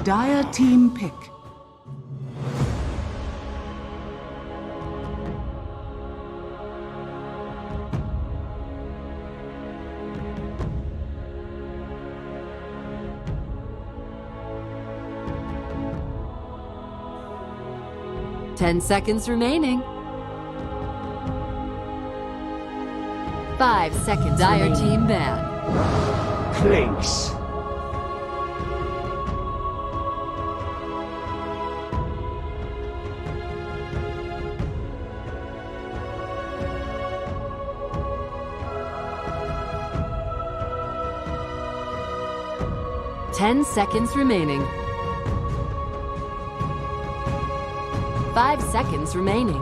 Dire team pick. Ten seconds remaining. 5 seconds. Dire team ban. Clinks. Ten seconds remaining. 5 seconds remaining.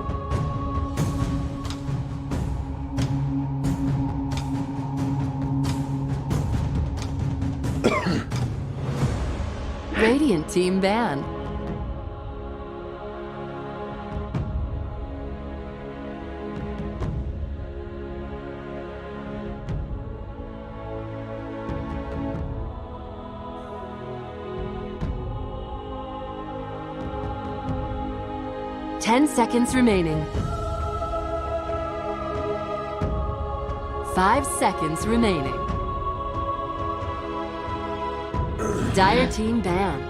Radiant team ban. Ten seconds remaining. 5 seconds remaining. Dire team ban.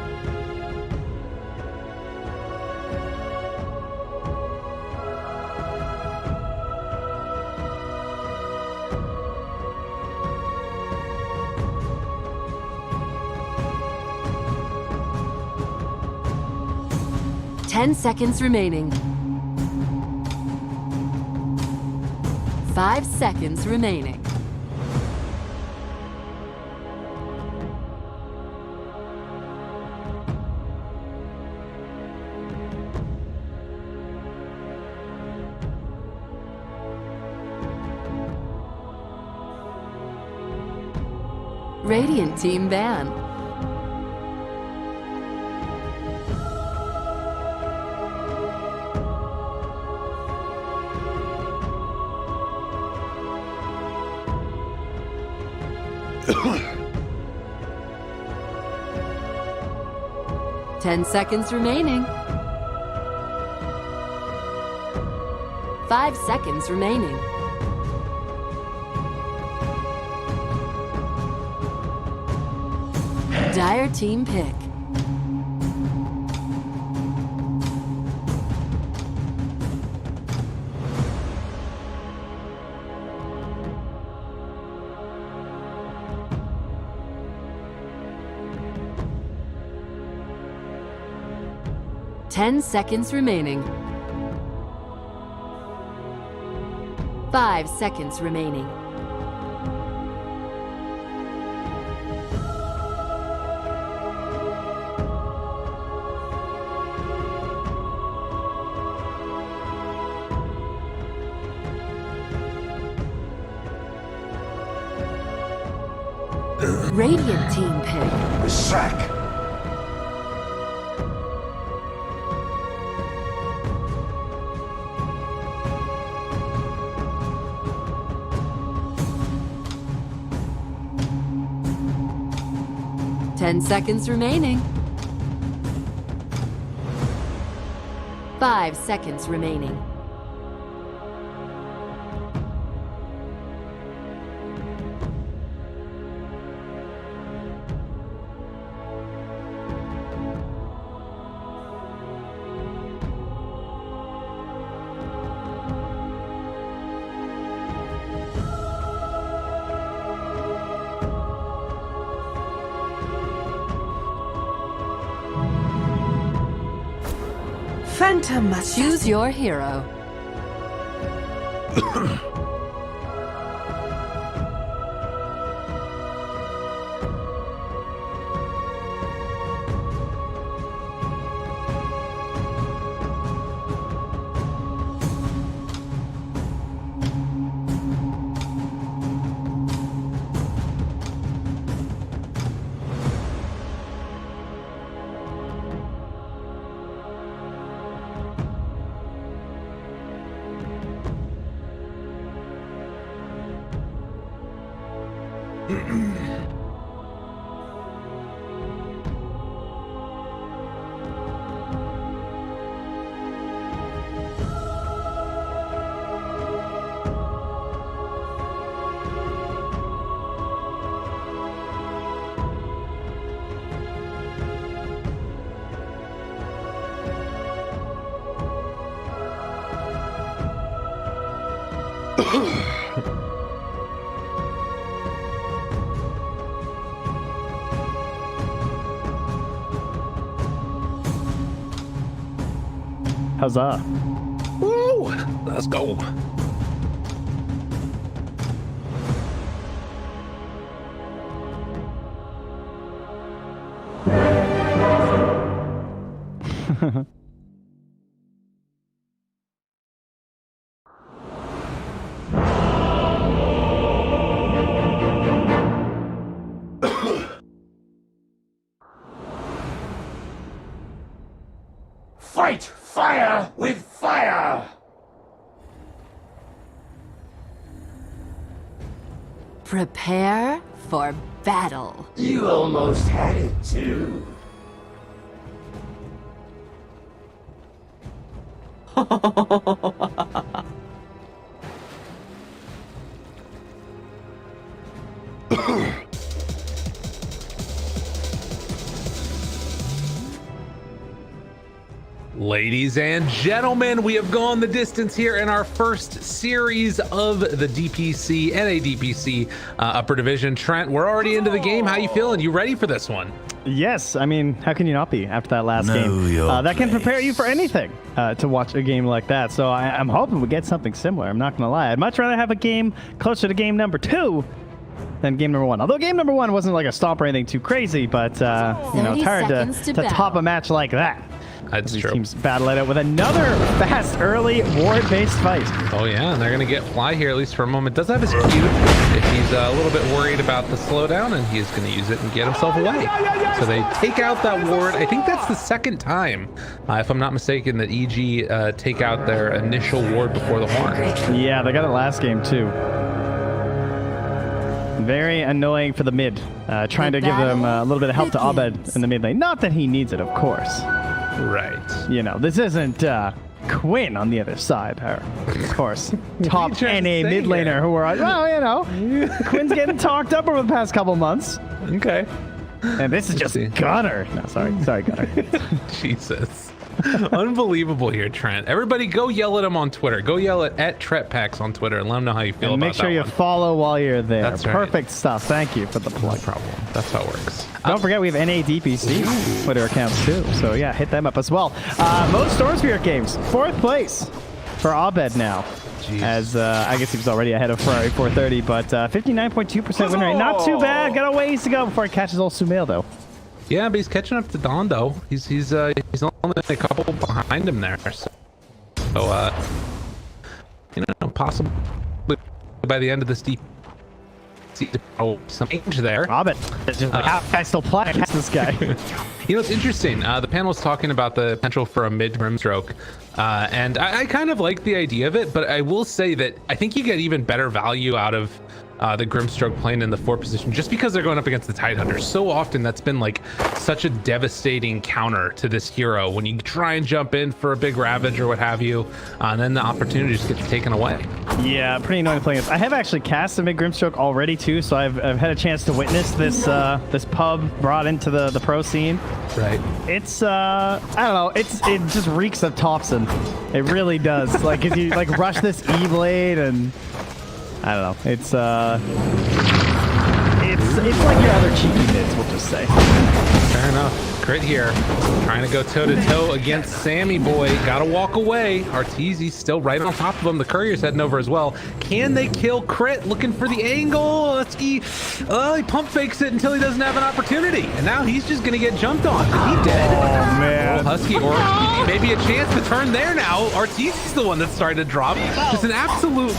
Ten seconds remaining. 5 seconds remaining. Radiant team ban. Ten seconds remaining. 5 seconds remaining. Dire team pick. Ten seconds remaining. 5 seconds remaining. Radiant team pick. The sack. Ten seconds remaining. 5 seconds remaining. Phantom must Choose your hero. Huzzah. Woo! Let's go. Fight fire with fire! Prepare for battle. You almost had it too. Ladies and gentlemen, we have gone the distance here in our first series of the DPC and a DPC upper division. Trent, we're already into the game. How you feeling? You ready for this one? Yes, I mean, how can you not be after that last game? That can prepare you for anything to watch a game like that. So I'm hoping we get something similar. I'm not going to lie. I'd much rather have a game closer to game number 2 than game number 1. Although game number 1 wasn't like a stomp or anything too crazy, but you know, it's hard to top a match like that. That's These true. teams battle it out with another fast, early, ward-based fight. Oh yeah, and they're gonna get Fly here at least for a moment. Does have his Q if he's a little bit worried about the slowdown, and he's gonna use it and get himself away. So they take out that ward. I think that's the second time, if I'm not mistaken, that EG take out their initial ward before the horn. Yeah, they got it last game too. Very annoying for the mid. Trying to give them a little bit of help to Abed in the mid lane. Not that he needs it, of course. Right. You know, this isn't Quinn on the other side. Of course, top NA mid laner who are, well, you know, Quinn's getting talked up over the past couple months. Okay. And this is just Gunner. No, sorry, Gunner. Jesus. Unbelievable here, Trent. Everybody go yell at him on Twitter. Go yell at TretPax on Twitter and let him know how you feel and about make sure that you one. follow while you're there. That's right. Perfect stuff. Thank you for the plug. No problem. That's how it works. Don't forget we have NA DPC Twitter accounts too. So yeah, hit them up as well. Most Storm Spirit games, 4th place for Abed now. Jeez. As I guess he was already ahead of Ferrari 430, but 59.2% win rate. Not too bad. Got a ways to go before he catches old Sumail though. Yeah, but he's catching up to Don though. He's only a couple behind him there. So you know, possibly by the end of this deep. Some change there. Robin, how can I still play against this guy? You know, it's interesting. The panel was talking about the potential for a mid-Grimstroke, and I kind of like the idea of it, but I will say that I think you get even better value out of the Grimstroke playing in the 4 position just because they're going up against the Tidehunter. So often that's been like such a devastating counter to this hero when you try and jump in for a big Ravage or what have you, and then the opportunity just gets taken away. Yeah, pretty annoying playing this. I have actually cast a mid Grimstroke already too, so I've had a chance to witness this this pub brought into the pro scene. Right. It's I don't know. It just reeks of Thompson. It really does. Like if you like rush this E-Blade and. I don't know. It's like your other cheeky mids, we'll just say. Fair enough. Crit here. Trying to go toe-to-toe against Sammy Boy. Gotta walk away. Arteezy's still right on top of him. The Courier's heading over as well. Can they kill Crit? Looking for the angle. He pump fakes it until he doesn't have an opportunity. And now he's just gonna get jumped on. Is he dead? Oh, man. Husky, or maybe a chance to turn there now. Arteezy's the one that's starting to drop. Just an absolute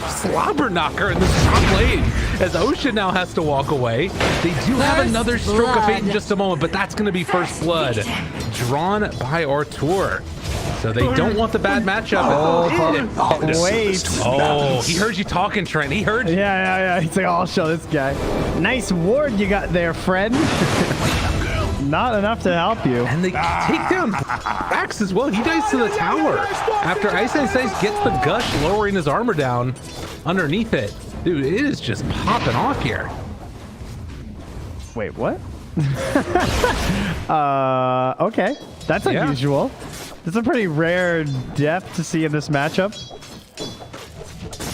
slobber knocker in this top lane as Ocean now has to walk away. They do have another stroke of fate in just a moment, but that's going to be first blood drawn by Artur. So they don't want the bad matchup. Oh, wait. Oh, he heard you talking, Trent. He heard you. Yeah. He's like, oh, I'll show this guy. Nice ward you got there, friend. Not enough to help you. And they take down Brax as well. He dies to the tower after Ice gets the gush, lowering his armor down underneath it. Dude, it is just popping off here. Wait, what? Okay. That's unusual. That's a pretty rare death to see in this matchup.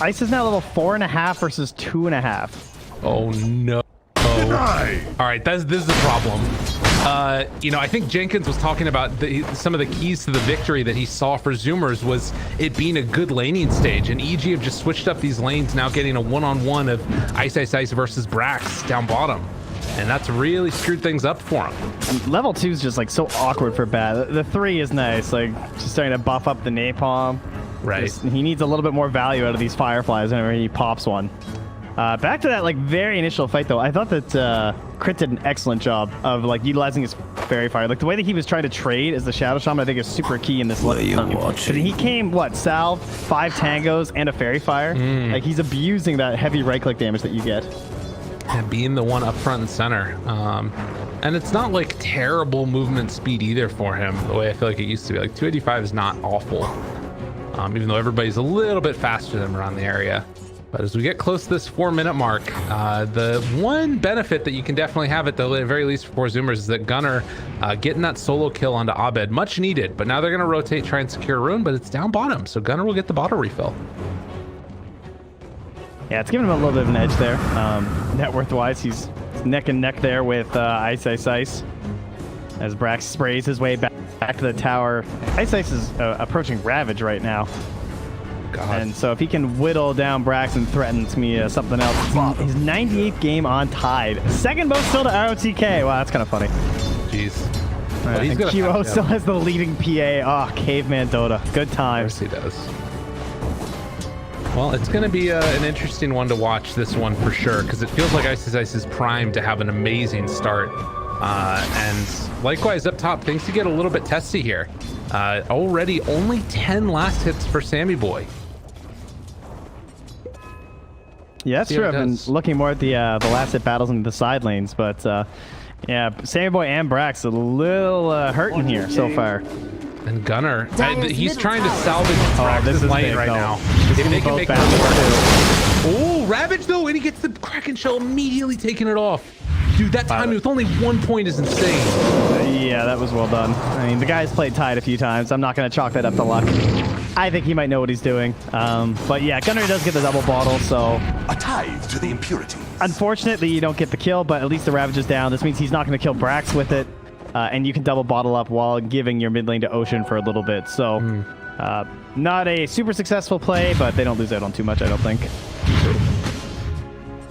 Ice is now level 4.5 versus 2.5. Oh no. All right, this is the problem. You know, I think Jenkins was talking about some of the keys to the victory that he saw for Zoomers was it being a good laning stage, and EG have just switched up these lanes, now getting a one-on-one of Ice versus Brax down bottom, and that's really screwed things up for him. And level 2 is just like so awkward for bad. The 3 is nice, like just starting to buff up the napalm. Right. He needs a little bit more value out of these fireflies whenever he pops one. Back to that like very initial fight though, I thought that Crit did an excellent job of like utilizing his fairy fire. Like the way that he was trying to trade as the Shadow Shaman, I think is super key in this. What are you watching? He came salve, 5 tangos, and a fairy fire. Like he's abusing that heavy right click damage that you get. And being the one up front and center. And it's not like terrible movement speed either for him, the way I feel like it used to be. Like 285 is not awful, even though everybody's a little bit faster than around the area. But as we get close to this 4-minute mark, the one benefit that you can definitely have at the very least for 4Zoomers is that Gunnar getting that solo kill onto Abed, much needed. But now they're going to rotate, try and secure a rune, but it's down bottom, so Gunnar will get the bottle refill. Yeah, it's giving him a little bit of an edge there. Net worth-wise, he's neck and neck there with Ice. As Brax sprays his way back to the tower. Ice is approaching Ravage right now. God. And so if he can whittle down Brax and threatens me something else, his 98th game on Tide. Second most still to ROTK. Wow, that's kind of funny. Jeez. Well, and QO still has the leading PA. Oh, Caveman Dota. Good times. Of course he does. Well, it's going to be an interesting one to watch, this one for sure, because it feels like Ice is primed to have an amazing start. And likewise up top, things to get a little bit testy here. Already only 10 last hits for Sammy Boy. Yeah, that's true. I've been looking more at the last hit battles in the side lanes, but yeah, Sammy Boy and Brax a little hurting here so far. And Gunnar, he's trying to salvage Brax's lane right now. If they can make that work. Oh, Ravage though, and he gets the Kraken Shell immediately taking it off. Dude, that time with only 1 point is insane. Yeah, that was well done. I mean, the guy's played Tide a few times. I'm not going to chalk that up to luck. I think he might know what he's doing. But yeah, Gunnar does get the double bottle, so... A tithe to the impurity. Unfortunately, you don't get the kill, but at least the Ravage is down. This means he's not going to kill Brax with it. And you can double bottle up while giving your mid lane to Ocean for a little bit. So, not a super successful play, but they don't lose out on too much, I don't think.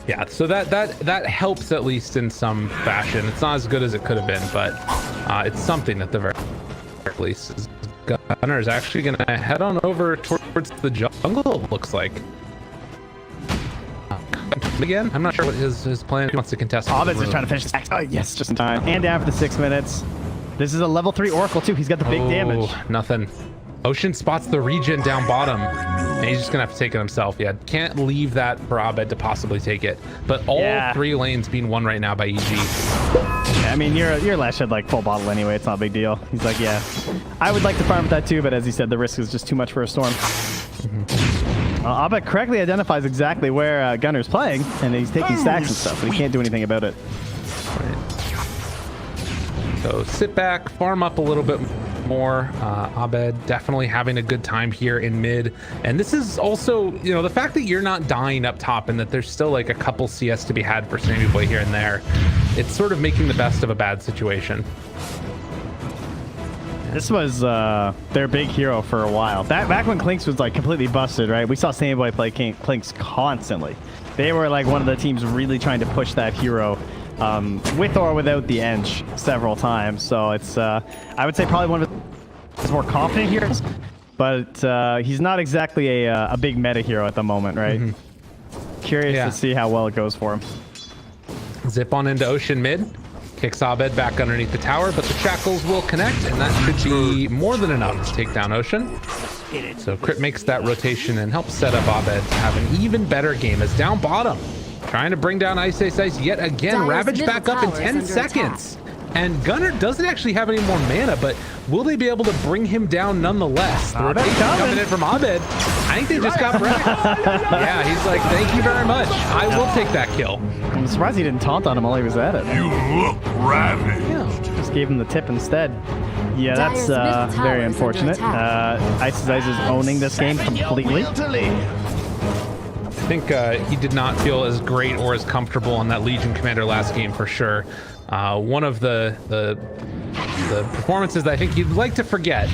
Yeah, so that helps at least in some fashion. It's not as good as it could have been, but it's something at the very least. Gunnar is actually going to head on over towards the jungle, it looks like. Again, I'm not sure what his plan. He wants to contest. Abed's just trying to finish this. Oh, yes, just in time. And down for the 6 minutes. This is a level 3 Oracle, too. He's got the big damage. Nothing. Ocean spots the regen down bottom, and he's just gonna have to take it himself. Yeah, can't leave that for Abed to possibly take it. But all 3 lanes being won right now by EG. Yeah, I mean, your Lash had like full bottle anyway. It's not a big deal. He's like, yeah, I would like to farm with that too, but as he said, the risk is just too much for a storm. Abed correctly identifies exactly where Gunnar's playing, and he's taking stacks and stuff, but he can't do anything about it. Right. So sit back, farm up a little bit more. Abed definitely having a good time here in mid, and this is also, you know, the fact that you're not dying up top and that there's still like a couple CS to be had for Sammy Boy here and there, it's sort of making the best of a bad situation. This was their big hero for a while. Back when Clinks was like completely busted, right? We saw Sammy Boy play Clinks constantly. They were like one of the teams really trying to push that hero with or without the Ench several times. So it's, I would say probably one of his more confident heroes, but he's not exactly a big meta hero at the moment, right? Curious to see how well it goes for him. Zip on into Ocean mid. Kicks Abed back underneath the tower, but the shackles will connect, and that should be more than enough to take down Ocean. So Crit makes that rotation and helps set up Abed to have an even better game as down bottom. Trying to bring down Ice yet again. Ravage back up in 10 seconds. And Gunnar doesn't actually have any more mana, but will they be able to bring him down nonetheless? The rotation coming in from Abed. I think they just got wrecked. Yeah, he's like, thank you very much. I will take that kill. I'm surprised he didn't taunt on him while he was at it. You look ravaged. Yeah, just gave him the tip instead. Yeah, that's very unfortunate. Ice is owning this game completely. think he did not feel as great or as comfortable on that Legion Commander last game for sure. One of the performances that I think you'd like to forget,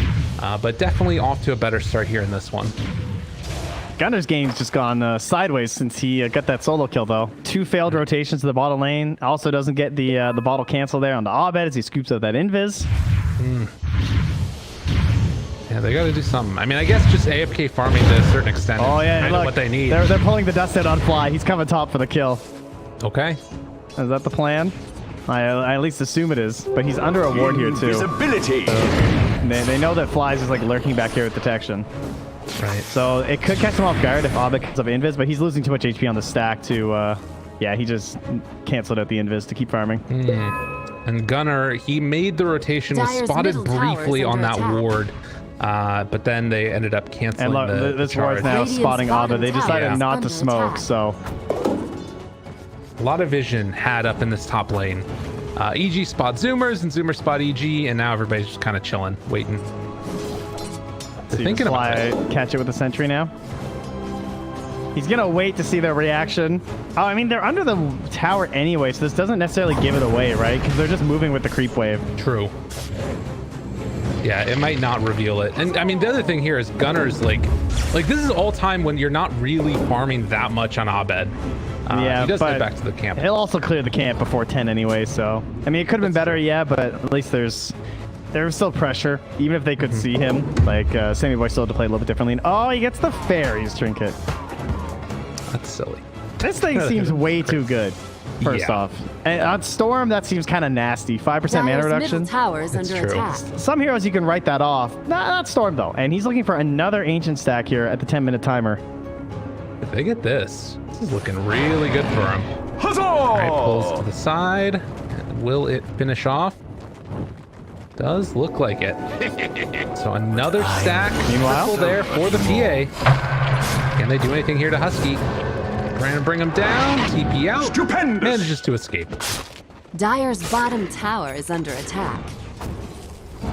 but definitely off to a better start here in this one. Gunner's game's just gone sideways since he got that solo kill, though. 2 failed rotations to the bottom lane. Also doesn't get the bottle cancel there on the Abed as he scoops out that invis. Yeah, they got to do something. I mean, I guess just AFK farming to a certain extent is kind of what they need. They're pulling the dust out on fly. He's coming top for the kill. Okay. Is that the plan? I at least assume it is, but he's under a ward here too. Visibility. They know that Fly's is like lurking back here with detection. Right. So it could catch him off guard if Abed comes up invis, but he's losing too much HP on the stack to, yeah, he just canceled out the invis to keep farming. And Gunner, he made the rotation, was spotted briefly on that ward, but then they ended up canceling this the ward's now spotting Abed. They decided not to smoke, so... A lot of vision had up in this top lane. EG spot Zoomers and Zoomers spot EG, and now everybody's just kind of chilling, waiting. They're thinking about it. Catch it with the sentry now. He's gonna wait to see their reaction. Oh, I mean, they're under the tower anyway, so this doesn't necessarily give it away, right? Because they're just moving with the creep wave. True. Yeah, it might not reveal it. And I mean, the other thing here is Gunner's like this is all time when you're not really farming that much on Abed. Yeah, he does but get back to the camp. He'll also clear the camp before 10 anyway, so... I mean, it could have been better, yeah, but at least there's still pressure, even if they could see him. Like, Sammy Boy still had to play a little bit differently. Oh, he gets the fairies trinket. That's silly. This thing seems way too good, first off. And on Storm, that seems kind of nasty. 5% mana reduction. Towers It's under true. attack. Some heroes you can write that off. Not Storm, though. And he's looking for another Ancient stack here at the 10-minute timer. If they get this is looking really good for him. Huzzah! All right, pulls to the side. Will it finish off? Does look like it. So another stack. Meanwhile, there for the PA. Can they do anything here to Husky? Trying to bring him down. TP out. Stupendous. Manages to escape. Dire's bottom tower is under attack. All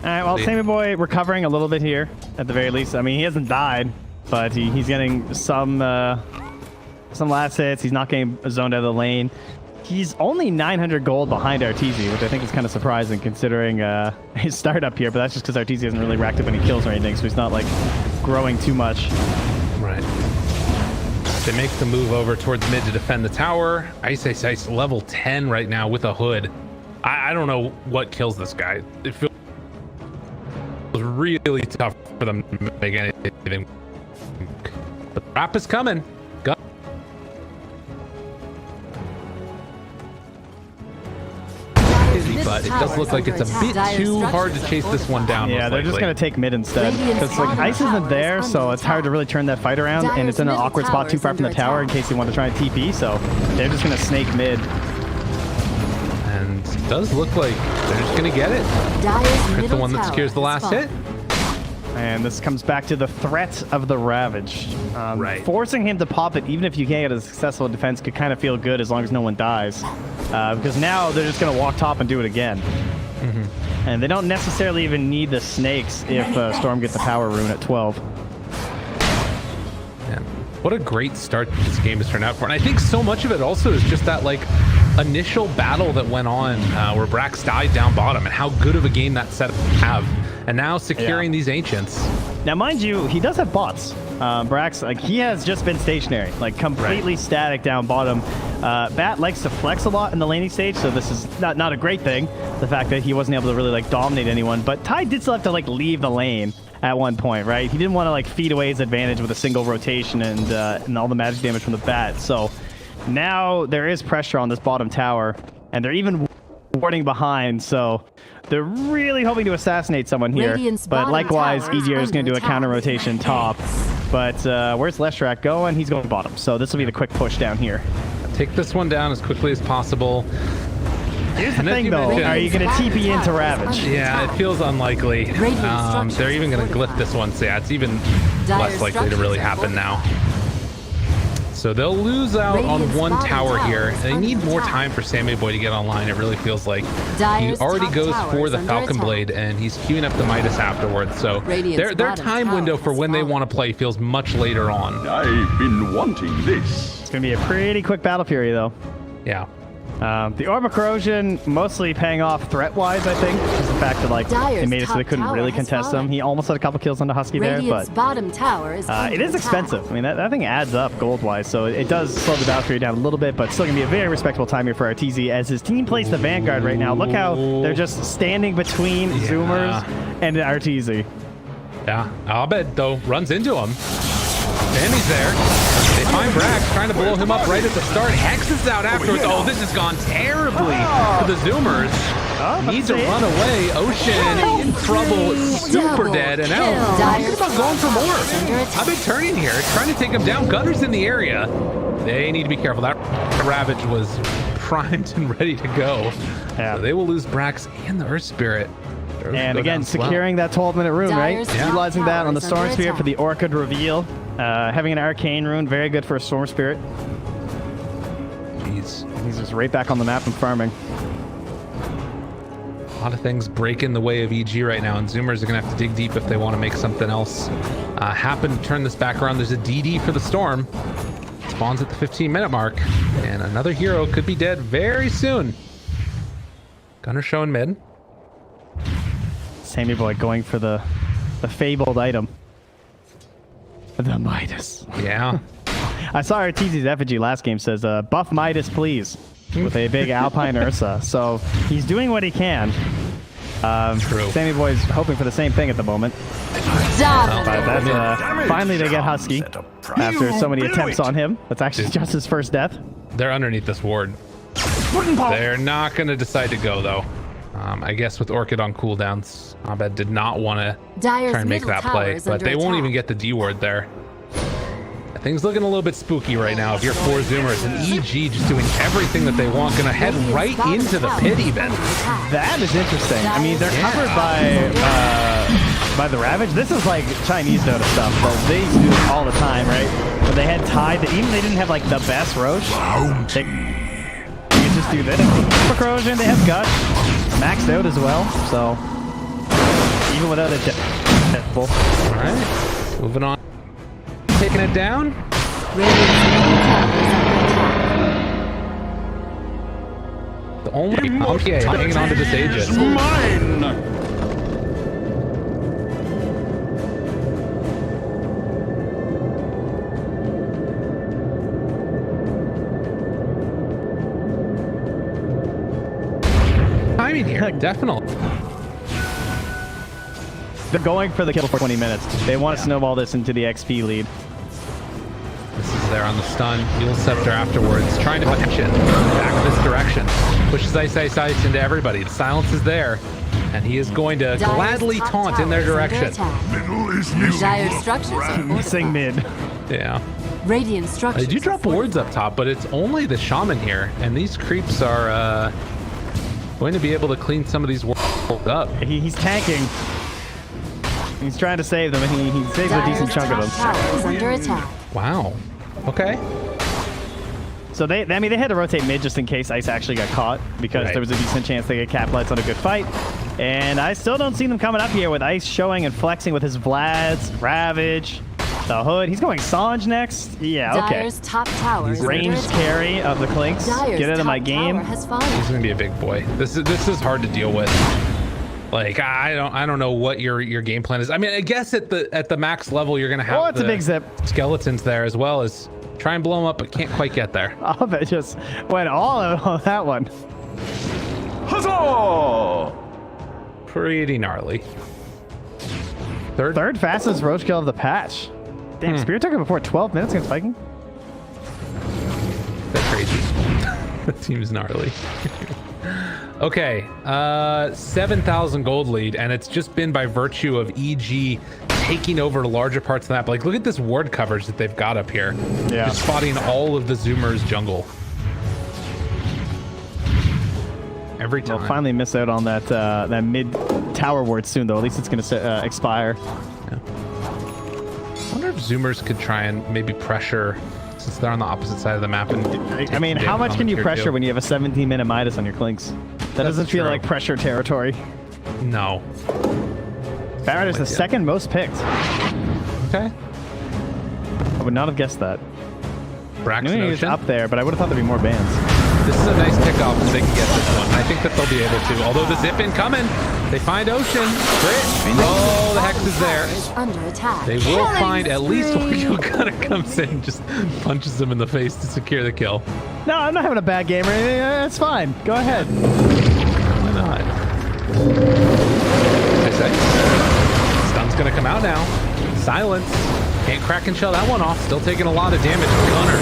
right, well, Sammy Boy recovering a little bit here, at the very least. I mean, he hasn't died, but he's getting some last hits. He's not getting zoned out of the lane. He's only 900 gold behind Arteezy, which I think is kind of surprising considering his startup here, but that's just because Arteezy hasn't really racked up any kills or anything, so he's not, like, growing too much. Right. They make the move over towards mid to defend the tower. Ice level 10 right now with a hood. I don't know what kills this guy. It feels really tough for them to make anything. But the wrap is coming. But it does look like it's a bit too hard to chase this one down. Yeah, they're just going to take mid instead. Because like Ice isn't there, so it's hard to really turn that fight around, and it's in an awkward spot too far from the tower in case you want to try and TP, so they're just going to snake mid. And it does look like they're just going to get it. It's the one that secures the last hit. And this comes back to the threat of the Ravage. Right. Forcing him to pop it, even if you can't get a successful defense, could kind of feel good as long as no one dies. Because now they're just going to walk top and do it again. And they don't necessarily even need the snakes if Storm gets the power rune at 12. Yeah. What a great start this game has turned out for. And I think so much of it also is just that like initial battle that went on where Brax died down bottom and how good of a game that set up have. And now securing these Ancients. Now, mind you, he does have bots. Brax, like, he has just been stationary, like, completely static down bottom. Bat likes to flex a lot in the laning stage, so this is not a great thing, the fact that he wasn't able to really, like, dominate anyone. But Ty did still have to, like, leave the lane at one point, right? He didn't want to, like, feed away his advantage with a single rotation and all the magic damage from the Bat. So now there is pressure on this bottom tower, and they're even warding behind, so they're really hoping to assassinate someone here. But likewise, EGR is going to do a counter rotation top. But where's Leshrac going? He's going bottom. So this will be the quick push down here. Take this one down as quickly as possible. Here's the thing, though. Are you going to TP into Ravage? Yeah, it feels unlikely. They're even going to glyph this one, so yeah, it's even less likely to really happen now. So they'll lose out on Radiant's one bottom tower tower here. is They under need more attack. time for Sammy Boy to get online. It really feels like he Dire's already top goes tower for is the under Falcon attack. Blade, and he's queuing up the Midas afterwards. So Radiant's their bottom time tower window for has when they fallen. want to play feels much later on. I've been wanting this. It's going to be a pretty quick battle fury, though. Yeah. The Orb of Corrosion mostly paying off threat-wise, I think. Just the fact that, like, Dire's they made it so they top couldn't tower really has contest fallen. him. He almost had a couple kills on the Husky there, Radiant's but bottom tower is under it is attack. expensive. I mean, that thing adds up gold-wise, so it does slow the battle fury down a little bit, but still going to be a very respectable time here for RTZ as his team plays the Vanguard right now. Look how they're just standing between Zoomers and RTZ. Yeah. Abed, though, runs into him. Sammy's there. They find Brax trying to blow him up right at the start. Hex is out afterwards. Oh, this has gone terribly for the Zoomers. Need to run away. Ocean in trouble. Super Double dead. And kill. now Dire's thinking about going for under more. attack. I've been turning here, trying to take him down. Gunners in the area. They need to be careful. That Ravage was primed and ready to go. Yeah. So they will lose Brax and the Earth Spirit. And again, securing that 12-minute rune, right? Dire's top Utilizing that tower on the is Storm under Spirit for the attack. Orchid reveal. Having an Arcane rune, very good for a Storm Spirit. Jeez. He's just right back on the map and farming. A lot of things break in the way of EG right now, and Zoomers are going to have to dig deep if they want to make something else happen to turn this back around. There's a DD for the Storm. Spawns at the 15-minute mark, and another hero could be dead very soon. Gunner showing mid. Sammy Boy going for the fabled item. The Midas. Yeah. I saw RTZ's effigy last game says, buff Midas, please, with a big Alpine Ursa. So he's doing what he can. True. Sammy Boy's hoping for the same thing at the moment. Dominant. But that's, finally they get Husky after so many attempts on him. That's actually just his first death. They're underneath this ward. They're not going to decide to go, though. I guess with Orchid on cooldowns, Abed did not want to Dire's try and make middle that tower play, is but under they won't attack. even get the D ward there. Things looking a little bit spooky right now. If you're 4Zoomers and EG just doing everything that they want, gonna head right into the pit even. That is interesting. I mean, they're covered by the Ravage. This is like Chinese Dota stuff, but they used to do it all the time, right? When they had Tide, even they didn't have like the best Roche. They could just do this. For Corrosion, they have Gut, maxed out as well. So even without a Deadpool. All right, moving on. Taking it down. The only monkey hanging on to this Aegis. Mine. Timing here, definitely. They're going for the kill for 20 minutes. They want to snowball this into the XP lead. This is there on the stun. Heal Scepter afterwards, trying to put action back this direction. Pushes Ice into everybody. The silence is there, and he is going to Dire's gladly top taunt in tower their is under direction. attack. Middle is you. Dire's structures are Missing fortified. mid. Yeah. Radiant structures. They do are drop wards up top, but it's only the Shaman here, and these creeps are going to be able to clean some of these wards up. He's tanking. He's trying to save them, and he saves a decent Dire's chunk of top them. tower is under attack. Wow. Okay. So they had to rotate mid just in case Ice actually got caught, because Right. there was a decent chance they get Caplites on a good fight. And I still don't see them coming up here with Ice showing and flexing with his Vlads, Ravage, the Hood. He's going Sange next. Yeah, okay. Dire's top tower is under Ranged attack. carry of the Clinks. Dire's Get out of my top game. tower has fallen. He's gonna be a big boy. This is hard to deal with. Like I don't know what your game plan is. I mean, I guess at the max level you're gonna have Oh, it's a the big zip. skeletons there as well as try and blow them up, but can't quite get there. Oh, that just went all out on that one. Huzzah! Pretty gnarly. Third fastest Roach kill of the patch. Damn, Spirit took it before 12 minutes against Viking. That's crazy. That seems gnarly. Okay, 7,000 gold lead, and it's just been by virtue of EG taking over larger parts of the map. Like, look at this ward coverage that they've got up here. Yeah. Just spotting all of the Zoomers jungle. Every time. They'll finally miss out on that mid tower ward soon, though. At least it's going to expire. I wonder if Zoomers could try and maybe pressure since they're on the opposite side of the map. And I mean, how much can you pressure when you have a 17-minute Midas on your Clinks? That doesn't feel like pressure territory. No. Barrett is the second most picked. Okay. I would not have guessed that. Brax I knew he was up there, but I would have thought there'd be more bans. This is a nice pickoff if they can get this one. I think that they'll be able to. Although the zip in coming, they find Ocean. Crit. Oh, the Hex is there. Under attack. They will find at least one kill. Gunner comes in and just punches him in the face to secure the kill. No, I'm not having a bad game or anything. It's fine. Go ahead. Why not? I say. Stun's gonna come out now. Silence. Can't crack and shell that one off. Still taking a lot of damage. Gunner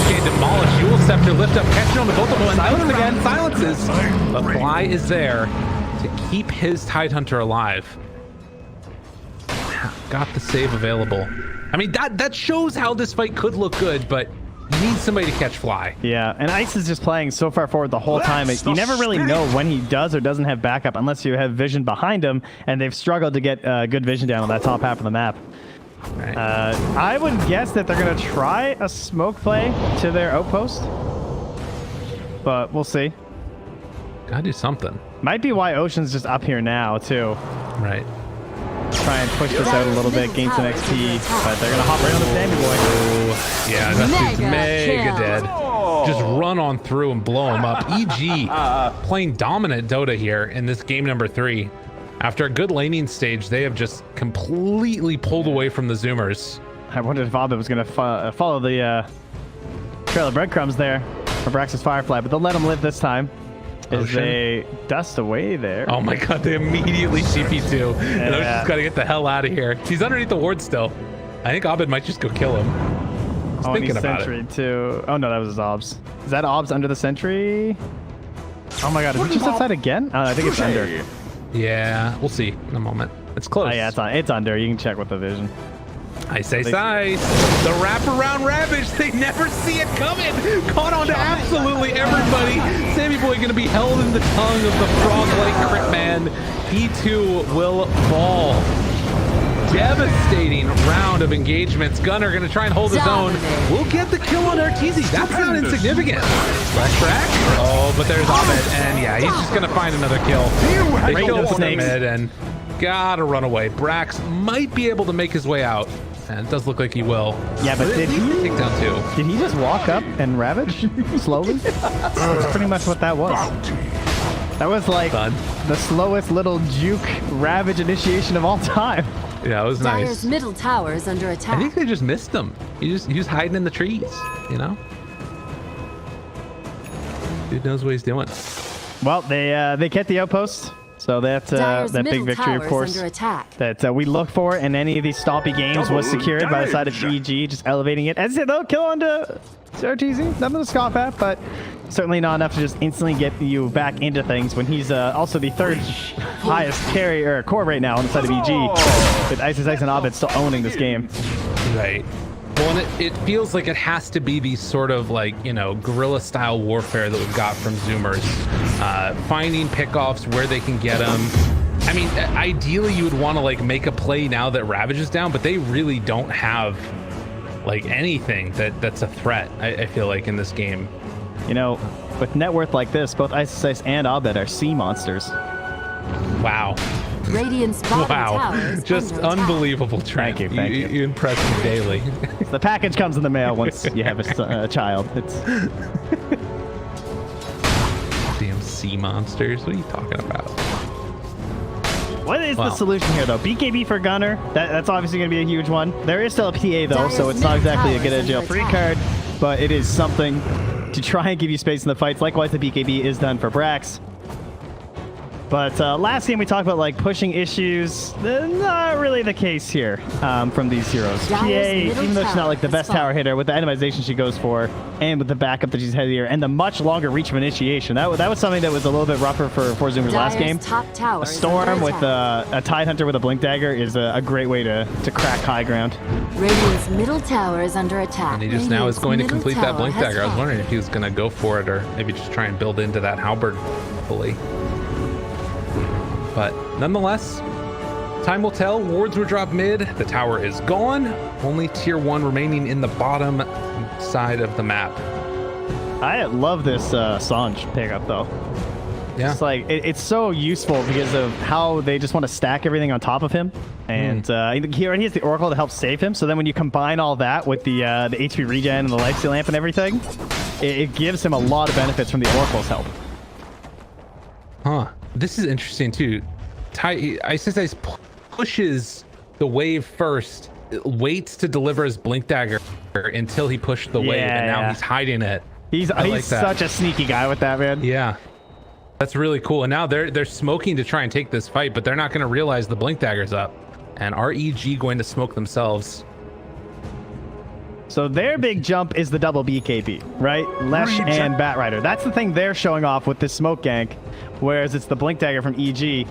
getting demolished. Jewel Scepter lift up, catching on the both of them. Silence again. Silences. But Fly is there to keep his Tidehunter alive. Got the save available. I mean, that shows how this fight could look good, but you need somebody to catch Fly. Yeah, and Ice is just playing so far forward the whole time. You never really know when he does or doesn't have backup unless you have vision behind him, and they've struggled to get good vision down on that top half of the map. Right. I would guess that they're going to try a smoke play to their outpost, but we'll see. Gotta do something. Might be why Ocean's just up here now, too. Right. Try and push this out a little bit, gain some XP, but they're going to hop right on the Sammy Boy. Oh, yeah, that's mega dead. Just run on through and blow him up. EG playing dominant Dota here in this game number 3. After a good laning stage, they have just completely pulled away from the Zoomers. I wondered if Abed was going to follow the trail of breadcrumbs there for Brax's Firefly, but they'll let him live this time. As they dust away there. Oh my god, they immediately CP2. And Ocean's got to get the hell out of here. He's underneath the ward still. I think Abed might just go kill him. I was thinking about it. Too. Oh no, that was his Obs. Is that Obs under the sentry? Oh my god, is it just outside again? I think it's under. Yeah, we'll see in a moment. It's close. Oh yeah, it's under. You can check with the vision. I say size. The wraparound Ravage. They never see it coming. Caught on to absolutely everybody. Sammy Boy going to be held in the tongue of the frog-like crit man. He too will fall. Devastating round of engagements. Gunner going to try and hold his own. We'll get the kill on Arteezy. That's not insignificant. Flashback. Oh, but there's Abed. And yeah, he's just going to find another kill. They kill one mid and gotta run away. Brax might be able to make his way out. And it does look like he will. Yeah, but did he take down 2? Did he just walk up and ravage slowly? That's pretty much what that was. That was like the slowest little juke ravage initiation of all time. Yeah, it was nice. Dyer's middle tower is under attack. I think they just missed him. He was hiding in the trees, you know? Dude knows what he's doing. Well, they kept the outpost. So that big victory, of course, that we look for in any of these stoppy games was secured by the side of EG, just elevating it. As I said, though, kill onto ZeroTwo, nothing to scoff at, but certainly not enough to just instantly get you back into things when he's also the third highest carry or core right now on the side of EG, with Ice and Abed still owning this game. Right. Well, and it feels like it has to be these sort of like, you know, guerrilla style warfare that we've got from Zoomers. Finding pickoffs where they can get them. I mean, ideally you would want to like make a play now that Ravage is down, but they really don't have like anything that's a threat, I feel like, in this game. You know, with net worth like this, both Ice and Abed are sea monsters. Wow. Radiant's bottom tower just unbelievable track. Thank you. You impress me daily. The package comes in the mail once you have a child. It's damn sea monsters. What are you talking about? What is the solution here, though? BKB for Gunner. That's obviously going to be a huge one. There is still a PA, though, so it's not exactly a get-out-of-jail-free card, but it is something to try and give you space in the fights. Likewise, the BKB is done for Brax. But last game we talked about like pushing issues. Not really the case here from these heroes. PA, even though she's not like the best tower hitter, with the itemization she goes for, and with the backup that she's had here, and the much longer reach of initiation, that was something that was a little bit rougher for 4Zoomers last game. A Storm with a Tidehunter with a Blink Dagger is a great way to crack high ground. Radiant's middle tower is under attack. And he just now is going to complete that Blink Dagger. I was wondering if he was going to go for it or maybe just try and build into that Halberd fully. But nonetheless, time will tell. Wards were dropped mid. The tower is gone. Only tier 1 remaining in the bottom. side of the map. I love this Sanj pickup though. Yeah. It's like it's so useful because of how they just want to stack everything on top of him, and he already has the Oracle to help save him. So then when you combine all that with the HP regen and the lifesteal lamp and everything, it gives him a lot of benefits from the Oracle's help. Huh. This is interesting too. Ice pushes the wave first, waits to deliver his blink dagger until he pushed the wave, and now he's hiding it. He's like such a sneaky guy with that, man. Yeah. That's really cool. And now they're smoking to try and take this fight, but they're not going to realize the blink dagger's up. And REG going to smoke themselves. So their big jump is the double BKB, right? Lesh and Batrider. That's the thing they're showing off with this smoke gank, whereas it's the blink dagger from EG.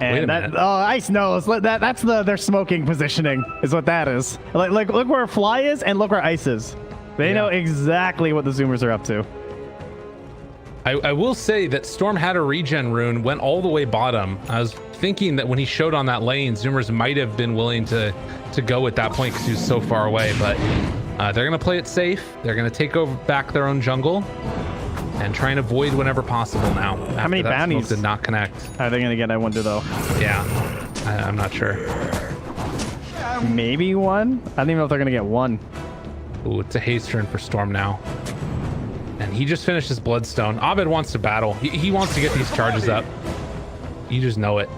And Ice knows that's their smoking positioning is what that is. Like look where Fly is and look where Ice is. They know exactly what the Zoomers are up to. I will say that Storm had a regen rune, went all the way bottom. I was thinking that when he showed on that lane, Zoomers might have been willing to go at that point because he was so far away, but they're going to play it safe. They're going to take back their own jungle and try and avoid whenever possible now. How many bounties did not connect? Are they going to get, I wonder, though? Yeah, I'm not sure. Maybe one? I don't even know if they're going to get one. Ooh, it's a haste turn for Storm now. And he just finished his Bloodstone. Abed wants to battle. He wants to get these charges up. You just know it.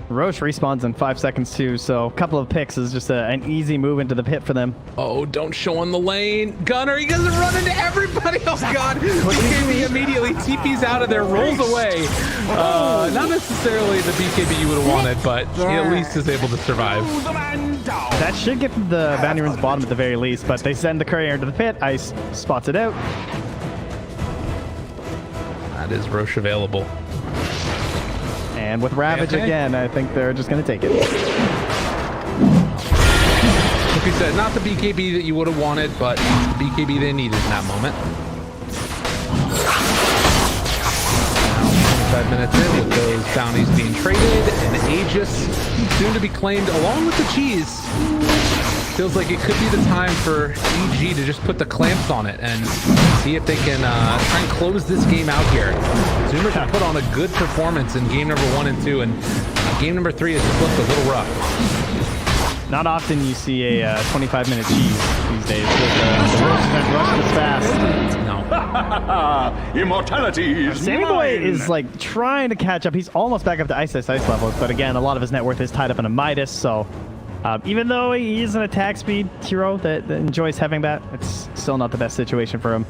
Roche respawns in 5 seconds too, so a couple of picks is just an easy move into the pit for them. Oh, don't show on the lane. Gunner, he doesn't run into everybody. Oh, God. BKB immediately TP's out of there, rolls away. Not necessarily the BKB you would have wanted, but he at least is able to survive. That should get the bounty rune's bottom at the very least, but they send the courier into the pit. Ice spots it out. That is Roche available. And with Ravage again, I think they're just going to take it. Like we said, not the BKB that you would have wanted, but the BKB they needed in that moment. Now, 25 minutes in with those bounties being traded, and Aegis soon to be claimed along with the cheese. Feels like it could be the time for EG to just put the clamps on it and see if they can try and close this game out here. Zoomers have put on a good performance in game number 1 and 2, and game number 3 has just looked a little rough. Not often you see a 25-minute cheese these days. The rush is fast. No. Immortality is Sammy Boy is like trying to catch up. He's almost back up to Ice levels, but again, a lot of his net worth is tied up in a Midas, so even though he is an attack speed hero that enjoys having that, it's still not the best situation for him.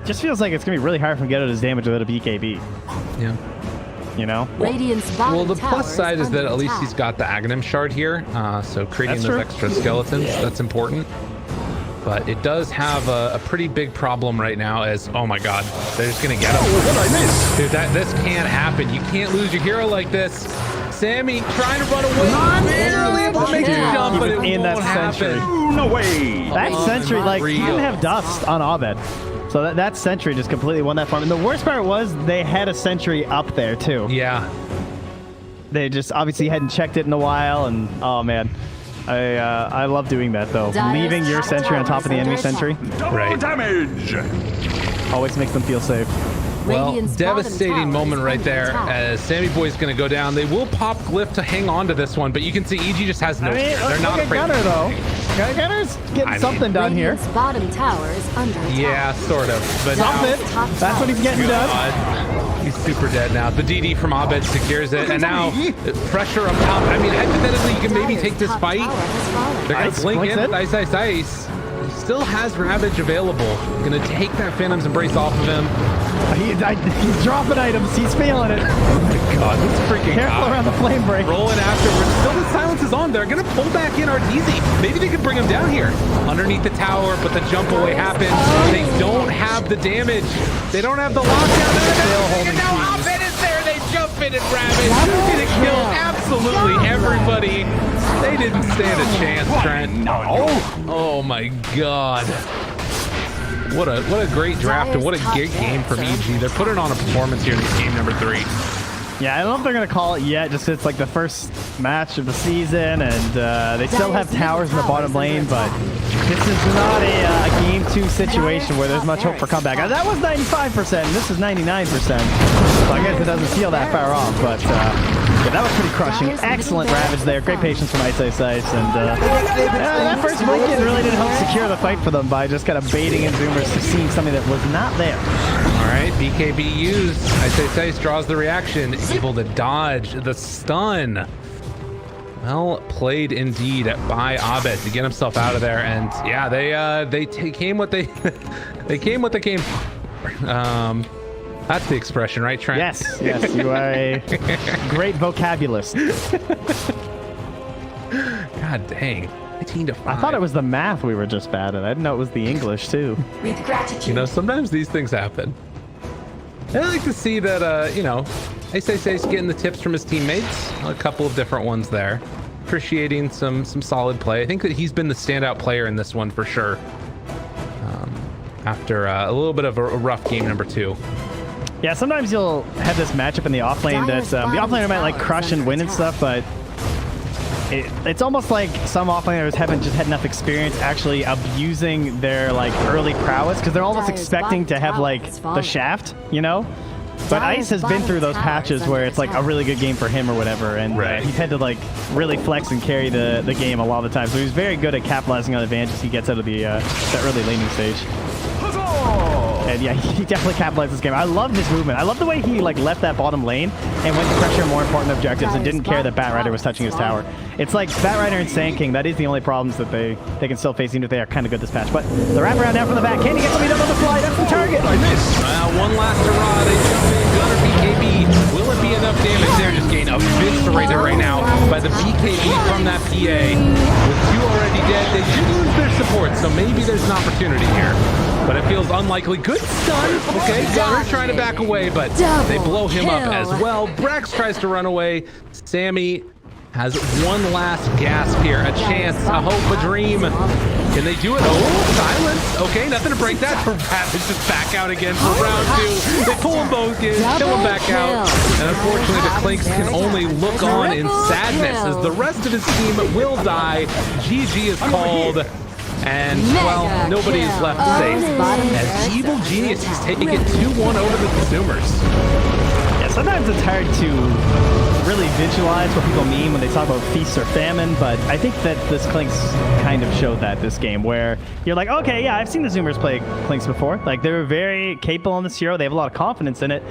Just feels like it's going to be really hard for him to get out his damage without a BKB. Yeah. You know? Well, the plus side is that at least he's got the Aghanim shard here, so creating those extra skeletons, that's important. But it does have a pretty big problem right now as, oh my God, they're just going to get him. Dude, this can't happen. You can't lose your hero like this. Sammy trying to run away. Barely able to make a jump, but it won't happen. no way. That Sentry, like, he didn't have dust on Abed. So that Sentry just completely won that farm. And the worst part was they had a Sentry up there, too. Yeah. They just obviously hadn't checked it in a while, and oh, man. I love doing that, though. Leaving your Sentry on top of the enemy Sentry. Right. Damage. Always makes them feel safe. Well, devastating moment right there as Sammy Boy's going to go down. They will pop Glyph to hang on to this one, but you can see EG just has no fear. They're not afraid. Gunner, though. Gunner's getting something done here. Bottom tower is under attack. Yeah, sort of. But something. That's what he's getting done. He's super dead now. The DD from Abed secures it, and now pressure up top. I mean, hypothetically, you can maybe take this fight. They're going to blink in with Ice. He still has Ravage available. Gonna take that Phantom's Embrace off of him. He's dropping items. He's feeling it. Oh my God, this freaking Careful around the flame break. Rolling afterwards. Still the silence is on. They're gonna pull back in Arteezy. Maybe they can bring him down here. Underneath the tower, but the jump away happens. They don't have the damage. They don't have the lockdown. And now Abed is there. They jump in and Ravage. Gonna kill absolutely everybody. They didn't stand a chance, Trent. Oh my God. What a great draft and what a great game from EG. They're putting on a performance here in game number 3. Yeah, I don't know if they're going to call it yet, just it's like the first match of the season, and they still have towers in the bottom lane, but this is not a Game 2 situation where there's much hope for comeback. That was 95%, and this is 99%, so I guess it doesn't feel that far off, but yeah, that was pretty crushing. Excellent Ravage there, great patience from SPigzs, and that first Blinken really didn't help secure the fight for them by just kind of baiting in Zoomers to seeing something that was not there. All right, BKB used. SPigzs draws the reaction, able to dodge the stun. Well played indeed by Abed to get himself out of there, and yeah, they came what they they came what they came for. That's the expression, right, Trent? Yes, yes, you are a great vocabulist. God dang, 18-5. I thought it was the math we were just bad at. I didn't know it was the English too. With gratitude. You know, sometimes these things happen. I like to see that, you know, SPigzs getting the tips from his teammates. A couple of different ones there. Appreciating some solid play. I think that he's been the standout player in this one for sure. After a little bit of a rough game number 2. Yeah, sometimes you'll have this matchup in the offlane that the offlaner might like crush and win and stuff, but it's almost like some offlaners haven't just had enough experience actually abusing their like early prowess, because they're almost expecting to have like the shaft, you know? But Ice has been through those patches where it's like a really good game for him or whatever, and he's had to like really flex and carry the game a lot of the time. So he's very good at capitalizing on advantages he gets out of the early laning stage. And yeah, he definitely capitalized this game. I love his movement. I love the way he like left that bottom lane and went to pressure more important objectives and didn't care that Batrider was touching his tower. It's like Batrider and Sand King, that is the only problems that they can still face, even if they are kind of good this patch. But the wraparound now from the back. Can he get something done on the fly? That's the target. One last hurrah. They jump in. Gunner BKB. Will it be enough damage there? Just getting eviscerated right now by the BKB from that PA. With 2 already dead, they do lose their support, so maybe there's an opportunity here. But it feels unlikely. Good stun. Okay, Gunner trying to back away, but they blow him up as well. Brax tries to run away. Sammy has one last gasp here. A chance, a hope, a dream. Can they do it? Oh, silence. Okay, nothing to break that. Ravage just back out again for round 2. They pull them both in, kill them back out. And unfortunately, the Clinks can only look on in sadness as the rest of his team will die. GG is called. And, well, nobody is left safe as Evil Geniuses taking it 2-1 over the Consumers. Yeah, sometimes it's hard to really visualize what people mean when they talk about feast or famine, but I think that this Clinks kind of showed that this game, where you're like, okay, yeah, I've seen the Zoomers play Clinks before. Like, they were very capable on this hero. They have a lot of confidence in it.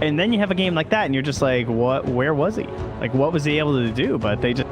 And then you have a game like that, and you're just like, what? Where was he? Like, what was he able to do? But they just...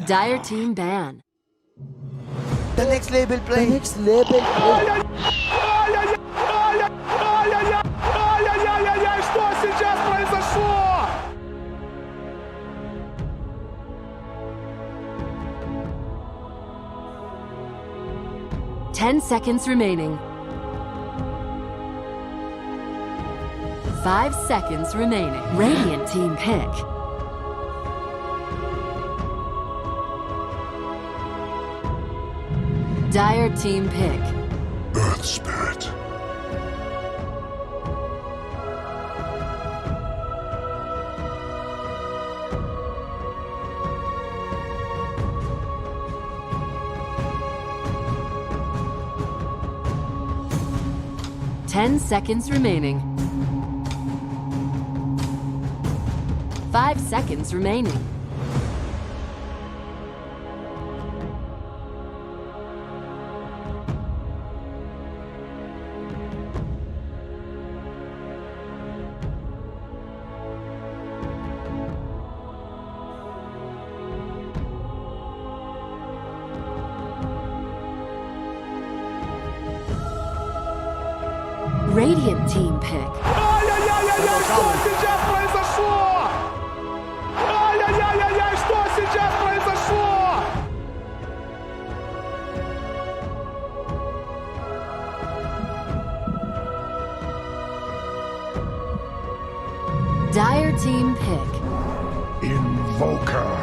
Dire team ban. The next label play. The next label play. Что сейчас произошло? 10 seconds remaining. 5 seconds remaining. Radiant team pick. Dire team pick. Earth Spirit. Ten seconds remaining. 5 seconds remaining. Radiant team pick. Ай-яй-яй-яй, что сейчас произошло? Ай-яй-яй-яй, что сейчас произошло? Dire team pick. Invoker.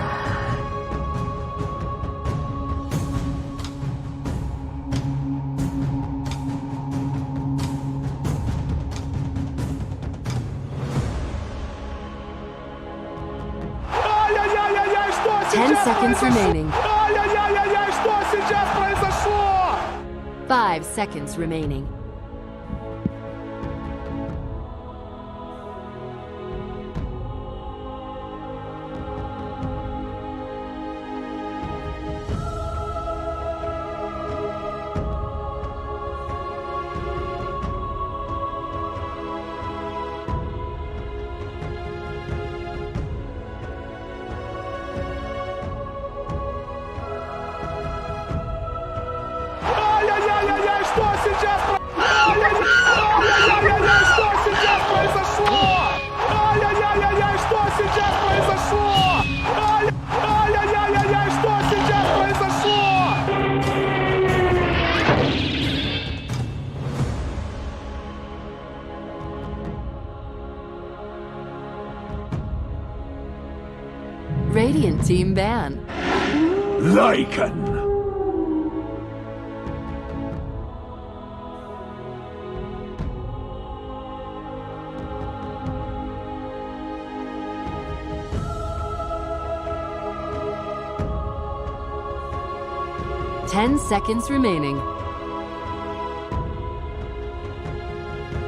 Ай-яй-яй-яй, что 10 сейчас seconds произошло? remaining. Ай-яй-яй-яй, что сейчас произошло? 5 seconds remaining. Ай-яй-яй-яй, что сейчас Ай-яй-яй-яй, что сейчас произошло? Ай-яй-яй-яй, что сейчас произошло? Ай-яй-яй-яй, что сейчас произошло? Radiant team ban. Lycan. Ten seconds remaining.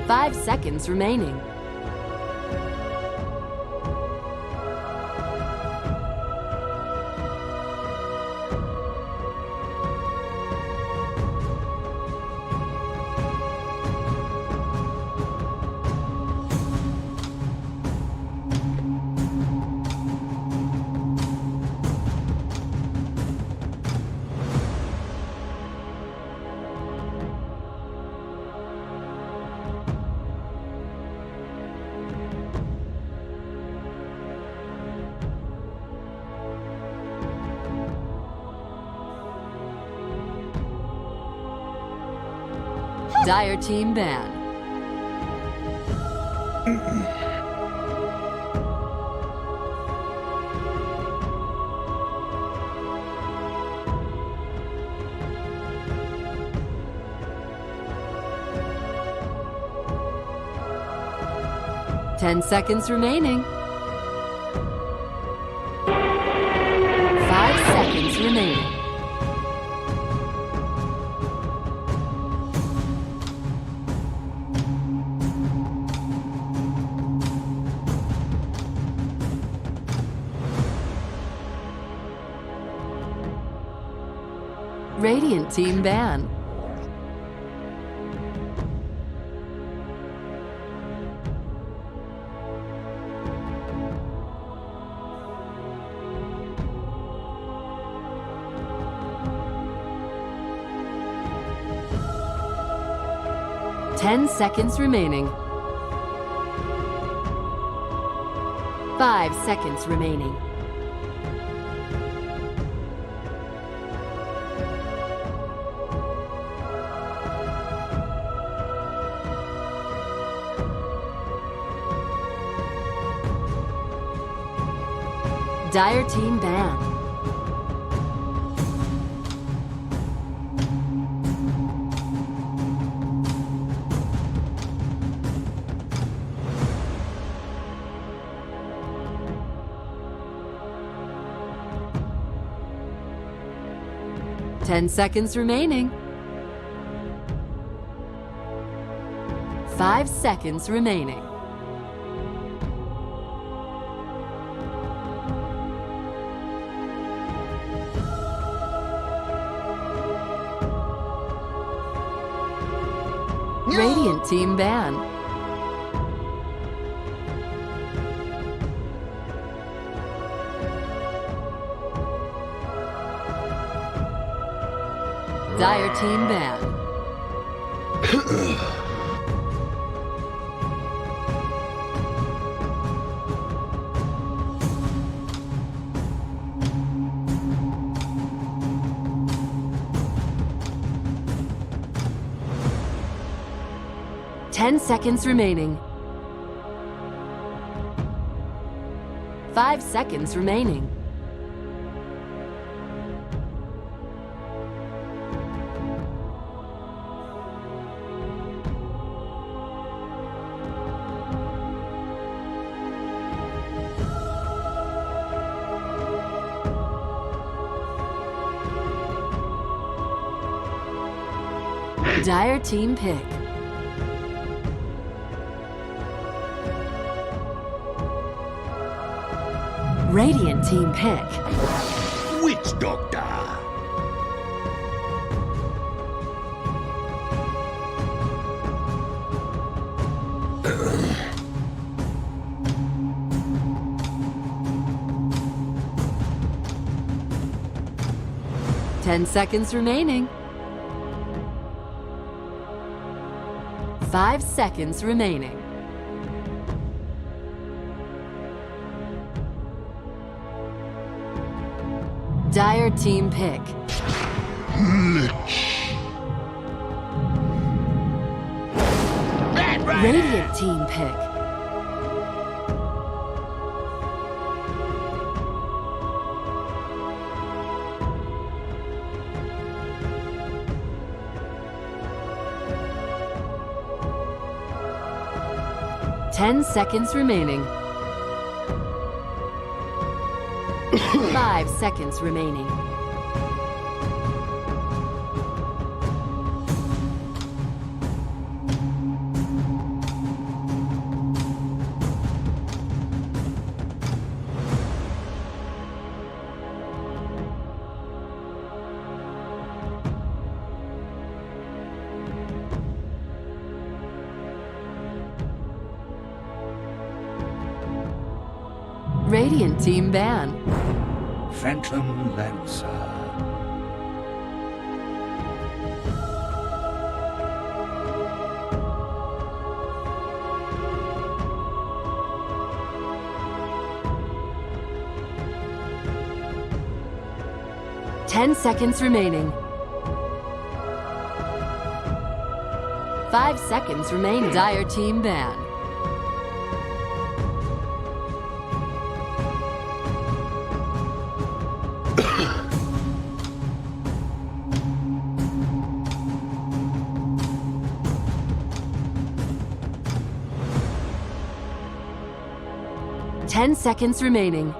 5 seconds remaining. Dire team ban. Ten seconds remaining. 5 seconds remaining. Radiant team ban. 10 seconds remaining. 5 seconds remaining. Dire team ban. Ten seconds remaining. 5 seconds remaining. Radiant team ban. Dire team ban. Ten seconds remaining. 5 seconds remaining. Dire team pick. Radiant team pick. Witch Doctor. Ten seconds remaining. 5 seconds remaining. Dire team pick. Radiant team pick. Ten seconds remaining. 5 seconds remaining. Radiant team ban. Phantom Lancer. Ten seconds remaining. 5 seconds remaining. Dire team ban. Ten seconds remaining.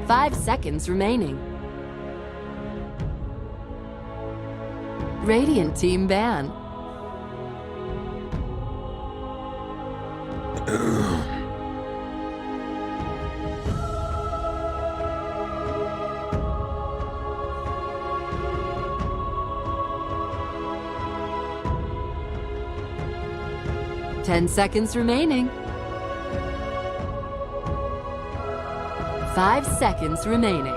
5 seconds remaining. Radiant team ban. Ten seconds remaining. 5 seconds remaining.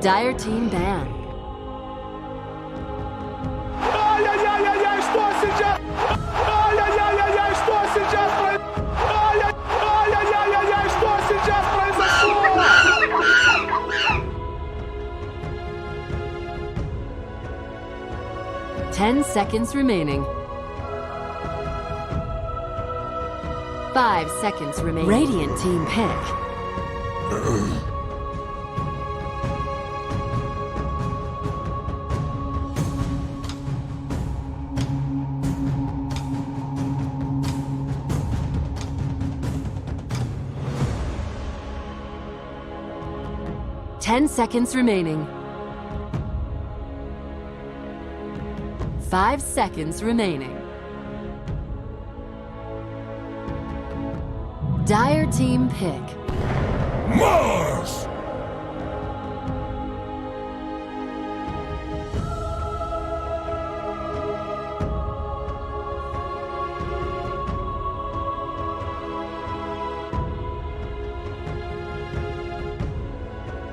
Dire team ban. Ай-яй-яй-яй-яй, что сейчас? Ай-яй-яй-яй-яй, что сейчас произошло? Ай-яй-яй-яй-яй, что сейчас произошло? 10 seconds remaining. 5 seconds remaining. Radiant team pick. Ten seconds remaining. 5 seconds remaining. Dire team pick. Mars!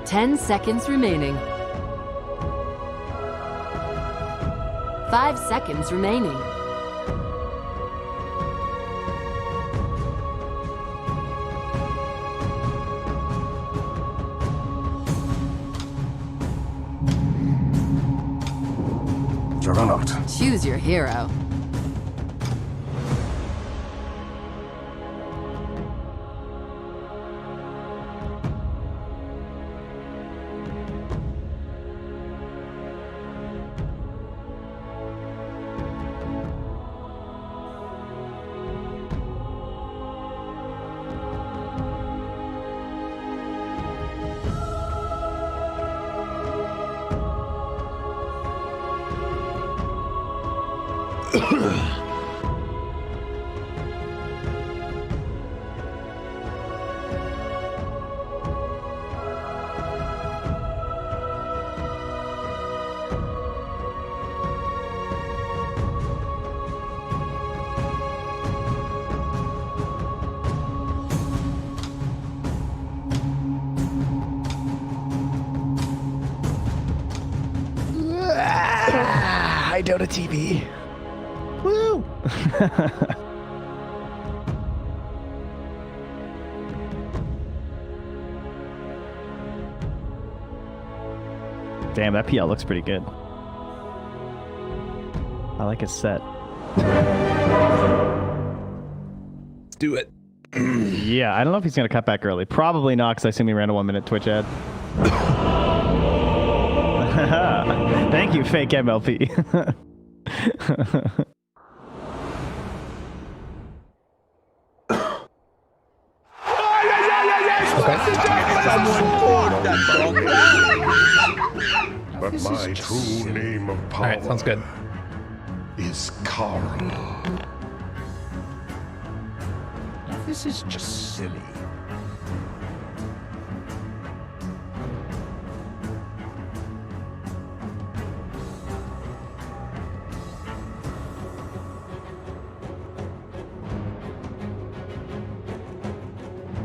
Ten seconds remaining. 5 seconds remaining. Juggernaut. Choose your hero. Hi, Dota TV. Woo! Damn, that PL looks pretty good. I like his set. Let's do it. Yeah, I don't know if he's going to cut back early. Probably not, because I assume he ran a 1-minute Twitch ad. Thank you, fake MLP. But my true name of power All right, sounds good. is Karl. This is just silly.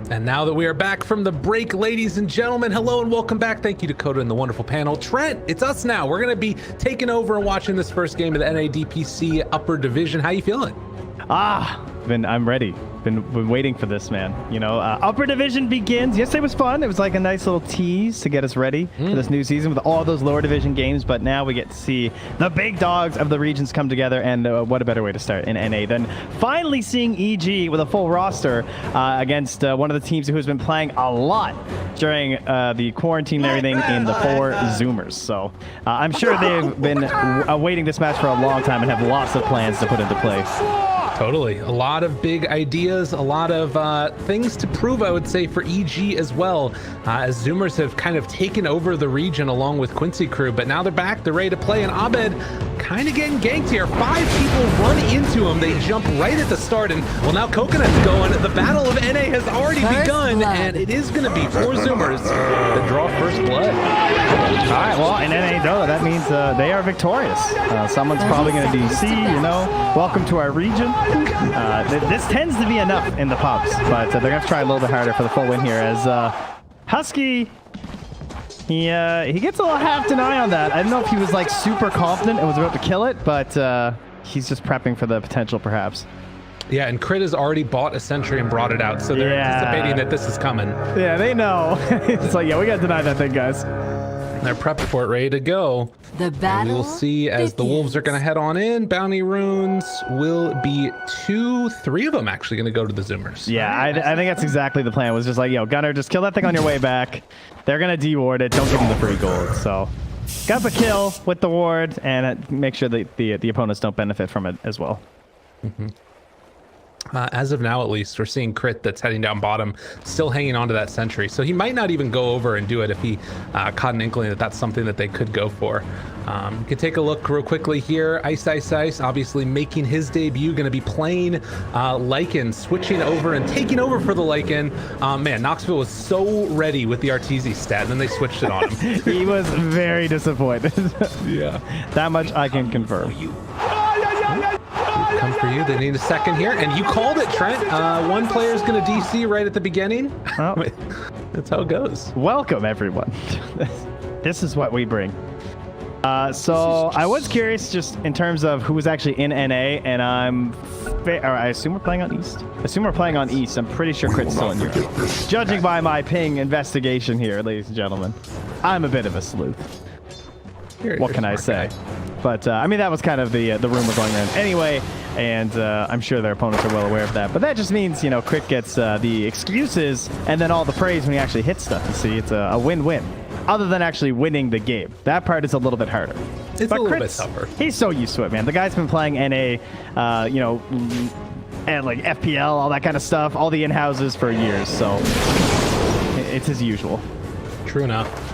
And now that we are back from the break, ladies and gentlemen, hello and welcome back. Thank you, Dakota and the wonderful panel. Trent, it's us now. We're going to be taking over and watching this first game of the NA DPC Upper Division. How you feeling? I'm ready. Been waiting for this, man. You know, Upper Division begins. Yesterday was fun. It was like a nice little tease to get us ready for this new season with all those lower division games. But now we get to see the big dogs of the regions come together. And what a better way to start in NA than finally seeing EG with a full roster against one of the teams who has been playing a lot during the quarantine and everything in the 4Zoomers. So I'm sure they've been awaiting this match for a long time and have lots of plans to put into play. Totally. A lot of big ideas, a lot of things to prove, I would say, for EG as well, as Zoomers have kind of taken over the region along with Quincy Crew, but now they're back, they're ready to play, and Abed kind of getting ganked here. 5 people run into him. They jump right at the start, and well, now Coconut's going. The battle of NA has already begun, and it is going to be 4Zoomers that draw first blood. All right, well, in NA Dota, that means they are victorious. Someone's probably going to DC, you know, welcome to our region. This tends to be enough in the pubs, but they're going to try a little bit harder for the full win here as Husky He gets a little half deny on that. I don't know if he was like super confident and was about to kill it, but he's just prepping for the potential perhaps. Yeah, and Crit has already bought a sentry and brought it out, so they're anticipating that this is coming. Yeah, they know. It's like, yeah, we got to deny that thing, guys. They're prepped for it, ready to go. The battle we will see as the Wolves are going to head on in. Bounty runes will be 3 of them actually going to go to the Zoomers. Yeah, I think that's exactly the plan. It was just like, yo, Gunner, just kill that thing on your way back. They're going to deward it. Don't give them the free gold. So, got the kill with the ward and make sure that the opponents don't benefit from it as well. Mm-hmm. As of now, at least, we're seeing Crit that's heading down bottom, still hanging on to that sentry. So he might not even go over and do it if he caught an inkling that that's something that they could go for. You can take a look real quickly here. Ice, obviously making his debut, going to be playing Lycan, switching over and taking over for the Lycan. Man, Knoxville was so ready with the Arteezy stat, and then they switched it on him. He was very disappointed. Yeah. That much I can confirm. Come for you. They need a second here, and you called it, Trent. One player is going to DC right at the beginning. Oh. That's how it goes. Welcome, everyone. This is what we bring. So I was curious just in terms of who was actually in NA, and I assume we're playing on East. I'm pretty sure Crit's still in Europe. Judging by my ping investigation here, ladies and gentlemen, I'm a bit of a sleuth. What can I say? But I mean, that was kind of the rumor going around anyway, and I'm sure their opponents are well aware of that. But that just means, you know, Crit gets the excuses and then all the praise when he actually hits stuff. You see, it's a win-win. Other than actually winning the game, that part is a little bit harder. It's a little bit tougher. He's so used to it, man. The guy's been playing NA, you know, and like FPL, all that kind of stuff, all the in-houses for years. So it's as usual. True enough.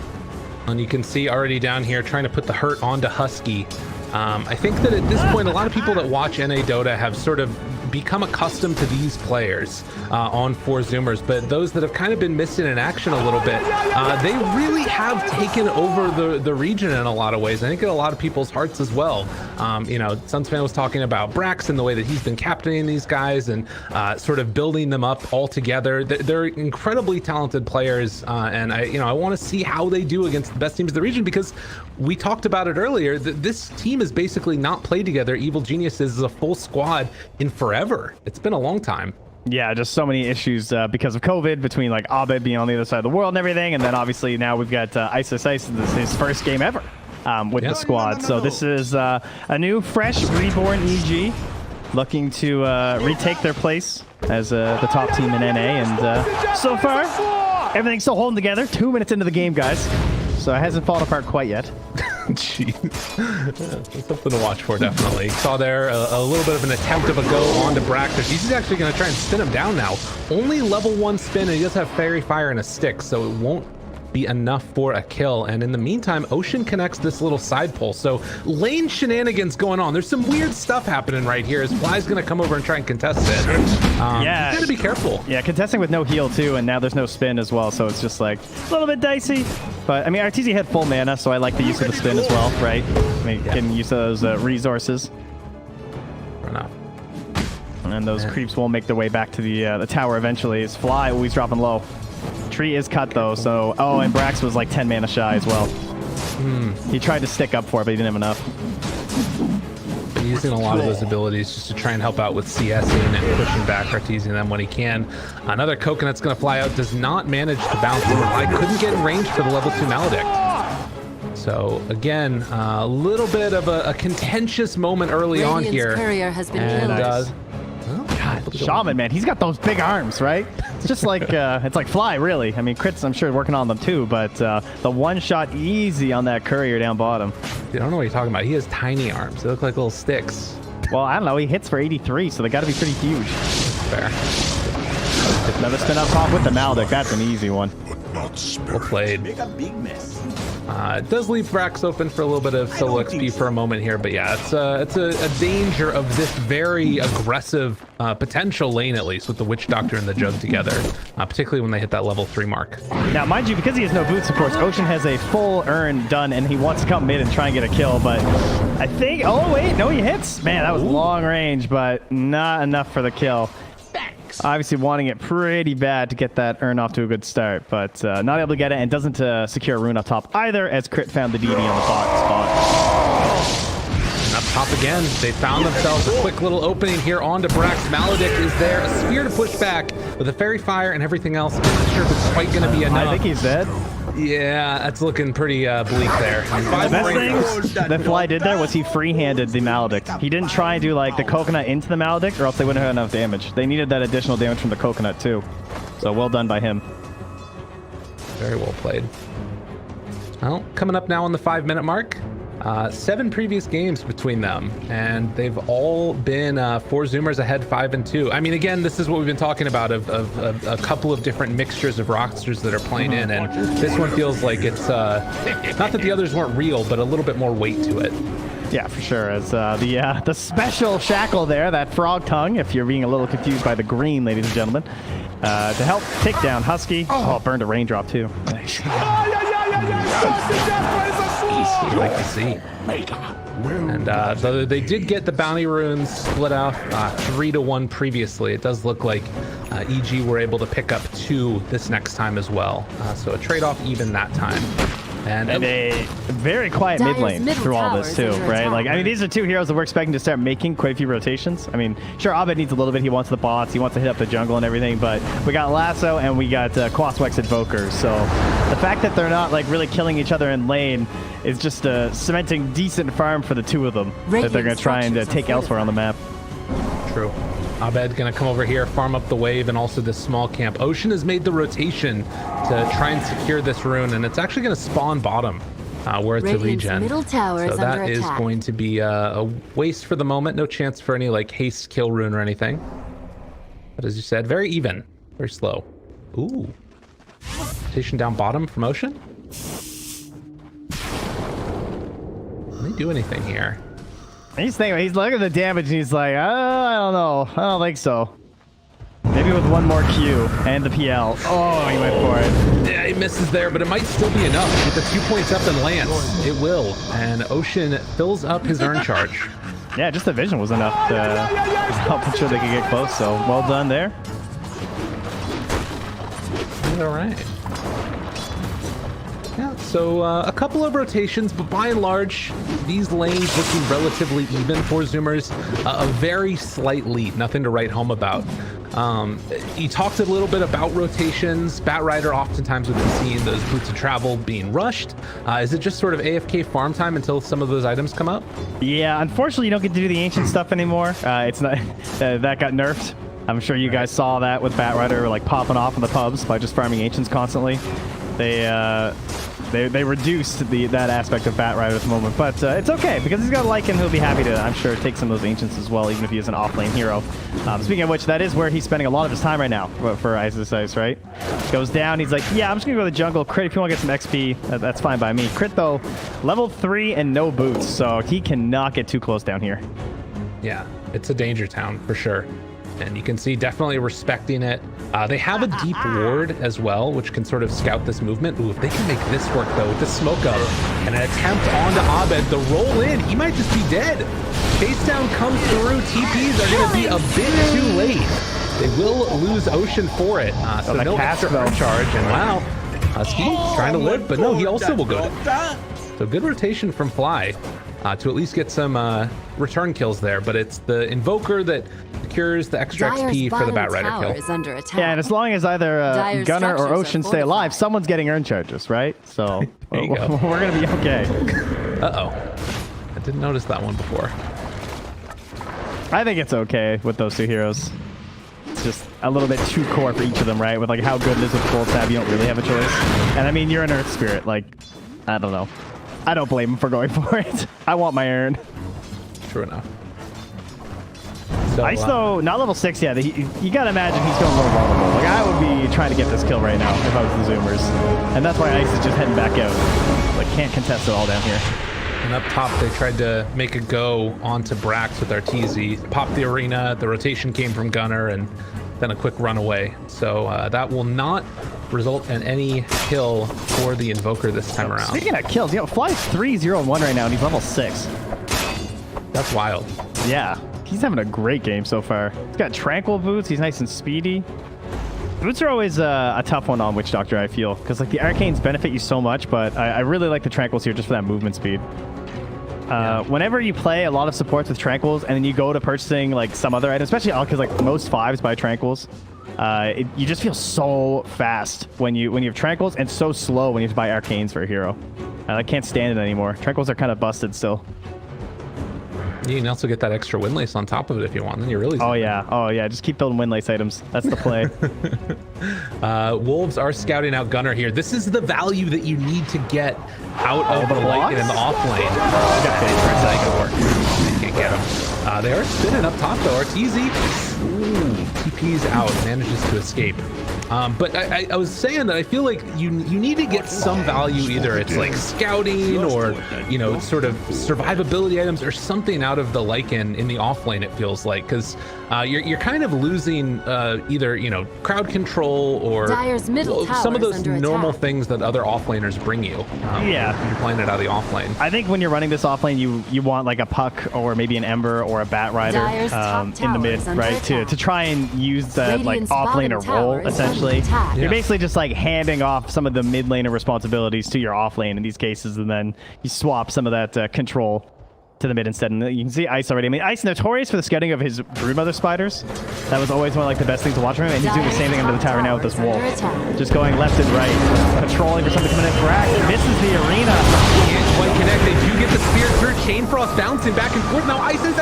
And you can see already down here trying to put the hurt onto Husky. I think that at this point, a lot of people that watch NA Dota have sort of become accustomed to these players on 4Zoomers, but those that have kind of been missing in action a little bit, they really have taken over the region in a lot of ways. I think in a lot of people's hearts as well. You know, Sunsfan was talking about Brax and the way that he's been captaining these guys and sort of building them up all together. They're incredibly talented players, and I want to see how they do against the best teams of the region, because we talked about it earlier. This team has basically not played together. Evil Geniuses is a full squad in forever. It's been a long time. Yeah, just so many issues because of COVID, between like Abed being on the other side of the world and everything, and then obviously now we've got Ice. This is his first game ever with the squad. So this is a new, fresh, reborn EG looking to retake their place as the top team in NA, and so far everything's still holding together. 2 minutes into the game, guys. So it hasn't fallen apart quite yet. Jeez. That's something to watch for, definitely. Saw there a little bit of an attempt of a go onto Braxter. He's actually going to try and spin him down now. Only level 1 spin, and he does have Fairy Fire and a stick, so it won't be enough for a kill. And in the meantime, Ocean connects this little side pole. So lane shenanigans going on. There's some weird stuff happening right here as Fly's going to come over and try and contest it. Yeah. You got to be careful. Yeah, contesting with no heal too, and now there's no spin as well. So it's just like a little bit dicey. But I mean, Arteezy had full mana, so I like the use of the spin as well, right? I mean, getting use of those resources. Fair enough. And those creeps will make their way back to the tower eventually. As Fly always dropping low. Tree is cut though, so and Brax was like 10 mana shy as well. He tried to stick up for it, but he didn't have enough. Using a lot of those abilities just to try and help out with CSing and pushing back Arteezy them when he can. Another Coconut's going to fly out, does not manage to bounce. I couldn't get in range for the level 2 Maledict. So again, a little bit of a contentious moment early on here. Courier has been and God, Shaman, man, he's got those big arms, right? It's just like it's like Fly, really. I mean, Crits, I'm sure, working on them too, but the one shot easy on that courier down bottom. Dude, I don't know what you're talking about. He has tiny arms. They look like little sticks. Well, I don't know. He hits for 83, so they got to be pretty huge. Fair. Another spin up top with the Maledict. That's an easy one. Well played. It does leave Brax open for a little bit of solo XP for a moment here, but yeah, it's a danger of this very aggressive potential lane, at least, with the Witch Doctor and the Jug together, particularly when they hit that level 3 mark. Now, mind you, because he has no boots, of course, Ocean has a full urn done, and he wants to come mid and try and get a kill, but I think, oh wait, no, he hits. Man, that was long range, but not enough for the kill. Obviously wanting it pretty bad to get that Urn off to a good start, but not able to get it, and doesn't secure a rune up top either, as Crit found the DD on the bot spot. Up top again, they found themselves a quick little opening here onto Brax. Maledict is there, a spear to push back with a fairy fire and everything else. I'm not sure if it's quite going to be enough. I think he's dead. Yeah, that's looking pretty bleak there. The best thing that Fly did there was he free-handed the Maledict. He didn't try and do like the coconut into the Maledict, or else they wouldn't have enough damage. They needed that additional damage from the coconut too. So well done by him. Very well played. Well, coming up now on the 5-minute mark. 7 previous games between them, and they've all been 4Zoomers ahead 5-2. I mean, again, this is what we've been talking about of a couple of different mixtures of rosters that are playing in, and this one feels like it's not that the others weren't real, but a little bit more weight to it. Yeah, for sure. As the special shackle there, that frog tongue, if you're being a little confused by the green, ladies and gentlemen, to help take down Husky. Oh, burned a raindrop too. You like to see. And they did get the bounty runes split out 3-1 previously. It does look like EG were able to pick up 2 this next time as well. So a trade-off even that time. And a very quiet mid lane through all this too, right? Like, I mean, these are 2 heroes that we're expecting to start making quite a few rotations. I mean, sure, Abed needs a little bit. He wants the bots, he wants to hit up the jungle and everything, but we got Lasso and we got Quaswex Invokers. So the fact that they're not like really killing each other in lane is just cementing decent farm for the 2 of them that they're going to try and take elsewhere on the map. True. Abed gonna come over here, farm up the wave, and also this small camp. Ocean has made the rotation to try and secure this rune, and it's actually gonna spawn bottom where it's a regen. Middle tower so that is going to be a waste for the moment. No chance for any like haste kill rune or anything. But as you said, very even, very slow. Ooh. Rotation down bottom from Ocean. Can they do anything here? He's thinking, he's looking at the damage and he's like, I don't know. I don't think so. Maybe with one more Q and the PL. Oh, he went for it. Yeah, he misses there, but it might still be enough. Get the 2 points up and Lance. It will. And Ocean fills up his urn charge. Yeah, just the vision was enough to help ensure they could get close. So well done there. All right. Yeah, so a couple of rotations, but by and large, these lanes looking relatively even for Zoomers. A very slight lead, nothing to write home about. You talked a little bit about rotations. Batrider oftentimes we've been seeing those boots of travel being rushed. Is it just sort of AFK farm time until some of those items come up? Yeah, unfortunately you don't get to do the ancient stuff anymore. It's not that got nerfed. I'm sure you guys saw that with Batrider like popping off in the pubs by just farming ancients constantly. They reduced that aspect of Batrider at the moment, but it's okay because he's got Lycan. He'll be happy to, I'm sure, take some of those ancients as well, even if he is an off-lane hero. Speaking of which, that is where he's spending a lot of his time right now for Isis Ice, right? Goes down. He's like, yeah, I'm just gonna go to the jungle. Crit if you want to get some XP. That's fine by me. Crit though, level 3 and no boots, so he cannot get too close down here. Yeah, it's a danger town for sure. And you can see definitely respecting it. They have a deep ward as well, which can sort of scout this movement. Ooh, if they can make this work though, with the smoke up and an attempt onto Abed, the roll in, he might just be dead. Chase down comes through. TPs are going to be a bit too late. They will lose Ocean for it. So no extra charge. And wow, Husky trying to live, but no, he also will go down. So good rotation from Fly to at least get some return kills there, but it's the Invoker that secures the extra XP for the Batrider kill. Is under attack. Yeah, and as long as either Gunner or Ocean stay alive, someone's getting urn charges, right? So we're going to be okay. Uh-oh. I didn't notice that one before. I think it's okay with those 2 heroes. It's just a little bit too core for each of them, right? With like how good it is with full tab, you don't really have a choice. And I mean, you're an Earth Spirit. Like, I don't know. I don't blame him for going for it. I want my urn. True enough. So, Ice though, not level 6 yet. You gotta imagine he's going a little vulnerable. Like, I would be trying to get this kill right now if I was the Zoomers. And that's why Ice is just heading back out. Like, can't contest it all down here. And up top, they tried to make a go onto Brax with Arteezy. Popped the arena, the rotation came from Gunner, and then a quick run away. So that will not result in any kill for the Invoker this time around. Speaking of kills, Fly's 3-0-1 right now, and he's level 6. That's wild. Yeah. he's having a great game so far. He's got tranquil boots. He's nice and speedy. Boots are always a tough one on Witch Doctor, I feel, because like the arcanes benefit you so much, but I really like the tranquils here just for that movement speed. Whenever you play a lot of supports with tranquils and then you go to purchasing like some other item, especially because like most 5s buy tranquils, you just feel so fast when you have tranquils and so slow when you have to buy arcanes for a hero. I can't stand it anymore. Tranquils are kind of busted still. You can also get that extra wind lace on top of it if you want. Then you're really. Oh yeah. Just keep building wind lace items. That's the play. Wolves are scouting out Gunner here. This is the value that you need to get out of the Lycan in the off lane. Can't get him. They are spinning up top though. Arteezy, TP's out, manages to escape. But I was saying that I feel like you need to get some value. Either it's like scouting or, you know, sort of survivability items or something out of the Lycan in the off lane, it feels like, because you're kind of losing either, you know, crowd control or some of those normal things that other offlaners bring you. You're playing it out of the off lane. I think when you're running this off lane, you want like a Puck or maybe an Ember or a Bat Rider in the mid, right? To try and use that like off laner role, essentially. You're basically just like handing off some of the mid laner responsibilities to your off lane in these cases, and then you swap some of that control to the mid instead. And you can see Ice already. I mean, Ice notorious for the scouting of his Broodmother spiders. That was always one of like the best things to watch from him, and he's doing the same thing under the tower now with this Wolf. Just going left and right, patrolling for something coming in. Brack misses the arena. Can't quite connect. They do get the spear through. Chain Frost bouncing back and forth. Now Ice is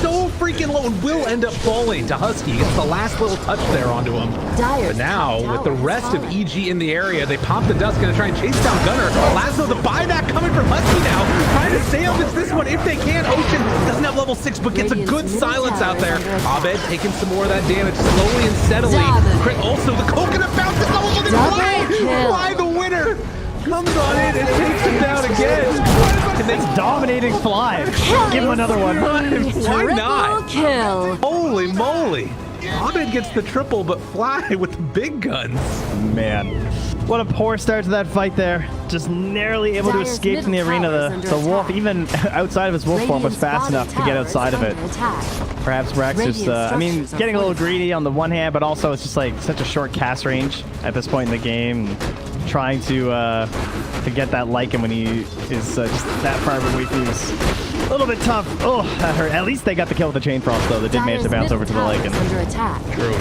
so freaking low and will end up falling to Husky. Gets the last little touch there onto him. But now, with the rest of EG in the area, they pop the dust, gonna try and chase down Gunner. Lasso, the buyback coming from Husky now. Trying to salvage this one if they can. Ocean doesn't have level 6, but gets a good silence out there. Abed taking some more of that damage slowly and steadily. Crit also, the coconut bounces. Fly the winner. Comes on in and takes him down again. And then dominating Fly. Give him another one. Why not? Kill. Holy moly. Abed gets the triple, but Fly with the big guns. Man, what a poor start to that fight there. Just narrowly able to escape from the arena. The Wolf, even outside of his Wolf form, was fast enough to get outside of it. Perhaps Brax just, I mean, getting a little greedy on the one hand, but also it's just like such a short cast range at this point in the game. Trying to get that Lycan when he is just that far away from is a little bit tough. Oh, that hurt. At least they got the kill with the Chain Frost, though. That did manage to bounce over to the Lycan. True.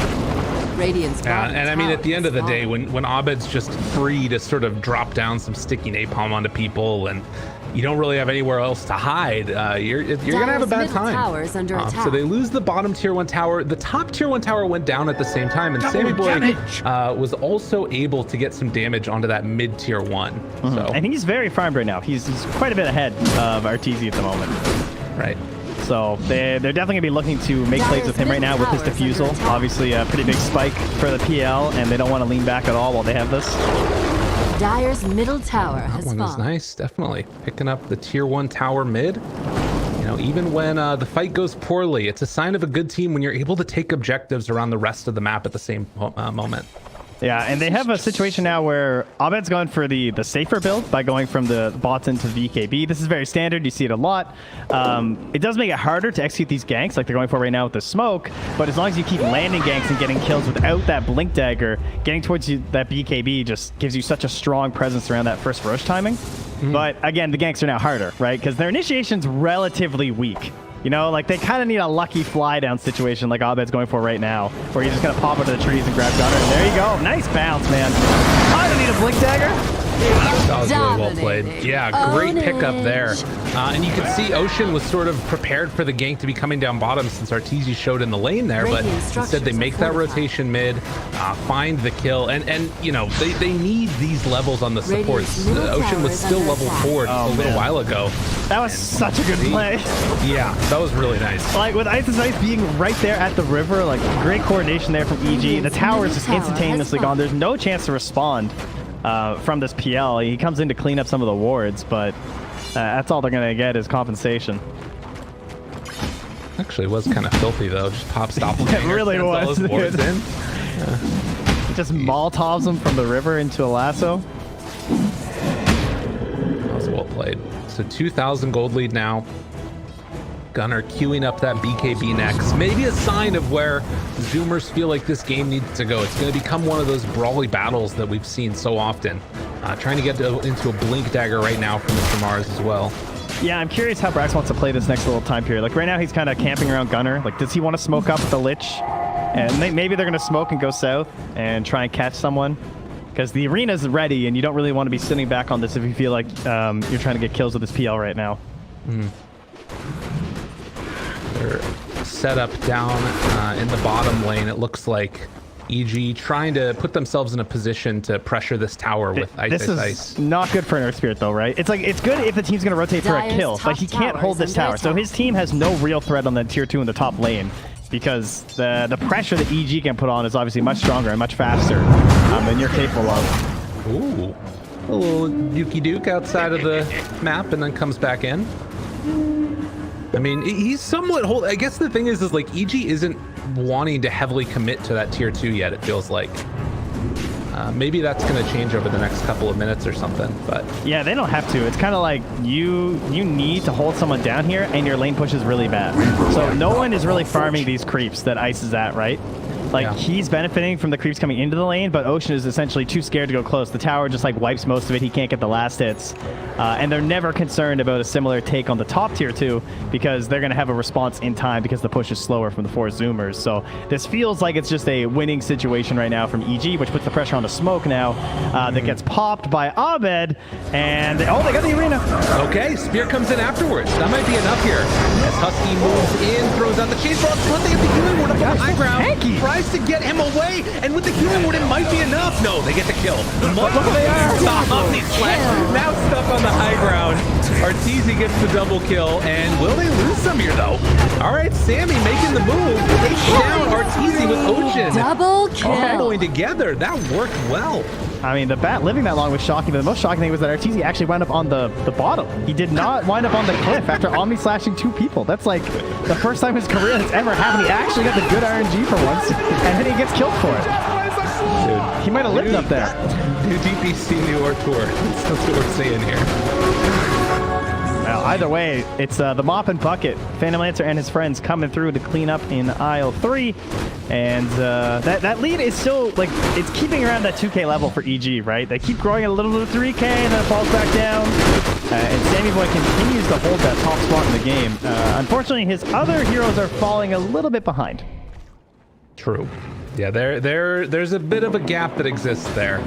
Radiant's and I mean, at the end of the day, when Abed's just free to sort of drop down some sticky napalm onto people and you don't really have anywhere else to hide, you're gonna have a bad time. So they lose the bottom tier 1 tower. The top tier 1 tower went down at the same time, and Sammy Boy was also able to get some damage onto that mid tier 1. So and he's very farmed right now. He's quite a bit ahead of Arteezy at the moment. Right. So they're definitely going to be looking to make plays with him right now with his defusal. Obviously a pretty big spike for the PL, and they don't want to lean back at all while they have this. Dire's middle tower has fallen. That one is nice, definitely. Picking up the tier 1 tower mid. You know, even when the fight goes poorly, it's a sign of a good team when you're able to take objectives around the rest of the map at the same moment. Yeah, and they have a situation now where Abed's gone for the safer build by going from the bots into VKB. This is very standard. You see it a lot. It does make it harder to execute these ganks like they're going for right now with the smoke, but as long as you keep landing ganks and getting kills without that blink dagger, getting towards that BKB just gives you such a strong presence around that first rush timing. But again, the ganks are now harder, right? Because their initiation's relatively weak. You know, like they kind of need a lucky fly down situation like Abed's going for right now, where you're just going to pop into the trees and grab Gunner. And there you go. Nice bounce, man. I don't need a blink dagger. That was really well played. Yeah, great pickup there. And you can see Ocean was sort of prepared for the gank to be coming down bottom since Arteezy showed in the lane there, but instead they make that rotation mid, find the kill, and you know, they need these levels on the supports. Ocean was still level 4 just a little while ago. That was such a good play. Yeah, that was really nice. Like with Ice being right there at the river, like great coordination there from EG. The tower is just instantaneously gone. There's no chance to respond from this PL. He comes in to clean up some of the wards, but that's all they're going to get is compensation. Actually, it was kind of filthy, though. Just pop stop. It really was. It just Molotovs him from the river into a lasso. That was well played. So 2,000 gold lead now. Gunnar queuing up that BKB next. Maybe a sign of where Zoomers feel like this game needs to go. It's going to become one of those brawly battles that we've seen so often. Trying to get into a Blink Dagger right now from Mr. Mars as well. Yeah, I'm curious how Brax wants to play this next little time period. Like right now, he's kind of camping around Gunnar. Like, does he want to smoke up the Lich? And maybe they're going to smoke and go south and try and catch someone. Because the arena's ready, and you don't really want to be sitting back on this if you feel like you're trying to get kills with this PL right now. They're set up down in the bottom lane. It looks like EG trying to put themselves in a position to pressure this tower with Ice. This is not good for Earth Spirit, though, right? It's like it's good if the team's going to rotate for a kill, but he can't hold this tower. So his team has no real threat on the tier 2 in the top lane. Because the pressure that EG can put on is obviously much stronger and much faster than you're capable of. Ooh. A little Yuki Duke outside of the map and then comes back in. I mean, he's somewhat I guess the thing is like EG isn't wanting to heavily commit to that tier 2 yet, it feels like. Maybe that's going to change over the next couple of minutes or something, but... Yeah, they don't have to. It's kind of like you need to hold someone down here, and your lane push is really bad. So no one is really farming these creeps that Ice is at, right? Like, he's benefiting from the creeps coming into the lane, but Ocean is essentially too scared to go close. The tower just, like, wipes most of it. He can't get the last hits. And they're never concerned about a similar take on the top tier 2 because they're going to have a response in time because the push is slower from the 4Zoomers. So this feels like it's just a winning situation right now from EG, which puts the pressure on the smoke now. That gets popped by Abed. And, oh, they got the arena. Okay, Spear comes in afterwards. That might be enough here. As Husky moves in, throws out the chain ball, but they have the healing ward up on the high ground. Tries to get him away, and with the healing ward, it might be enough. No, they get the kill. Look where they are. Now stuck on the high ground. Arteezy gets the double kill, and will they lose some here, though? All right, Sammy making the move. Takes down Arteezy with Ocean. Double kill. All going together. That worked well. I mean, the bat living that long was shocking, but the most shocking thing was that Arteezy actually wound up on the bottom. He did not wind up on the cliff after Omni slashing 2 people. That's like the first time in his career that's ever happened. He actually got the good RNG for once, and then he gets killed for it. Dude, he might have lived up there. New DPC, new or tour. That's what we're saying here. Well, either way, it's the mop and bucket. Phantom Lancer and his friends coming through to clean up in aisle 3. And that lead is still, like, it's keeping around that 2K level for EG, right? They keep growing a little bit to 3K and then it falls back down. And Sammy Boy continues to hold that top spot in the game. Unfortunately, his other heroes are falling a little bit behind. True. Yeah, there's a bit of a gap that exists there.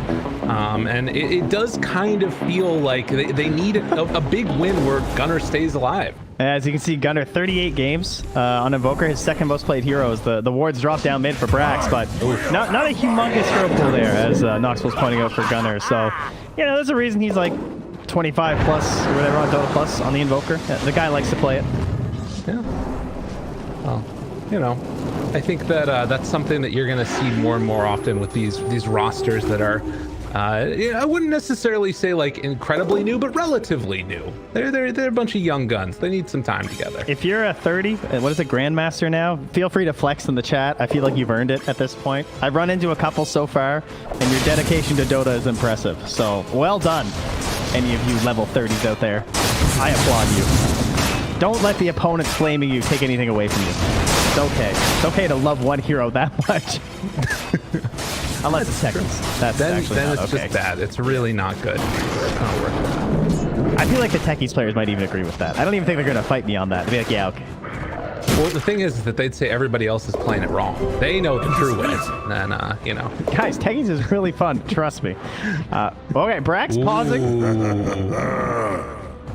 And it does kind of feel like they need a big win where Gunnar stays alive. As you can see, Gunnar 38 games on Invoker, his second most played hero. The wards drop down mid for Brax, but not a humongous hero pool there, as Nox was pointing out for Gunnar. So, you know, there's a reason he's like 25 plus or whatever on Dota plus on the Invoker. Yeah, the guy likes to play it. Yeah. Well, you know, I think that that's something that you're going to see more and more often with these rosters that are, I wouldn't necessarily say like incredibly new, but relatively new. They're a bunch of young guns. They need some time together. If you're a 30, what is it, Grandmaster now? Feel free to flex in the chat. I feel like you've earned it at this point. I've run into a couple so far, and your dedication to Dota is impressive. So well done, any of you level 30s out there. I applaud you. Don't let the opponents flaming you take anything away from you. It's okay. It's okay to love one hero that much. Unless it's Techies. That's actually then not it's okay. just bad. It's really not good. It's not worth it. I feel like the Techies players might even agree with that. I don't even think they're going to fight me on that. They'll be like, yeah, okay. Well, the thing is that they'd say everybody else is playing it wrong. They know the true way. And, you know. Guys, Techies is really fun. Trust me. Okay, Brax pausing.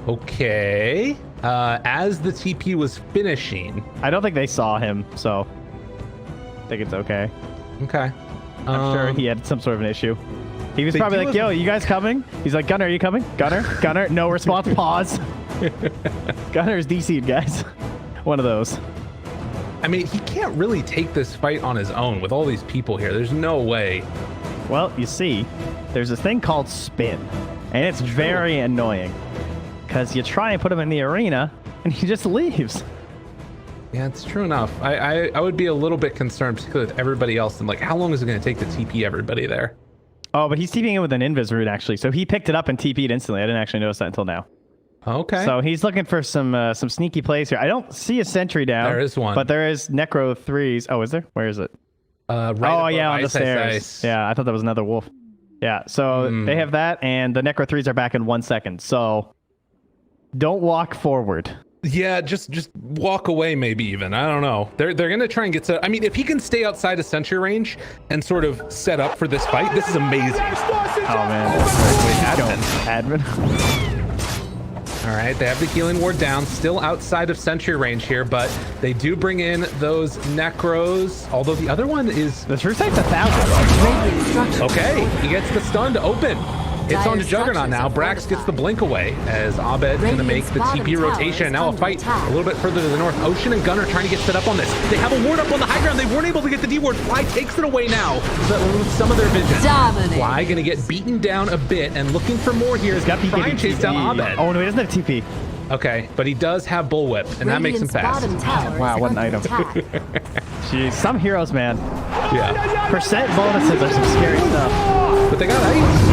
Okay. As the TP was finishing. I don't think they saw him, so I think it's okay. Okay. I'm sure he had some sort of an issue. He was probably like, yo, you guys coming? He's like, Gunnar, are you coming? Gunnar, no response, pause. Gunnar is DC'd, guys. One of those. I mean, he can't really take this fight on his own with all these people here. There's no way. Well, you see, there's a thing called spin, and it's very annoying because you try and put him in the arena, and he just leaves. Yeah, it's true enough. I would be a little bit concerned, particularly with everybody else. And like, how long is it going to take to TP everybody there? Oh, but he's TPing in with an invis route, actually. So he picked it up and TP'd instantly. I didn't actually notice that until now. Okay. So he's looking for some sneaky plays here. I don't see a sentry down. There is one. But there is Necro 3s. Oh, is there? Where is it? Right oh, yeah, on the Ice, stairs. Ice. Yeah, I thought that was another wolf. Yeah, so they have that, and the Necro 3s are back in 1 second. So don't walk forward. Yeah, just walk away, maybe even. I don't know. They're gonna try and get to. I mean, if he can stay outside of sentry range and sort of set up for this fight, this is amazing. Oh man. Wait, admin. All right, they have the healing ward down, still outside of sentry range here, but they do bring in those necros. Although the other one is the true sight's 1,000. Okay, he gets the stun to open. It's on to Juggernaut now. Brax gets the blink away as Abed's going to make the TP rotation. Now a fight a little bit further to the north. Ocean and Gunner trying to get set up on this. They have a ward up on the high ground. They weren't able to get the D ward. Fly takes it away now. So that removes some of their vision. Fly going to get beaten down a bit and looking for more here. He's got to try and chase down Abed. Oh no, he doesn't have TP. Okay, but he does have Bullwhip, and that makes him fast. Wow, what an item. Jeez, some heroes, man. Yeah. Percent bonuses are some scary stuff. But they got ice.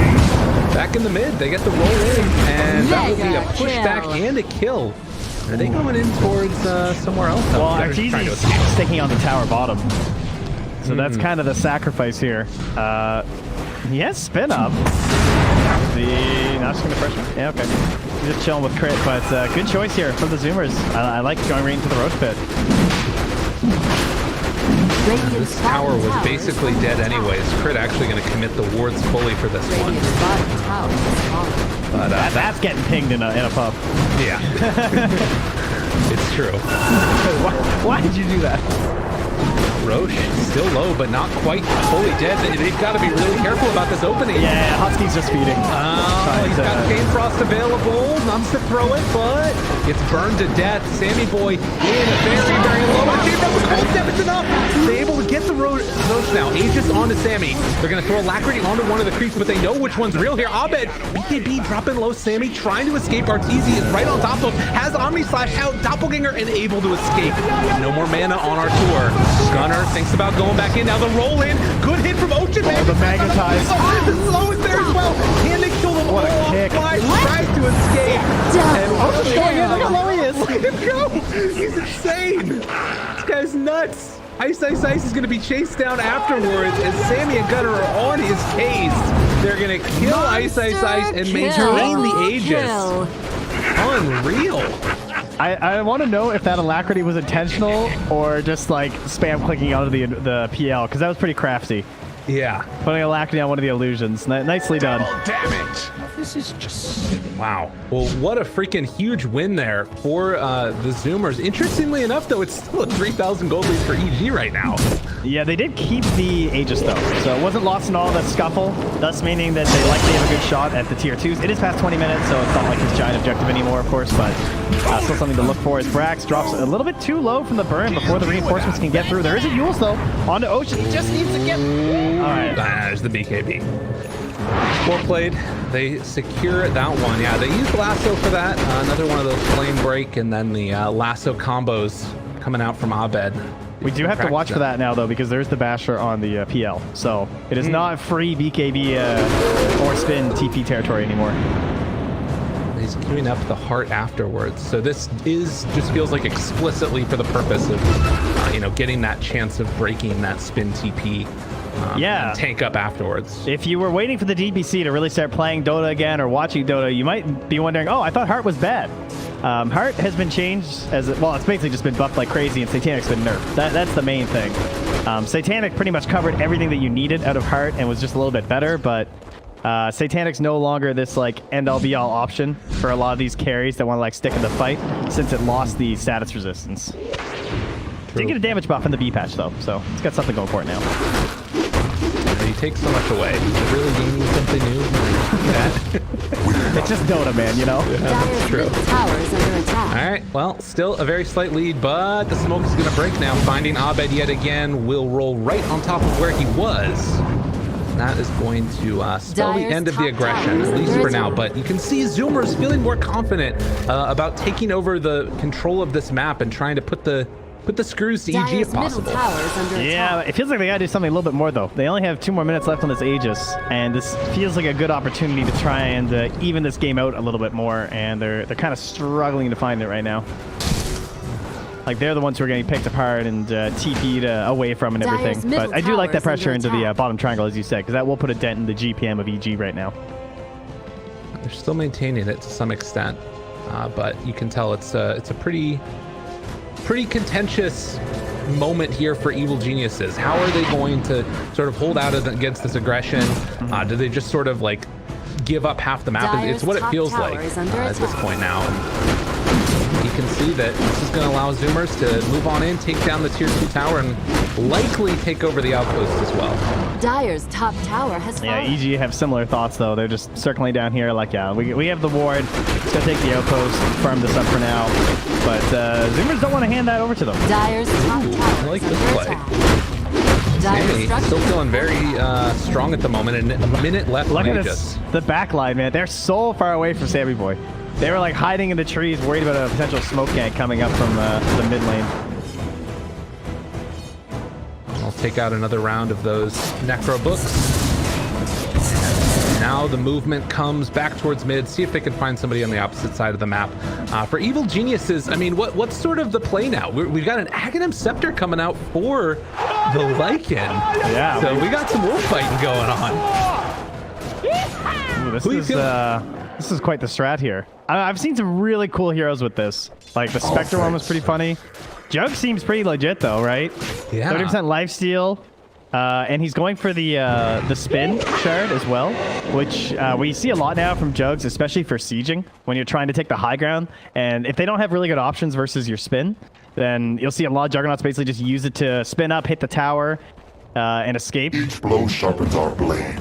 Back in the mid, they get the roll in, and that will be a pushback and a kill. Are they going in towards somewhere else? Well, Arteezy's sticking on the tower bottom. So that's kind of the sacrifice here. He has spin up. Not just gonna pressure. Yeah, okay. He's just chilling with crit, but good choice here from the Zoomers. I like going right into the roach pit. This tower was basically dead anyways. Crit actually going to commit the wards fully for this one. But that's getting pinged in a pub. Yeah. It's true. Why did you do that? Roche still low, but not quite fully dead. They've got to be really careful about this opening. Yeah, Husky's just feeding. He's got Chain Frost available. Nuns to throw it, but gets burned to death. Sammy Boy in a very, very low. Chain Frost with cold step, it's enough. They're able to get the Roche now. Aegis onto Sammy. They're going to throw Alacrity onto one of the creeps, but they know which one's real here. Abed, BKB dropping low. Sammy trying to escape. Arteezy is right on top of him. Has Omni Slash out. Doppelganger and able to escape. No more mana on our tour. Gunner thinks about going back in. Now the roll in. Good hit from Ocean. Oh, the magnetize. The slow is there as well. Can they kill them all off? Fly tries to escape. And Ocean's going in. Look how low he is. Look at him go. He's insane. This guy's nuts. Ice is going to be chased down afterwards as Sammy and Gunner are on his case. They're going to kill Ice and maintain the Aegis. Unreal. I want to know if that Alacrity was intentional or just like spam clicking out of the PL, because that was pretty crafty. Yeah. Putting Alacrity on one of the illusions. Nicely done. Damage. This is just... Wow. Well, what a freaking huge win there for the Zoomers. Interestingly enough, though, it's still a 3,000 gold lead for EG right now. Yeah, they did keep the Aegis, though. So it wasn't lost in all that scuffle, thus meaning that they likely have a good shot at the tier 2s. It is past 20 minutes, so it's not like his giant objective anymore, of course, but still something to look for as Brax drops a little bit too low from the burn before the reinforcements can get through. There is a Yules, though, onto Ocean. He just needs to get... All right. There's the BKB. Well played. They secure that one. Yeah, they used Lasso for that. Another one of those flame break, and then the Lasso combos coming out from Abed. We do have to watch for that now, though, because there's the Basher on the PL. So it is not free BKB or spin TP territory anymore. He's queuing up the heart afterwards. So this just feels like explicitly for the purpose of, getting that chance of breaking that spin TP. And tank up afterwards. If you were waiting for the DPC to really start playing Dota again or watching Dota, you might be wondering, oh, I thought Heart was bad. Heart has been changed as, well, it's basically just been buffed like crazy, and Satanic's been nerfed. That's the main thing. Satanic pretty much covered everything that you needed out of Heart and was just a little bit better, but Satanic's no longer this like end-all be-all option for a lot of these carries that want to like stick in the fight since it lost the status resistance. Did get a damage buff in the B patch though, so it's got something going for it now. He takes so much away. Is it really gaining something new? It's just Dota, man, you know? Yeah, that's true. All right, well, still a very slight lead, but the smoke is going to break now. Finding Abed yet again will roll right on top of where he was. That is going to spell the end of the aggression, at least for now. But you can see Zoomers feeling more confident about taking over the control of this map and trying to put the put the screws to EG Dire's if possible. middle tower is under Yeah, attack. it feels like they gotta do something a little bit more though. They only have 2 more minutes left on this Aegis, and this feels like a good opportunity to try and even this game out a little bit more. And they're kind of struggling to find it right now. Like they're the ones who are getting picked apart and TP'd away from and everything. Dire's middle But I do like that tower is pressure under into the attack. bottom triangle, as you said, because that will put a dent in the GPM of EG right now. They're still maintaining it to some extent, but you can tell it's a pretty contentious moment here for Evil Geniuses. How are they going to sort of hold out against this aggression? Do they just sort of like give up half the map? Dire's It's what it top feels tower like is under at this attack. point now. And you can see that this is going to allow Zoomers to move on in, take down the tier 2 tower, and likely take over the outpost as well. Dire's top tower has Yeah, fallen. EG have similar thoughts though. They're just circling down here like, yeah, we have the ward. It's gonna take the outpost, firm this up for now. But Zoomers don't want to hand that over to them. Dire's top Ooh, tower I like is this under play. attack. Sammy Dire's structure still feeling very strong at the moment, and a minute left Look on at Aegis. this, the backline, man. They're so far away from Sammy Boy. They were like hiding in the trees, worried about a potential smoke gank coming up from the mid lane. I'll take out another round of those Necro books. Now the movement comes back towards mid, see if they can find somebody on the opposite side of the map. For Evil Geniuses, I mean, what's sort of the play now? We've got an Aghanim Scepter coming out for the Lycan. Yeah. So we got some wolf fighting going on. Ooh, Who you this is quite the strat here. I've seen some really cool heroes with this. Like the Spectre one was pretty funny. Jug seems pretty legit though, right? Yeah. 30% lifesteal. And he's going for the spin shard as well, which we see a lot now from Jugs, especially for sieging, when you're trying to take the high ground. And if they don't have really good options versus your spin, then you'll see a lot of Juggernauts basically just use it to spin up, hit the tower, and escape. Each blow sharpens our blade.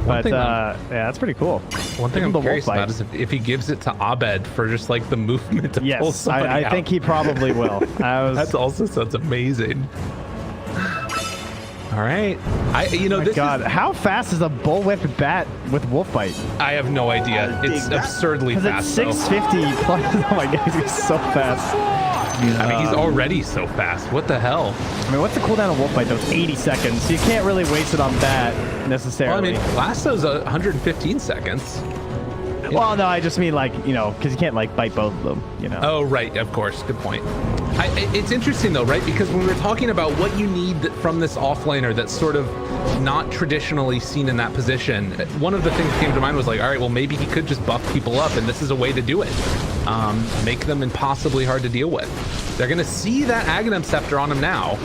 But thing yeah, that's pretty cool. One thing Give him I'm the curious wolf about bite. is if he gives it to Abed for just like the movement to pull Yes, somebody I out. think he probably will. That also sounds amazing. All right, this God, is, how fast is a bullwhip bat with wolf bite? I have no idea. It's absurdly Because fast. it's 650 plus. Oh my God, he's so fast. Though. I mean, he's already so fast. What the hell? I mean, what's the cooldown of wolf bite? Though it's 80 seconds. So you can't really waste it on that Well, I necessarily. mean, Lasso's 115 seconds. Well, no, I just mean like, because you can't like bite both of them, Oh, right. Of course. Good point. It's interesting, though, right? Because when we were talking about what you need from this offlaner that's sort of not traditionally seen in that position, one of the things that came to mind was like, all right, well, maybe he could just buff people up, and this is a way to do it. Make them impossibly hard to deal with. They're going to see that Aghanim Scepter on him now,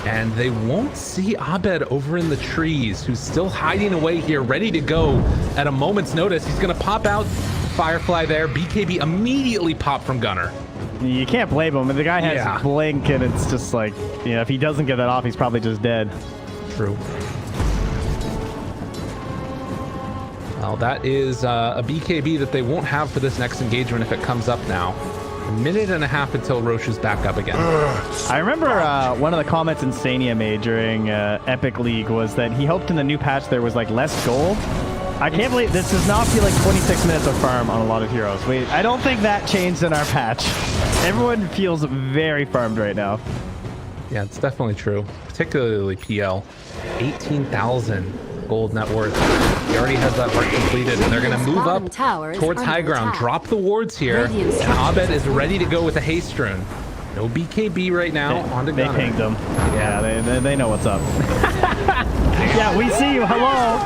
and they won't see Abed over in the trees, who's still hiding away here, ready to go at a moment's notice. He's going to pop out Firefly there. BKB immediately pop from Gunner. You can't blame him. The guy has blink, and it's just like, if he doesn't get that off, he's probably just dead. True. Well, that is a BKB that they won't have for this next engagement if it comes up now. A minute and a half until Roche is back up again. I remember one of the comments Insania made during Epic League was that he hoped in the new patch there was like less gold. I can't believe this does not feel like 26 minutes of farm on a lot of heroes. I don't think that changed in our patch. Everyone feels very farmed right now. Yeah, it's definitely true. Particularly PL. 18,000 gold net worth. He already has that part completed, and they're going to move up towards high ground. Drop the wards here, and Abed is ready to go with a haste rune. No BKB right now. On to They Gunner. pinged him. Yeah, they know what's up. Yeah, we see you. Hello.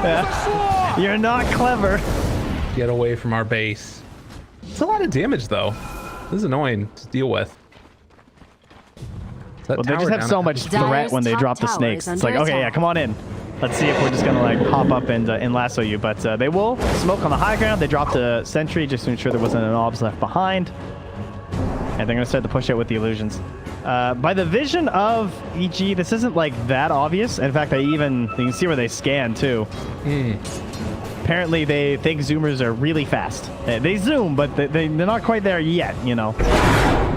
Yeah. You're not clever. Get away from our base. It's a lot of damage, though. This is annoying to deal with. Well, they just have so much threat when they drop the snakes. It's like, okay, yeah, come on in. Let's see if we're just going to like hop up and lasso you. But they will smoke on the high ground. They dropped a sentry just to ensure there wasn't an obs left behind. And they're going to start the push out with the illusions. By the vision of EG, this isn't like that obvious. In fact, you can see where they scan too. Apparently, they think Zoomers are really fast. They zoom, but they're not quite there yet,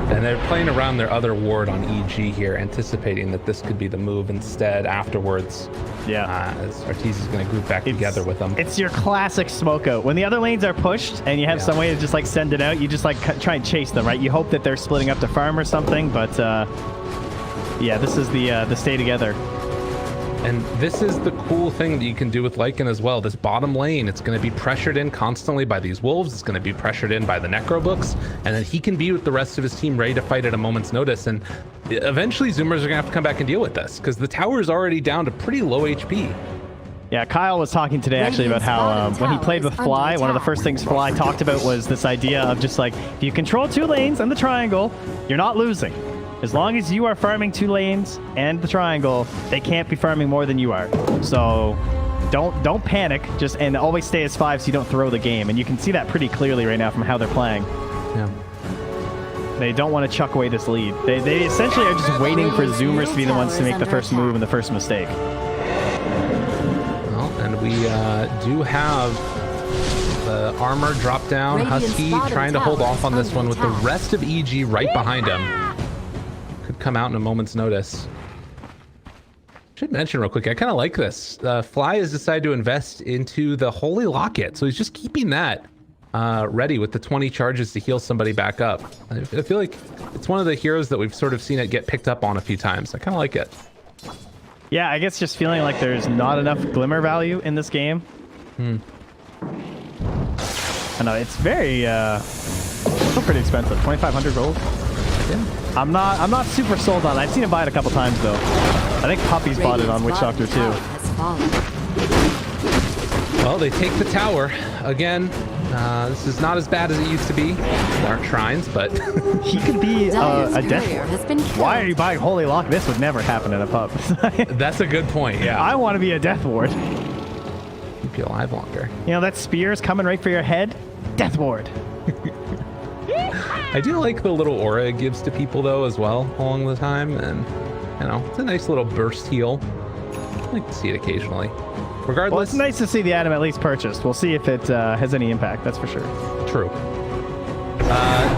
And they're playing around their other ward on EG here, anticipating that this could be the move instead afterwards. Yeah. As Arteezy is going to group back together with them. It's your classic smoke out. When the other lanes are pushed and you have some way to just like send it out, you just like try and chase them, right? You hope that they're splitting up to farm or something, but yeah, this is the stay together. And this is the cool thing that you can do with Lycan as well. This bottom lane, it's going to be pressured in constantly by these wolves. It's going to be pressured in by the necro books, and then he can be with the rest of his team ready to fight at a moment's notice. And eventually Zoomers are going to have to come back and deal with this because the tower is already down to pretty low HP. Yeah, Kyle was talking today actually about how when he played with Fly, one of the first things Fly talked about was this idea of just like, if you control 2 lanes and the triangle, you're not losing. As long as you are farming 2 lanes and the triangle, they can't be farming more than you are. So don't panic, just and always stay as 5 so you don't throw the game. And you can see that pretty clearly right now from how they're playing. Yeah. They don't want to chuck away this lead. They essentially are just waiting for Zoomers to be the ones to make the first move and the first mistake. Well, and we do have the armor drop down. Husky trying to hold off on this one with the rest of EG right behind him. Could come out in a moment's notice. Should mention real quick, I kind of like this. Fly has decided to invest into the Holy Locket, so he's just keeping that ready with the 20 charges to heal somebody back up. I feel like it's one of the heroes that we've sort of seen it get picked up on a few times. I kind of like it. Yeah, I guess just feeling like there's not enough glimmer value in this game. I know it's very still pretty expensive. 2,500 gold. Yeah. I'm not super sold on it. I've seen him buy it a couple times though. I think Puppy's bought it on Witch Doctor too. Well, they take the tower again. This is not as bad as it used to be. There aren't shrines, but he could be a death ward. Why are you buying Holy Lock? This would never happen in a pub. That's a good point. Yeah, I want to be a death ward. Keep you alive longer. You know that spear's coming right for your head. Death ward. I do like the little aura it gives to people though as well along the time, and you know it's a nice little burst heal. I like to see it occasionally. Regardless, well, it's nice to see the item at least purchased. We'll see if it has any impact. That's for sure. True.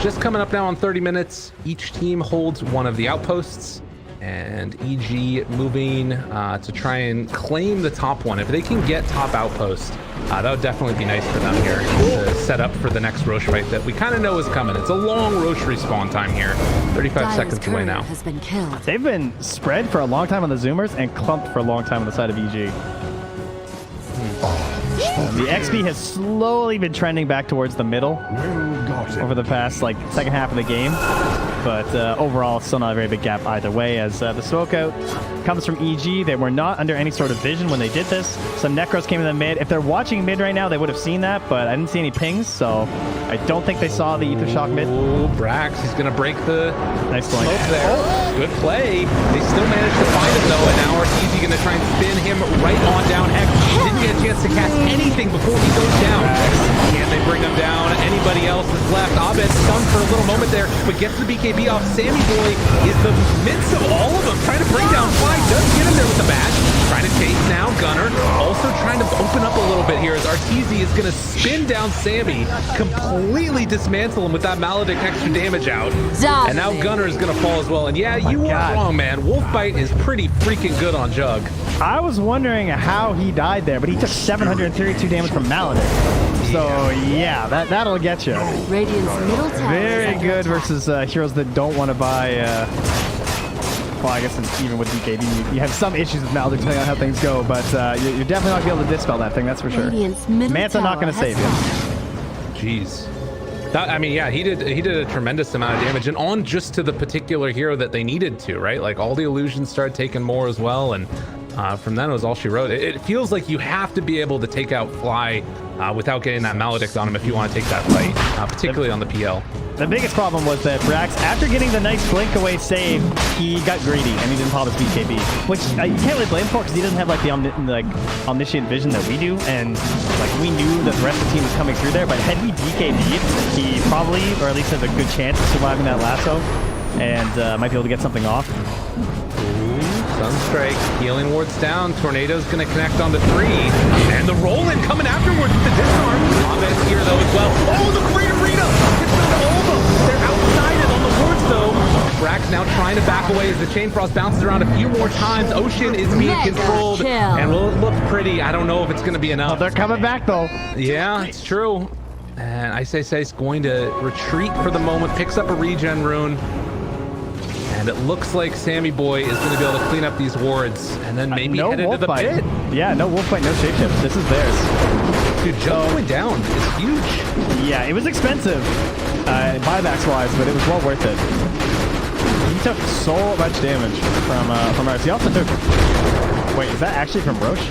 Just coming up now on 30 minutes. Each team holds one of the outposts, and EG moving to try and claim the top one. If they can get top outpost, that would definitely be nice for them here to set up for the next Roche fight that we kind of know is coming. It's a long Roche respawn time here. 35 seconds away now. They've been spread for a long time on the Zoomers and clumped for a long time on the side of EG. The XP has slowly been trending back towards the middle over the past like second half of the game, but overall still not a very big gap either way as the smoke out comes from EG. They were not under any sort of vision when they did this. Some Necros came in the mid. If they're watching mid right now, they would have seen that, but I didn't see any pings, so I don't think they saw the Ether Shock mid. Oh, Brax, he's going to break the nice smoke there. Oh. Good play. They still managed to find him though, and now Arteezy going to try and spin him right on down. Heck, didn't get a chance to cast anything before he goes down. Can they bring him down? Anybody else is left? Abed stunned for a little moment there, but gets the BKB off. Sammy Boy is the midst of all of them, trying to bring down Fly. Does get him there with the badge. Trying to chase now. Gunner also trying to open up a little bit here as Arteezy is going to spin down Sammy, completely dismantle him with that Maledict extra damage out. And now Gunner is going to fall as well. And yeah, you weren't wrong, man. Wolfbite is pretty freaking good on Jug. I was wondering how he died there, but he took 732 damage from Maledict. So yeah, that'll get you. Radiant's middle tower very good versus heroes that don't want to buy. Well, I guess even with DKD, you have some issues with Maledict depending on how things go, but you're definitely not going to be able to dispel that thing. That's for sure. Manta not going to save you. Jeez. I mean, yeah, he did a tremendous amount of damage, and on just to the particular hero that they needed to, right? Like all the illusions started taking more as well, and from then it was all she wrote. It feels like you have to be able to take out Fly without getting that Maledict on him if you want to take that fight, particularly on the PL. The biggest problem was that Brax, after getting the nice blink away save, he got greedy and he didn't pop his BKB, which you can't really blame him for because he doesn't have like the omniscient vision that we do, and like we knew that the rest of the team was coming through there. But had he BKB'd, he probably, or at least has a good chance of surviving that lasso, and might be able to get something off. Sunstrike, healing wards down. Tornado's going to connect onto 3. And the roll-in coming afterwards with the disarm. Abed's here, though, as well. Oh, the great arena! It's not all of them. They're outside it on the towards though. Brax now trying to back away as the Chain Frost bounces around a few more times. Ocean is being Mega controlled, kill. and will it look pretty? I don't know if it's going to be enough. They're coming back though. Yeah, it's true. And Ice going to retreat for the moment, picks up a regen rune. And it looks like Sammy Boy is going to be able to clean up these wards and then maybe No head into wolf the fight. pit. Yeah, no wolf fight, no shapeshift. This is theirs. Dude, jump going down is huge. Yeah, it was expensive, buybacks wise, but it was well worth it. He took so much damage from ours. He also took. Wait, is that actually from Roche?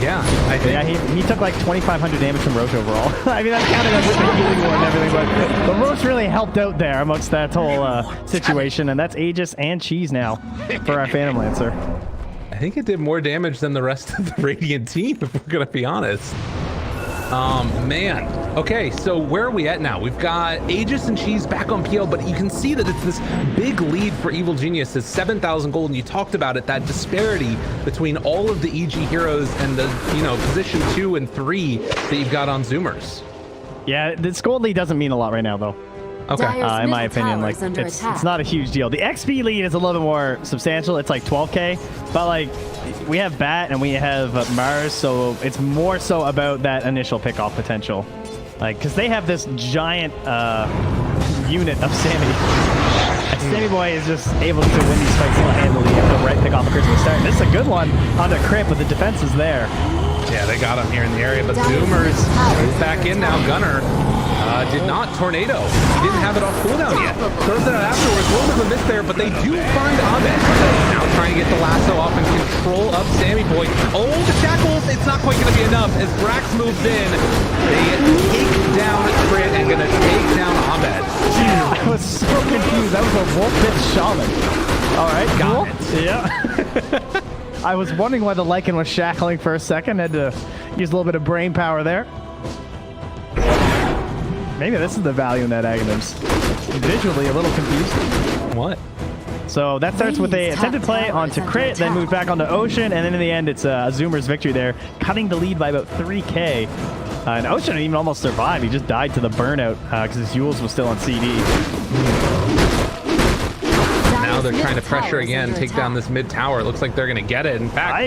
Yeah, I think. Yeah, he took like 2,500 damage from Roche overall. I mean, that's counted as a healing war and everything, but Roche really helped out there amongst that whole situation, and that's Aegis and Cheese now for our Phantom Lancer. I think it did more damage than the rest of the Radiant team, if we're gonna be honest. Man. Okay, so where are we at now? We've got Aegis and Cheese back on PL, but you can see that it's this big lead for Evil Genius. It's 7,000 gold, and you talked about it, that disparity between all of the EG heroes and the, position 2 and 3 that you've got on Zoomers. Yeah, this gold lead doesn't mean a lot right now, though. Okay. In my opinion, like it's not a huge deal. The XP lead is a little bit more substantial. It's like 12k, but like we have Bat and we have Mars, so it's more so about that initial pickoff potential. Like, because they have this giant unit of Sammy. And Sammy Boy is just able to win these fights single-handedly at the right pickoff of Christmas start. This is a good one on the crit, but the defense is there. Yeah, they got him here in the area, but Zoomers is back in now. Gunner did not tornado. He didn't have it off cooldown yet. Throws it out afterwards. A little bit of a miss there, but they do find Ahmed. Now trying to get the lasso off and control up Sammy Boy. Oh, the shackles! It's not quite going to be enough as Brax moves in. They take down Crit and going to take down Ahmed. I was so confused. That was a Wolf Pit Shaman. All right, Got cool. it. Yeah. I was wondering why the Lycan was shackling for a second. Had to use a little bit of brain power there. Maybe this is the value in that Aghanims. Visually a little confused. What? So that starts with a attempted play onto Crit, then moves back onto Ocean, and then in the end it's a Zoomer's victory there, cutting the lead by about 3k. And Ocean didn't even almost survive. He just died to the burnout because his Yules was still on CD. Now they're trying to pressure again, take down this mid tower. It looks like they're going to get it. In fact,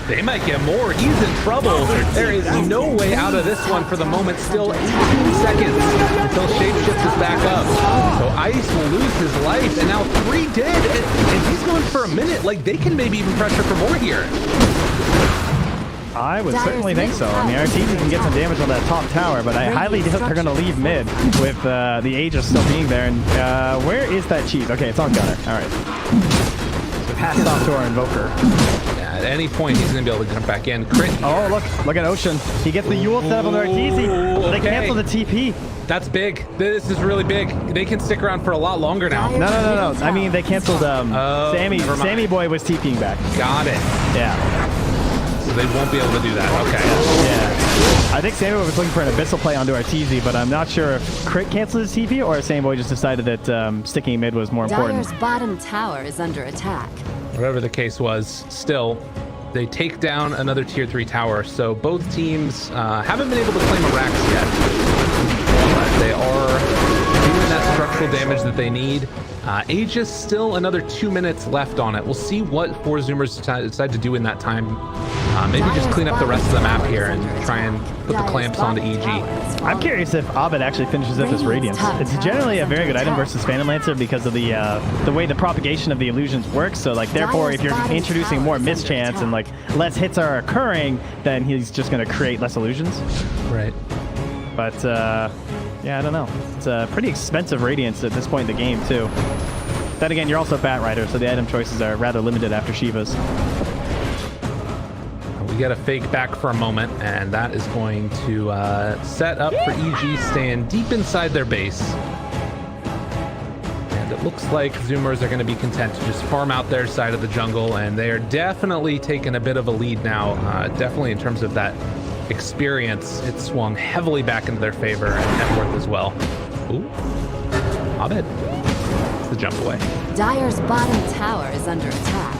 they might get more. He's in trouble. There is no way out of this one for the moment. Still 18 seconds until Shapeshift is back up. So Ice will lose his life, and now 3 dead. And he's going for a minute. Like, they can maybe even pressure for more here. I would certainly think so. I mean, RTZ can get some damage on that top tower, but I highly doubt they're going to leave mid with the Aegis still being there. And where is that cheese? Okay, it's on Gunner. All right. So pass it off to our Invoker. Yeah, at any point, he's going to be able to come back in. Crit. Oh, look at Ocean. He gets the Yule set up on the RTZ. They cancel the TP. That's big. This is really big. They can stick around for a lot longer now. No. I mean, they canceled Sammy. Sammy Boy was TPing back. Got it. Yeah. So they won't be able to do that. Okay. Yeah. I think Sammy Boy was looking for an Abyssal play onto RTZ, but I'm not sure if Crit canceled his TP or if Sammy Boy just decided that sticking mid was more important. Dyer's bottom tower is under attack. Whatever the case was, still, they take down another tier 3 tower. So both teams haven't been able to claim a Rax yet. But they are doing that structural damage that they need. Aegis still another 2 minutes left on it. We'll see what 4Zoomers decide to do in that time. Maybe just clean up the rest of the map here and try and put the clamps onto EG. I'm curious if Abed actually finishes up his Radiance. It's generally a very good item versus Phantom Lancer because of the way the propagation of the illusions works. So like therefore if you're introducing more mischance and like less hits are occurring, then he's just going to create less illusions. Right. But yeah, I don't know. It's a pretty expensive Radiance at this point in the game too. Then again, you're also Bat Rider, so the item choices are rather limited after Shiva's. We get a fake back for a moment, and that is going to set up for EG staying deep inside their base. And it looks like Zoomers are going to be content to just farm out their side of the jungle, and they are definitely taking a bit of a lead now. Definitely in terms of that experience, it swung heavily back into their favor, and Networth as well. Ooh, Abed. It's the jump away. Dyer's bottom tower is under attack.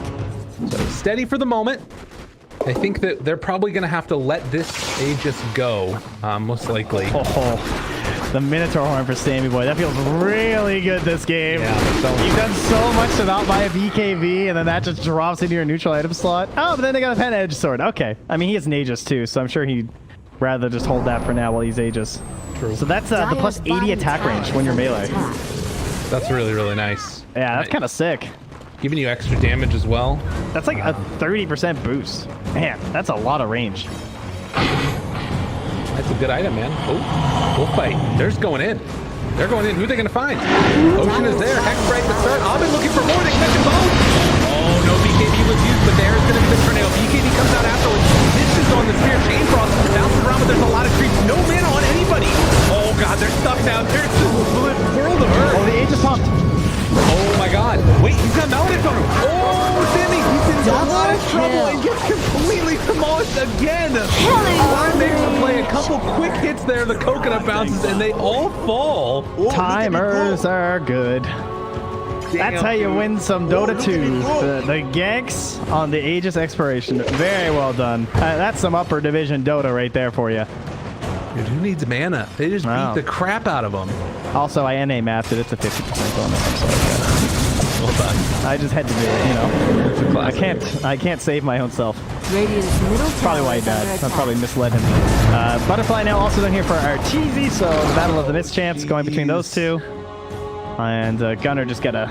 So steady for the moment. I think that they're probably going to have to let this Aegis go, most likely. The Minotaur horn for Sammy Boy. That feels really good this game. Yeah, You've done so much to not buy a BKB, and then that just drops into your neutral item slot. Oh, but then they got a Pen Edge Sword. Okay. I mean, he has an Aegis too, so I'm sure he'd rather just hold that for now while he's Aegis. True. So that's the plus 80 attack range when you're melee. That's really, really nice. Yeah, that's kind of sick. Giving you extra damage as well. That's like a 30% boost. Man, that's a lot of range. That's a good item, man. Oh, Wolfbite. They're just going in. They're going in. Who are they going to find? Ocean is there. Hexbreak to start. Abed looking for more. They catch him both. Oh, no BKB was used, but there's going to be the tornado. BKB comes out afterwards. Dishes on the spear. Chain Frost bounces around, but there's a lot of creeps. No mana on anybody. Oh, God. They're stuck now. There's the world of Earth. Oh, the Aegis pumped. Oh, my God. Wait, he's got melted from him. Oh, Sammy. He's in a lot of trouble and gets completely demolished again. Ryan makes the play. A couple quick hits there. The coconut bounces, and they all fall. Timers are good. That's how you win some Dota 2. The ganks on the Aegis Exploration. Very well done. That's some upper division Dota right there for you. Dude, who needs mana? They just beat the crap out of them. Also, I NA mapped it. It's a 50% bonus. I'm sorry. Well done. I just had to do it, you know. I can't save my own self. Radiant's middle Probably why he died. I probably misled him. Butterfly now also done here for Arteezy, so the battle of the mischamps going between those two. And Gunnar just got a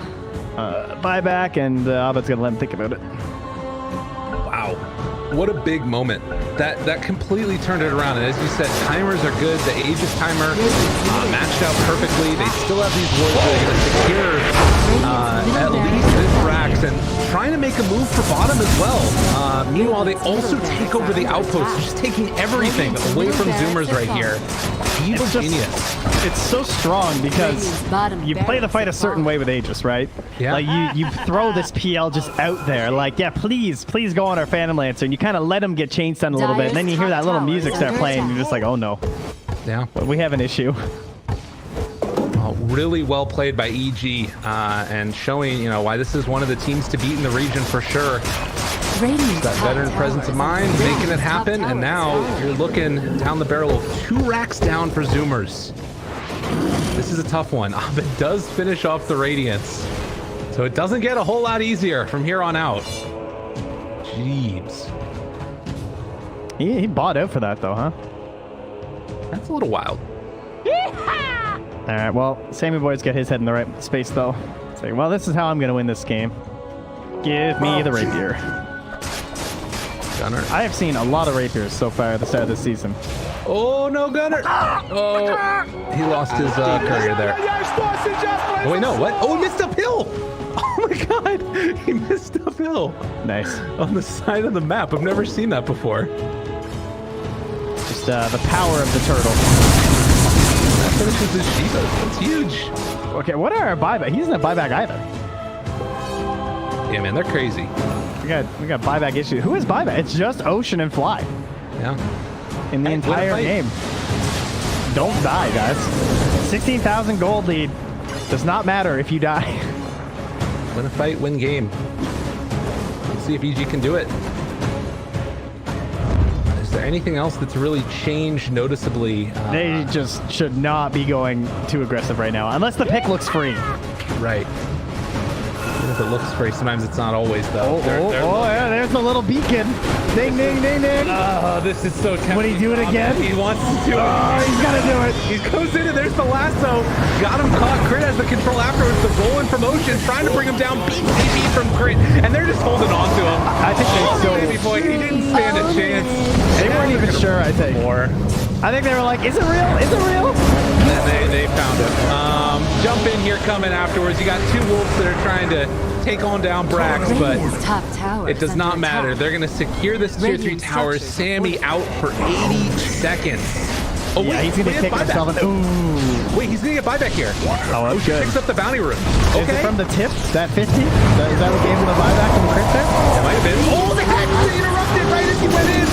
buyback, and Abed's gonna let him think about it. Wow. What a big moment. That completely turned it around. And as you said, timers are good. The Aegis timer matched out perfectly. They still have these wards that are going to secure at least this Rax and trying to make a move for bottom as well. Meanwhile, they also take over the outpost, just taking everything away from Zoomers right here. Evil genius. It's so strong because you play the fight a certain way with Aegis, right? Yeah. Like you throw this PL just out there, like, yeah, please go on our Phantom Lancer, and you kind of let him get chain stun a little bit, and then you hear that little music start playing, and you're just like, oh no. Yeah. But we have an issue. Really well played by EG, and showing, you know, why this is one of the teams to beat in the region for sure. That veteran presence of mind, making it happen, and now you're looking down the barrel of 2 racks down for Zoomers. This is a tough one. Abed does finish off the Radiance, so it doesn't get a whole lot easier from here on out. Jeebs. He bought out for that though, huh? That's a little wild. All right, well, Sammy Boy's got his head in the right space though. It's like, well, this is how I'm gonna win this game. Give me the rapier. Gunnar. I have seen a lot of rapiers so far at the start of the season. Oh no, Gunnar! Oh, he lost his courier there. Oh wait, no, what? Oh, he missed uphill! Oh my God, he missed uphill. Nice. On the side of the map. I've never seen that before. Just the power of the turtle. That finishes his Shiva. That's huge. Okay, what are our buyback? He doesn't have buyback either. Yeah, man, they're crazy. We got buyback issues. Who is buyback? It's just Ocean and Fly. Yeah. In the entire game. Don't die, guys. 16,000 gold lead. Does not matter if you die. Win a fight, win game. Let's see if EG can do it. Is there anything else that's really changed noticeably? They just should not be going too aggressive right now, unless the pick looks free. Right. Even if it looks free, sometimes it's not always, though. Oh, yeah, there's the little beacon. Ding, ding, ding, ding. Oh, this is so tempting. Would he do it again? He wants to do it. Oh, he's got to do it. He goes in, and there's the lasso. Got him caught. Crit has the control afterwards. The rolling from Ocean, trying to bring him down. Beat AP from Crit, and they're just holding on to him. I think baby boy, he didn't stand a chance. They weren't even sure, I think. I think they were like, is it real? Is it real? And they found him. Jump in here coming afterwards. You got 2 wolves that are trying to take on down Brax, but it does not matter. They're going to secure this tier 3 tower. Sammy out for 80 seconds. Oh, yeah, wait, he's going to kick himself. Ooh. Wait, he's going to get buyback here. Oh, that's good. Picks up the bounty room. Okay. Is it from the tip? That 50? Is that what gave him the buyback from the crit there? It might have been. Oh, the head interrupted right as he went in.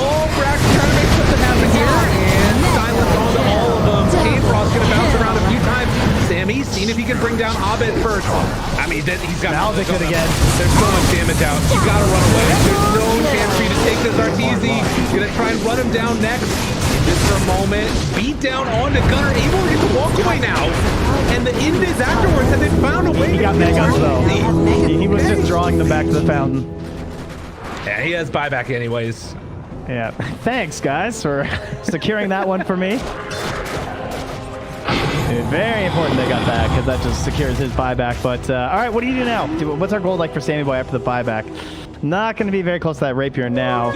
Oh, Brax trying to make something happen here. And silence onto all of them. Chain Frost going to bounce around a few times. Sammy, seeing if he can bring down Abed first. I mean, he's got Maldic it again. There's so much damage out. You gotta run away. There's no chance for you to take this Arteezy. You're gonna try and run him down next. Just for a moment. Beat down onto Gunner, able to get the walk away now. And the invis afterwards, and they found a way. He got mega though. He was just drawing them back to the fountain. Yeah, he has buyback anyways. Yeah, thanks guys for securing that one for me. Very important they got that because that just secures his buyback. But all right, what do you do now? What's our goal like for Sammy Boy after the buyback? Not going to be very close to that rapier now.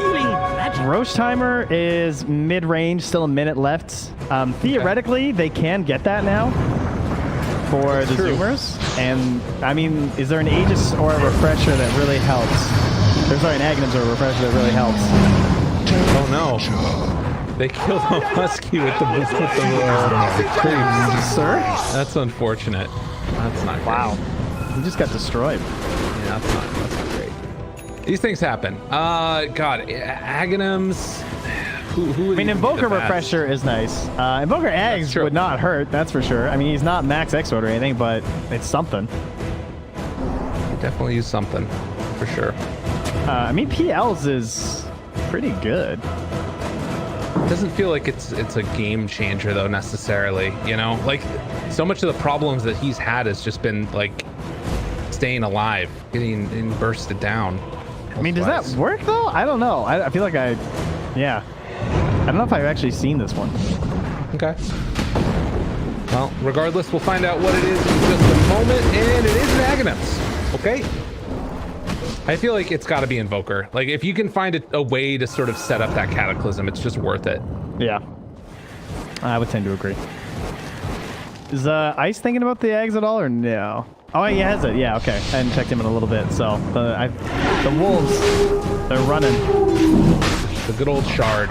Roche timer is mid-range, still a minute left. Theoretically, they can get that now for the Zoomers. And I mean, is there an Aegis or a refresher that really helps? There's sorry, an Agnums or a refresher that really helps. Oh no. They killed a Husky with the creeps. Sir? That's unfortunate. That's not great. Wow. He just got destroyed. Yeah, that's not great. These things happen. God, Agnums. Who I mean, Invoker Refresher is nice. Invoker Ags would not hurt, that's for sure. I mean, he's not max X-Sword or anything, but it's something. You definitely use something, for sure. I mean, PLs is pretty good. It doesn't feel like it's a game changer though necessarily, you know? Like so much of the problems that he's had has just been like staying alive, getting bursted down. I mean, does that work though? I don't know. I feel like yeah. I don't know if I've actually seen this one. Okay. Well, regardless, we'll find out what it is in just a moment, and it is an Agnums. Okay. I feel like it's got to be Invoker. Like, if you can find a way to sort of set up that Cataclysm, it's just worth it. Yeah. I would tend to agree. Is Ice thinking about the eggs at all, or no? Oh, he has it. Yeah, okay. I hadn't checked him in a little bit, so the Wolves, they're running. The good old Shard.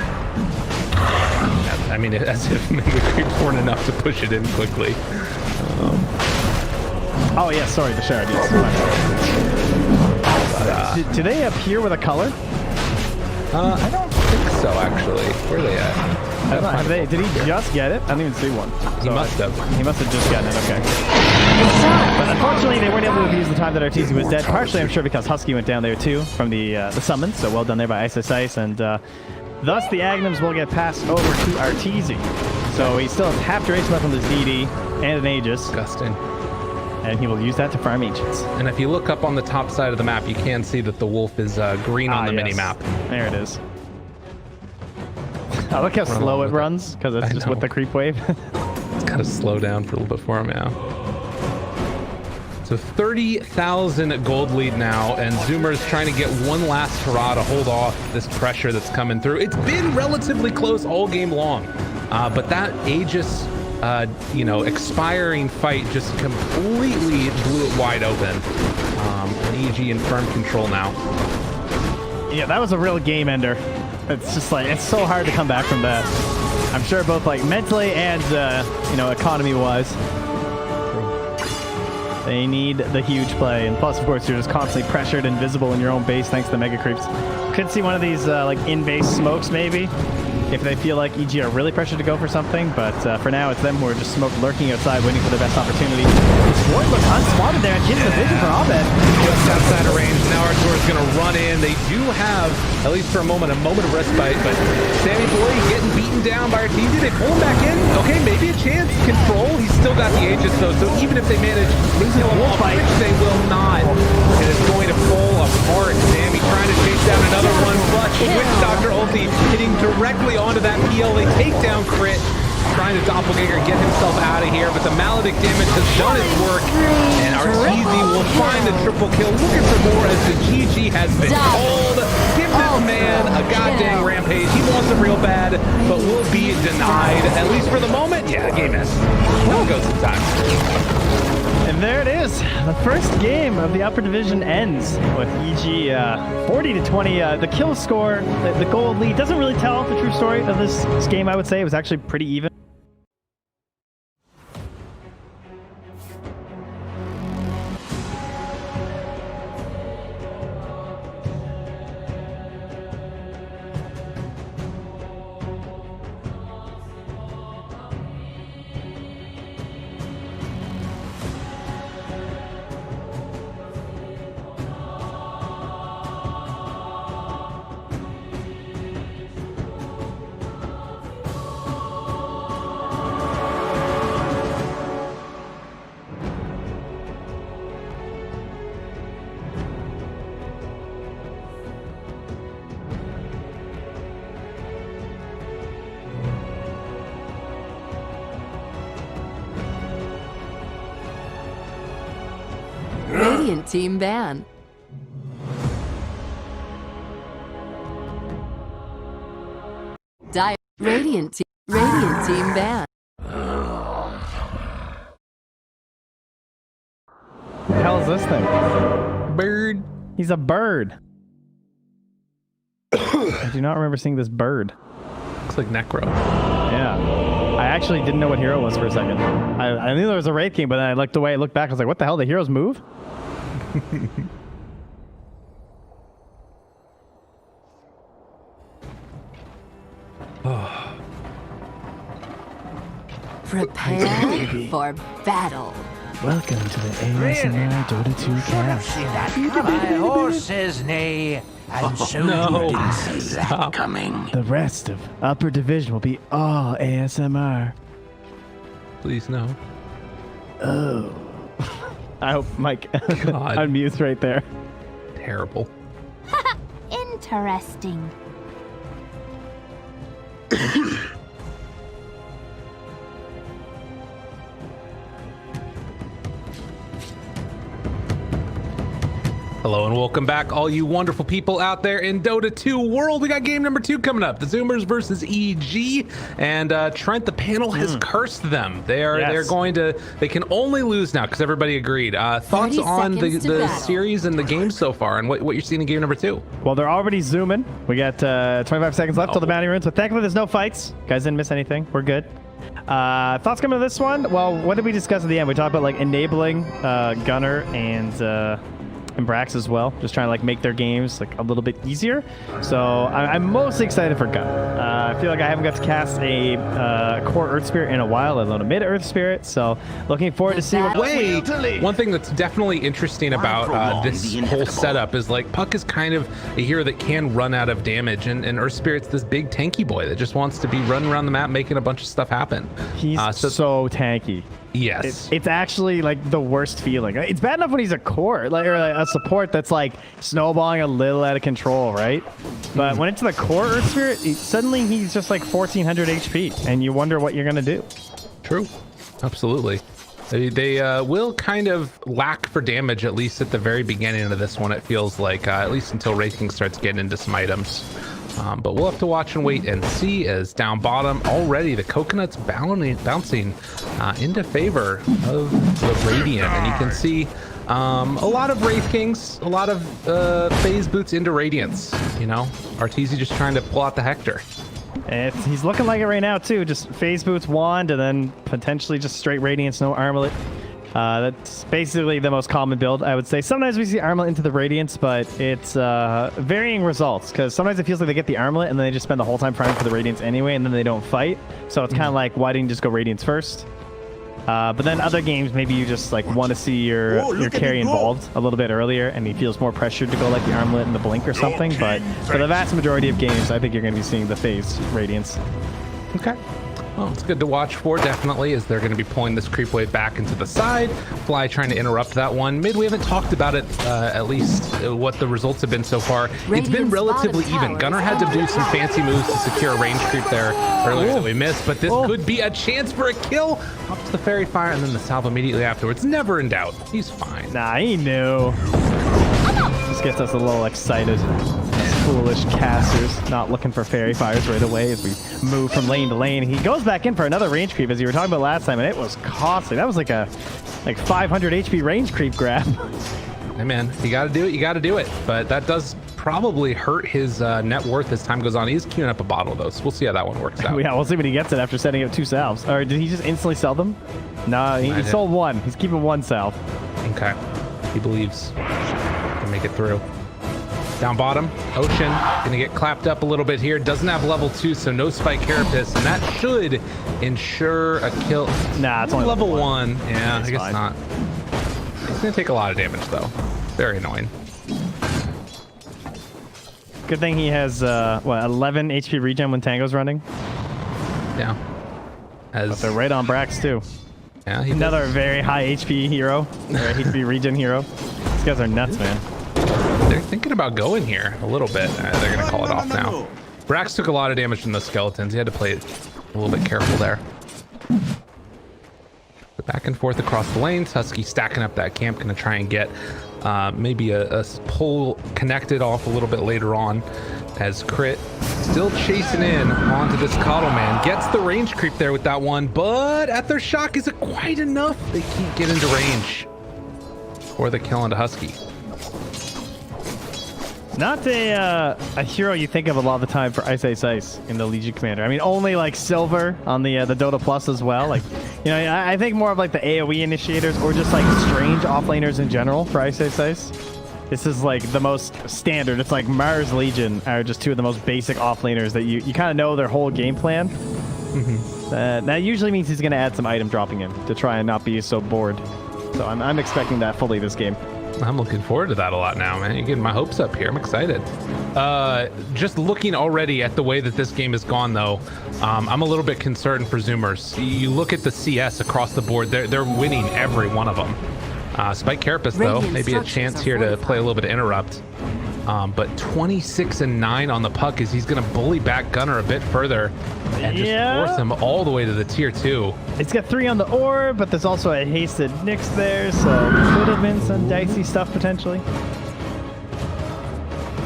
I mean, as if the creeps weren't enough to push it in quickly. Oh, yeah, sorry, the Shard, yes. Do they appear with a color? I don't think so, actually. Where are they at? Did he just get it? I didn't even see one. He must have. He must have just gotten it, okay. But unfortunately, they weren't able to use the time that Arteezy was dead. Partially, I'm sure, because Husky went down there, too, from the summon. So well done there by Ice. And thus, the Agnums will get passed over to Arteezy. So he still has half duration left on this DD and an Aegis. Disgusting. And he will use that to farm Agents. And if you look up on the top side of the map, you can see that the wolf is green on the mini-map. There it is. I like how slow it runs, because it's just with the creep wave. It's got to slow down for a little bit for him now. So 30,000 gold lead now, and Zoomers trying to get one last hurrah to hold off this pressure that's coming through. It's been relatively close all game long, but that Aegis expiring fight just completely blew it wide open. EG in firm control now. Yeah, that was a real game ender. It's just like, it's so hard to come back from that. I'm sure both like mentally and, economy-wise. They need the huge play. And plus, of course, you're just constantly pressured and visible in your own base thanks to the Mega Creeps. Could see one of these in-base smokes maybe, if they feel like EG are really pressured to go for something, but for now it's them who are just smoke lurking outside waiting for their best opportunity. Ward looks unspotted there and gives the vision for Abed. Just outside of range, now Artur is going to run in. They do have, at least for a moment of respite, but Sammy Boy getting beaten down by Arteezy. They pull him back in. Okay, maybe a chance. Control. He's still got the Aegis though, so even if they manage to kill him off, which they will not, it is going to pull apart. Sammy trying to chase down another one, but Witch Doctor ulti hitting directly onto that PL. They take down Crit, trying to doppelganger get himself out of here, but the Maledict damage has done its work, and Arteezy will find the triple kill, looking for more as the GG has been called. Give this man a goddamn rampage. He wants it real bad, but will be denied, at least for the moment. Yeah, the game ends. Now it goes some time. And there it is. The first game of the upper division ends with EG 40-20. The kill score, the gold lead, doesn't really tell the true story of this game, I would say. It was actually pretty even. Radiant team ban. Radiant team ban. The hell is this thing? Bird. He's a bird. I do not remember seeing this bird. Looks like Necro. Yeah. I actually didn't know what hero was for a second. I knew there was a Wraith King, but then I looked away, looked back, I was like, what the hell? The heroes move? Prepare for battle. Welcome to the ASMR Dota 2 cast. My horses neigh, and so Stop. The rest of Upper Division will be all ASMR. Please no. Oh. I hope Mike God. unmutes right there. Terrible. Interesting. Hello and welcome back, all you wonderful people out there in Dota 2 world. We got game number 2 coming up, the Zoomers versus EG, and Trent, the panel has cursed them. They're going to, they can only lose now because everybody agreed. Thoughts on the series and the game so far, and what you're seeing in game number 2? Well, they're already zooming. We got 25 seconds left till the bounty runes, but thankfully there's no fights. Guys didn't miss anything. We're good. Thoughts coming to this one? Well, what did we discuss at the end? We talked about like enabling Gunner and Brax as well, just trying to like make their games like a little bit easier. So I'm mostly excited for Gunner. I feel like I haven't got to cast a core Earth Spirit in a while, let alone a mid Earth Spirit. So looking forward to see what. One thing that's definitely interesting about this whole setup is like Puck is kind of a hero that can run out of damage, and Earth Spirit's this big tanky boy that just wants to be running around the map making a bunch of stuff happen. He's so tanky. Yes, it's actually like the worst feeling. It's bad enough when he's a core, like, or like a support that's like snowballing a little out of control, right? But when it's the core Earth Spirit, suddenly he's just like 1400 HP, and you wonder what you're gonna do. True, absolutely. They will kind of lack for damage, at least at the very beginning of this one. It feels like at least until Wraith King starts getting into some items. But we'll have to watch and wait and see, as down bottom already the Coconut's bouncing into favor of the Radiant. And you can see a lot of Wraith Kings, a lot of phase boots into Radiance. You know, Arteezy just trying to pull out the Hector. He's looking like it right now too, just phase boots, wand, and then potentially just straight Radiance, no armlet. That's basically the most common build, I would say. Sometimes we see armlet into the Radiance, but it's varying results, because sometimes it feels like they get the armlet and then they just spend the whole time fighting for the Radiance anyway, and then they don't fight. So it's kind of like, why didn't you just go Radiance first? But then other games, maybe you just like want to see your carry involved a little bit earlier, and he feels more pressured to go like the armlet and the blink or something. But for the vast majority of games, I think you're going to be seeing the phase Radiance. Okay. Well, it's good to watch for, definitely, as they're going to be pulling this creep wave back into the side. Fly trying to interrupt that one. Mid, we haven't talked about it, at least what the results have been so far. It's been relatively even. Gunner had to do some fancy moves to secure a range creep there earlier that we missed, but this could be a chance for a kill. Pops the fairy fire and then the salve immediately afterwards. Never in doubt. He's fine. Nah, he knew. Just gets us a little excited. Foolish casters not looking for fairy fires right away as we move from lane to lane. He goes back in for another range creep, as you were talking about last time, and it was costly. That was like a 500 HP range creep grab. Hey man, you got to do it. You got to do it. But that does probably hurt his net worth as time goes on. He's queuing up a bottle though, so we'll see how that one works out. Yeah, we'll see when he gets it after setting up 2 salves. Or did he just instantly sell them? No, he sold 1. He's keeping 1 salve. Okay, he believes he can make it through. Down bottom, Ocean gonna get clapped up a little bit here. Doesn't have level 2, so no Spike Carapace, and that should ensure a kill. Nah, it's only level 1. Yeah, it's I guess fine. not. He's gonna take a lot of damage though. Very annoying. Good thing he has 11 HP regen when Tango's running. Yeah. But they're right on Brax too. Yeah, another very high HP hero, or HP regen hero. These guys are nuts, man. They're thinking about going here a little bit. They're going to call it off now. Brax took a lot of damage from the skeletons. He had to play it a little bit careful there. Back and forth across the lanes. Husky stacking up that camp, going to try and get maybe a pull connected off a little bit later on, as Crit still chasing in onto this Coddle Man. Gets the range creep there with that one, but at their shock, is it quite enough? They can't get into range for the kill onto Husky. Not a hero you think of a lot of the time for Ice in the Legion Commander. I mean, only like Silver on the Dota Plus as well. Like, you know, I think more of like the AoE initiators or just like strange offlaners in general for Ice. This is like the most standard. It's like Mars Legion are just two of the most basic offlaners that you kind of know their whole game plan. That usually means he's going to add some item dropping in to try and not be so bored. So I'm expecting that fully this game. I'm looking forward to that a lot now, man. You're getting my hopes up here. I'm excited. Just looking already at the way that this game has gone, though, I'm a little bit concerned for Zoomers. You look at the CS across the board, they're winning every one of them. Spike Carapace, though, maybe a chance here to play a little bit of interrupt. But 26-9 on the puck as he's going to bully back Gunner a bit further and just force him all the way to the tier 2. It's got 3 on the orb, but there's also a hasted Nyx there, so could have been some dicey stuff potentially.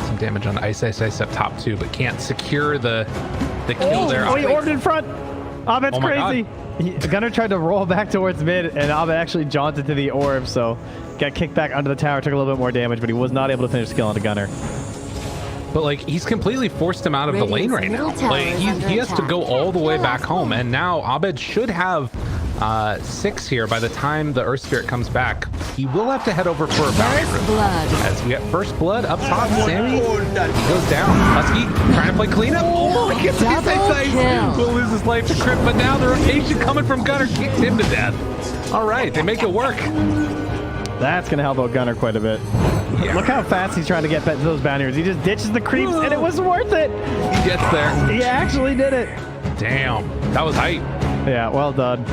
Some damage on Ice up top too, but can't secure the kill there. Oh, he orbed in front. Abed's crazy. Gunner tried to roll back towards mid, and Abed actually jaunted to the orb, so got kicked back under the tower, took a little bit more damage, but he was not able to finish the kill onto Gunner. But like, he's completely forced him out of the lane right now. Like, he has to go all the way back home, and now Abed should have 6 here by the time the Earth Spirit comes back. He will have to head over for a bounty room. As we get first blood up top, Sammy, he goes down. Husky trying to play cleanup. Oh, he gets Ice. Will lose his life to Crit, but now the rotation coming from Gunner kicks him to death. All right, they make it work. That's going to help out Gunner quite a bit. Yeah. Look how fast he's trying to get back to those barriers. He just ditches the creeps, and it was worth it. He gets there. He actually did it. Damn, that was hype. Yeah, well done.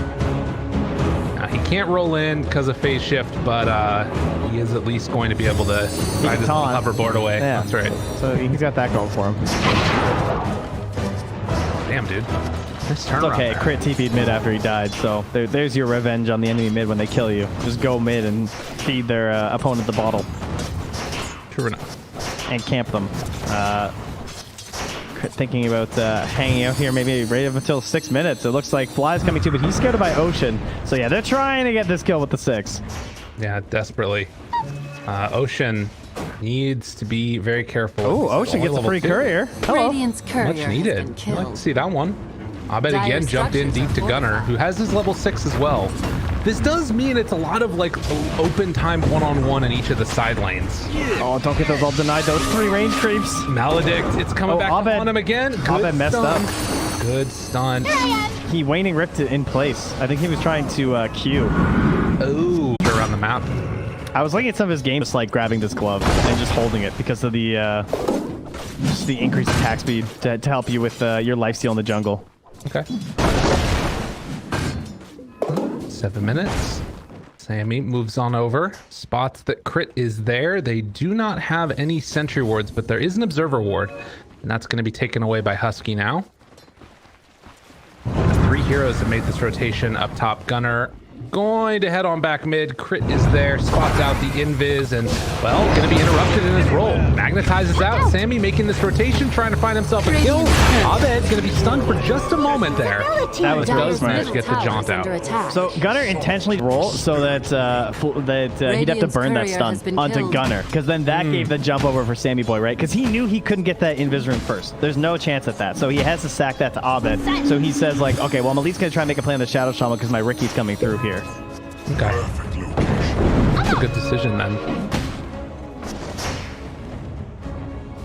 He can't roll in because of phase shift, but he is at least going to be able to ride his hoverboard away. Yeah. That's right. So he's got that going for him. Damn, dude. Nice turnaround. It's okay. Crit TP'd mid after he died, so there's your revenge on the enemy mid when they kill you. Just go mid and feed their opponent the bottle. True enough. And camp them. Crit thinking about hanging out here, maybe right up until 6 minutes. It looks like Fly's coming too, but he's scared by Ocean. So yeah, they're trying to get this kill with the 6. Yeah, desperately. Ocean needs to be very careful. Oh, Ocean gets a free courier. Hello. Radiant's courier much needed. I'd like to see that one. Abed again jumped in deep to Gunner, who has his level 6 as well. This does mean it's a lot of like open time one-on-one in each of the side lanes. Oh, don't get those all denied. Those 3 range creeps. Maledict, it's coming back on him again. Abed messed up. Good stun. He waning ripped it in place. I think he was trying to Q. Oh, around the map. I was looking at some of his games, just like grabbing this glove and just holding it because of the just the increased attack speed to help you with your lifesteal in the jungle. Okay. 7 minutes. Sammy moves on over. Spots that Crit is there. They do not have any sentry wards, but there is an observer ward, and that's going to be taken away by Husky now. 3 heroes have made this rotation up top. Gunner going to head on back mid. Crit is there, spots out the invis, and well, going to be interrupted in his roll. Magnetizes out. Sammy making this rotation, trying to find himself a kill. Abed's going to be stunned for just a moment there. That was really smart to get the jaunt out. So Gunner intentionally roll so that he'd have to burn that stun onto Gunner, because then that gave the jump over for Sammy Boy, right? Because he knew he couldn't get that invis room first. There's no chance at that, so he has to sack that to Abed. So he says like, okay, well I'm at least going to try and make a play on the Shadow Shaman because my Ricky's coming through here. Okay. That's a good decision then.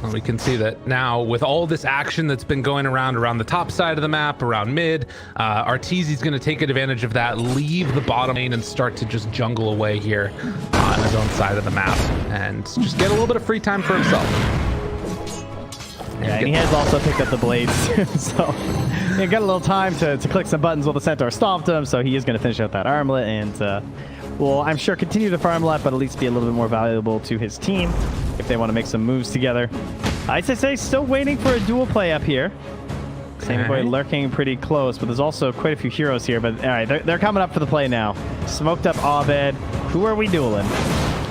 Well, we can see that now with all this action that's been going around the top side of the map, around mid, Arteezy's going to take advantage of that, leave the bottom lane and start to just jungle away here on his own side of the map and just get a little bit of free time for himself. Yeah, and he has also picked up the blades, so he got a little time to click some buttons while the Centaur stomped him, so he is going to finish out that armlet and, well, I'm sure continue the farm lap, but at least be a little bit more valuable to his team if they want to make some moves together. ISSA still waiting for a dual play up here. Sammy Boy lurking pretty close, but there's also quite a few heroes here, but all right, they're coming up for the play now. Smoked up Abed. Who are we dueling?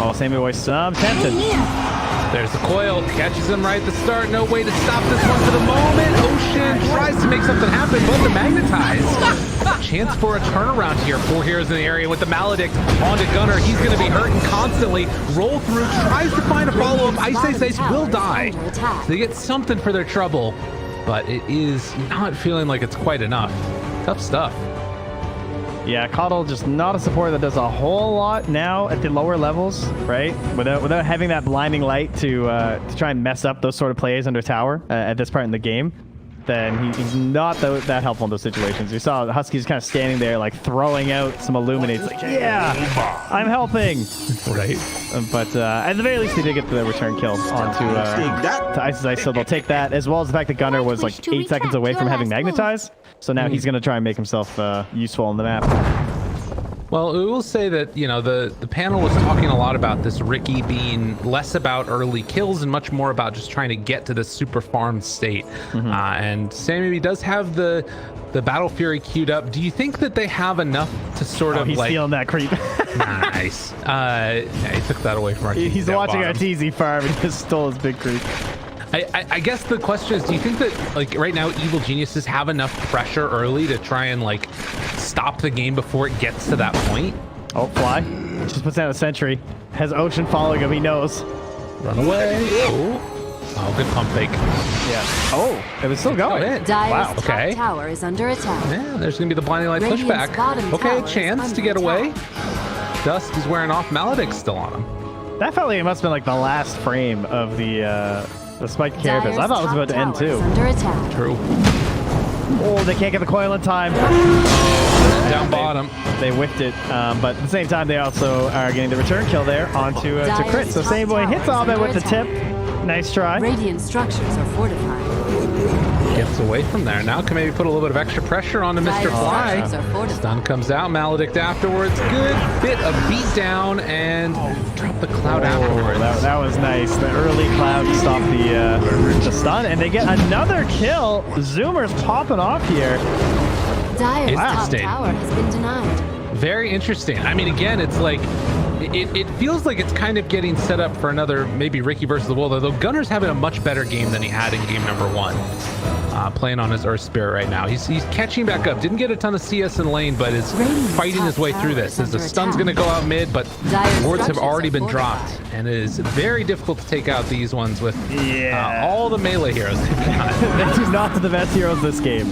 Oh, Sammy Boy's tempted. There's the coil, catches him right at the start. No way to stop this one for the moment. Ocean tries to make something happen, but the magnetize. Chance for a turnaround here. 4 heroes in the area with the Maledict onto Gunner. He's going to be hurting constantly. Roll through, tries to find a follow-up. Ice will die. So they get something for their trouble, but it is not feeling like it's quite enough. Tough stuff. Yeah, Coddle just not a support that does a whole lot now at the lower levels, right? Without having that blinding light to try and mess up those sort of plays under tower at this part in the game, then he's not that helpful in those situations. You saw Husky's kind of standing there, like throwing out some illuminates, like, yeah, I'm helping. Right. But at the very least, they did get the return kill onto Ice, so they'll take that, as well as the fact that Gunner was like 8 seconds away from having magnetize. So now he's going to try and make himself useful on the map. Well, we will say that, you know, the panel was talking a lot about this Riki being less about early kills and much more about just trying to get to this super farm state. And Sammy does have the Battle Fury queued up. Do you think that they have enough to sort of he's like... feeling that creep. Nice. Yeah, he took that away from our team. He's watching our TZ farm and just stole his big creep. I guess the question is, do you think that, like, right now Evil Geniuses have enough pressure early to try and, like, stop the game before it gets to that point? Oh, Fly just puts down a sentry. Has Ocean following him. He knows. Run away. Oh, good pump fake. Yeah. Oh, it was still going. Wow. Okay. Top tower is under attack. Yeah, there's going to be the blinding light Radiant's pushback. bottom Okay, tower chance is to get under away. attack. Dusk is wearing off. Maledict's still on him. That felt like it must have been like the last frame of the spiked carapace. I thought it was about to end too. Under attack. True. Oh, they can't get the coil in time. Down bottom. They whiffed it, but at the same time, they also are getting the return kill there onto to crit. So Same Boy hits Abed with the tip. Nice try. Radiant structures are fortified. Gets away from there. Now can maybe put a little bit of extra pressure onto Mr. Fly. Stun comes out. Maledict afterwards. Good bit of beat down and drop the cloud afterwards. That was nice. The early cloud to stop the stun, and they get another kill. Zoomers popping off here. Dire's top Interesting. tower has been denied. Very interesting. I mean, again, it's like it feels like it's kind of getting set up for another maybe Riki versus the world, although Gunner's having a much better game than he had in game number 1. Playing on his Earth Spirit right now. He's catching back up. Didn't get a ton of CS in lane, but is fighting his way through this. As the stun's going to go out mid, but wards have already been dropped, and it is very difficult to take out these ones with all the melee heroes they've got. These not the best heroes this game.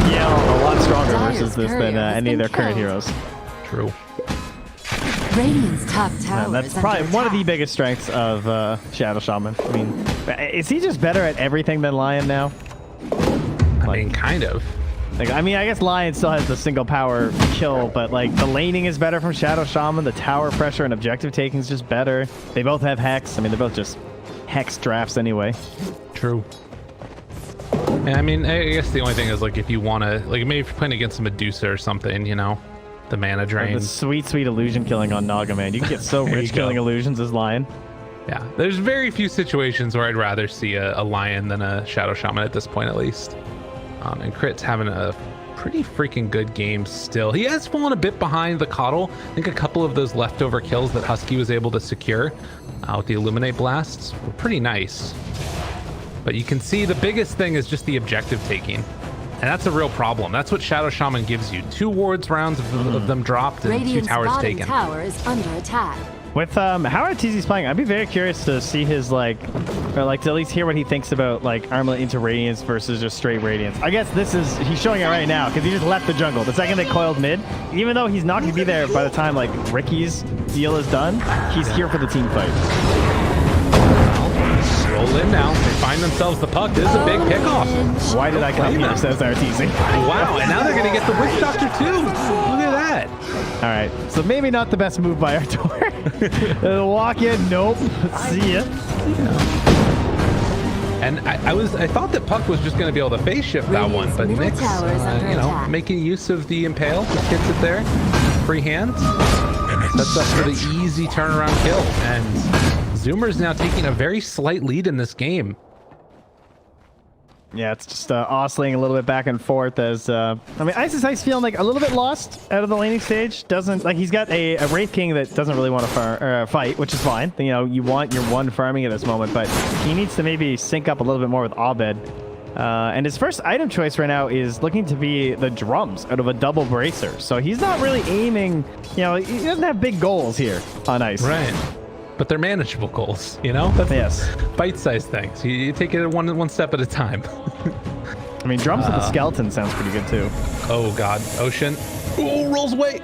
Yeah, a lot stronger versus this than any of their current heroes. True. Radiant's top tower That's probably one of the biggest strengths of Shadow Shaman. I mean, is he just better at everything than Lion now? I mean, kind of. Like, I mean, I guess Lion still has the single power kill, but like the laning is better from Shadow Shaman. The tower pressure and objective taking is just better. They both have Hex. I mean, they're both just Hex drafts anyway. True. And I mean, I guess the only thing is, like, if you want to, like, maybe if you're playing against a Medusa or something, you know, the mana drain. The sweet illusion killing on Naga, man. You can get so rich killing illusions as Lion. Yeah, there's very few situations where I'd rather see a Lion than a Shadow Shaman at this point, at least. And Crit's having a pretty freaking good game still. He has fallen a bit behind the Coddle. I think a couple of those leftover kills that Husky was able to secure with the Illuminate blasts were pretty nice. But you can see the biggest thing is just the objective taking. And that's a real problem. That's what Shadow Shaman gives you. 2 wards rounds of them dropped and Radiant's 2 towers bottom taken. tower is under attack. With how TZ's playing, I'd be very curious to see his or to at least hear what he thinks about like Armlet into Radiance versus just straight Radiance. I guess he's showing it right now because he just left the jungle. The second they coiled mid, even though he's not going to be there by the time like Ricky's deal is done, he's here for the team fight. Roll in now. They find themselves the puck. This is a big pickoff. Why did I come here, says RTZ. Wow, and now they're going to get the Witch Doctor too. Look at that. All right, so maybe not the best move by Artur. Walk in, nope. See ya. And I thought that Puck was just going to be able to phase shift that one, but Nyx, making use of the Impale, just hits it there. Free hands. Sets up for the easy turnaround kill. And Zoomers now taking a very slight lead in this game. Yeah, it's just oscillating a little bit back and forth as I mean, Ice feeling like a little bit lost out of the laning stage. Doesn't like he's got a Wraith King that doesn't really want to fight, which is fine. You know, you want your one farming at this moment, but he needs to maybe sync up a little bit more with Abed. And his first item choice right now is looking to be the drums out of a double bracer. So he's not really aiming, you know, he doesn't have big goals here on Ice. Right. But they're manageable goals, you know? That's yes. Bite-sized things. You take it one step at a time. I mean, drums with the skeleton sounds pretty good too. Oh, God. Ocean. Oh, rolls away.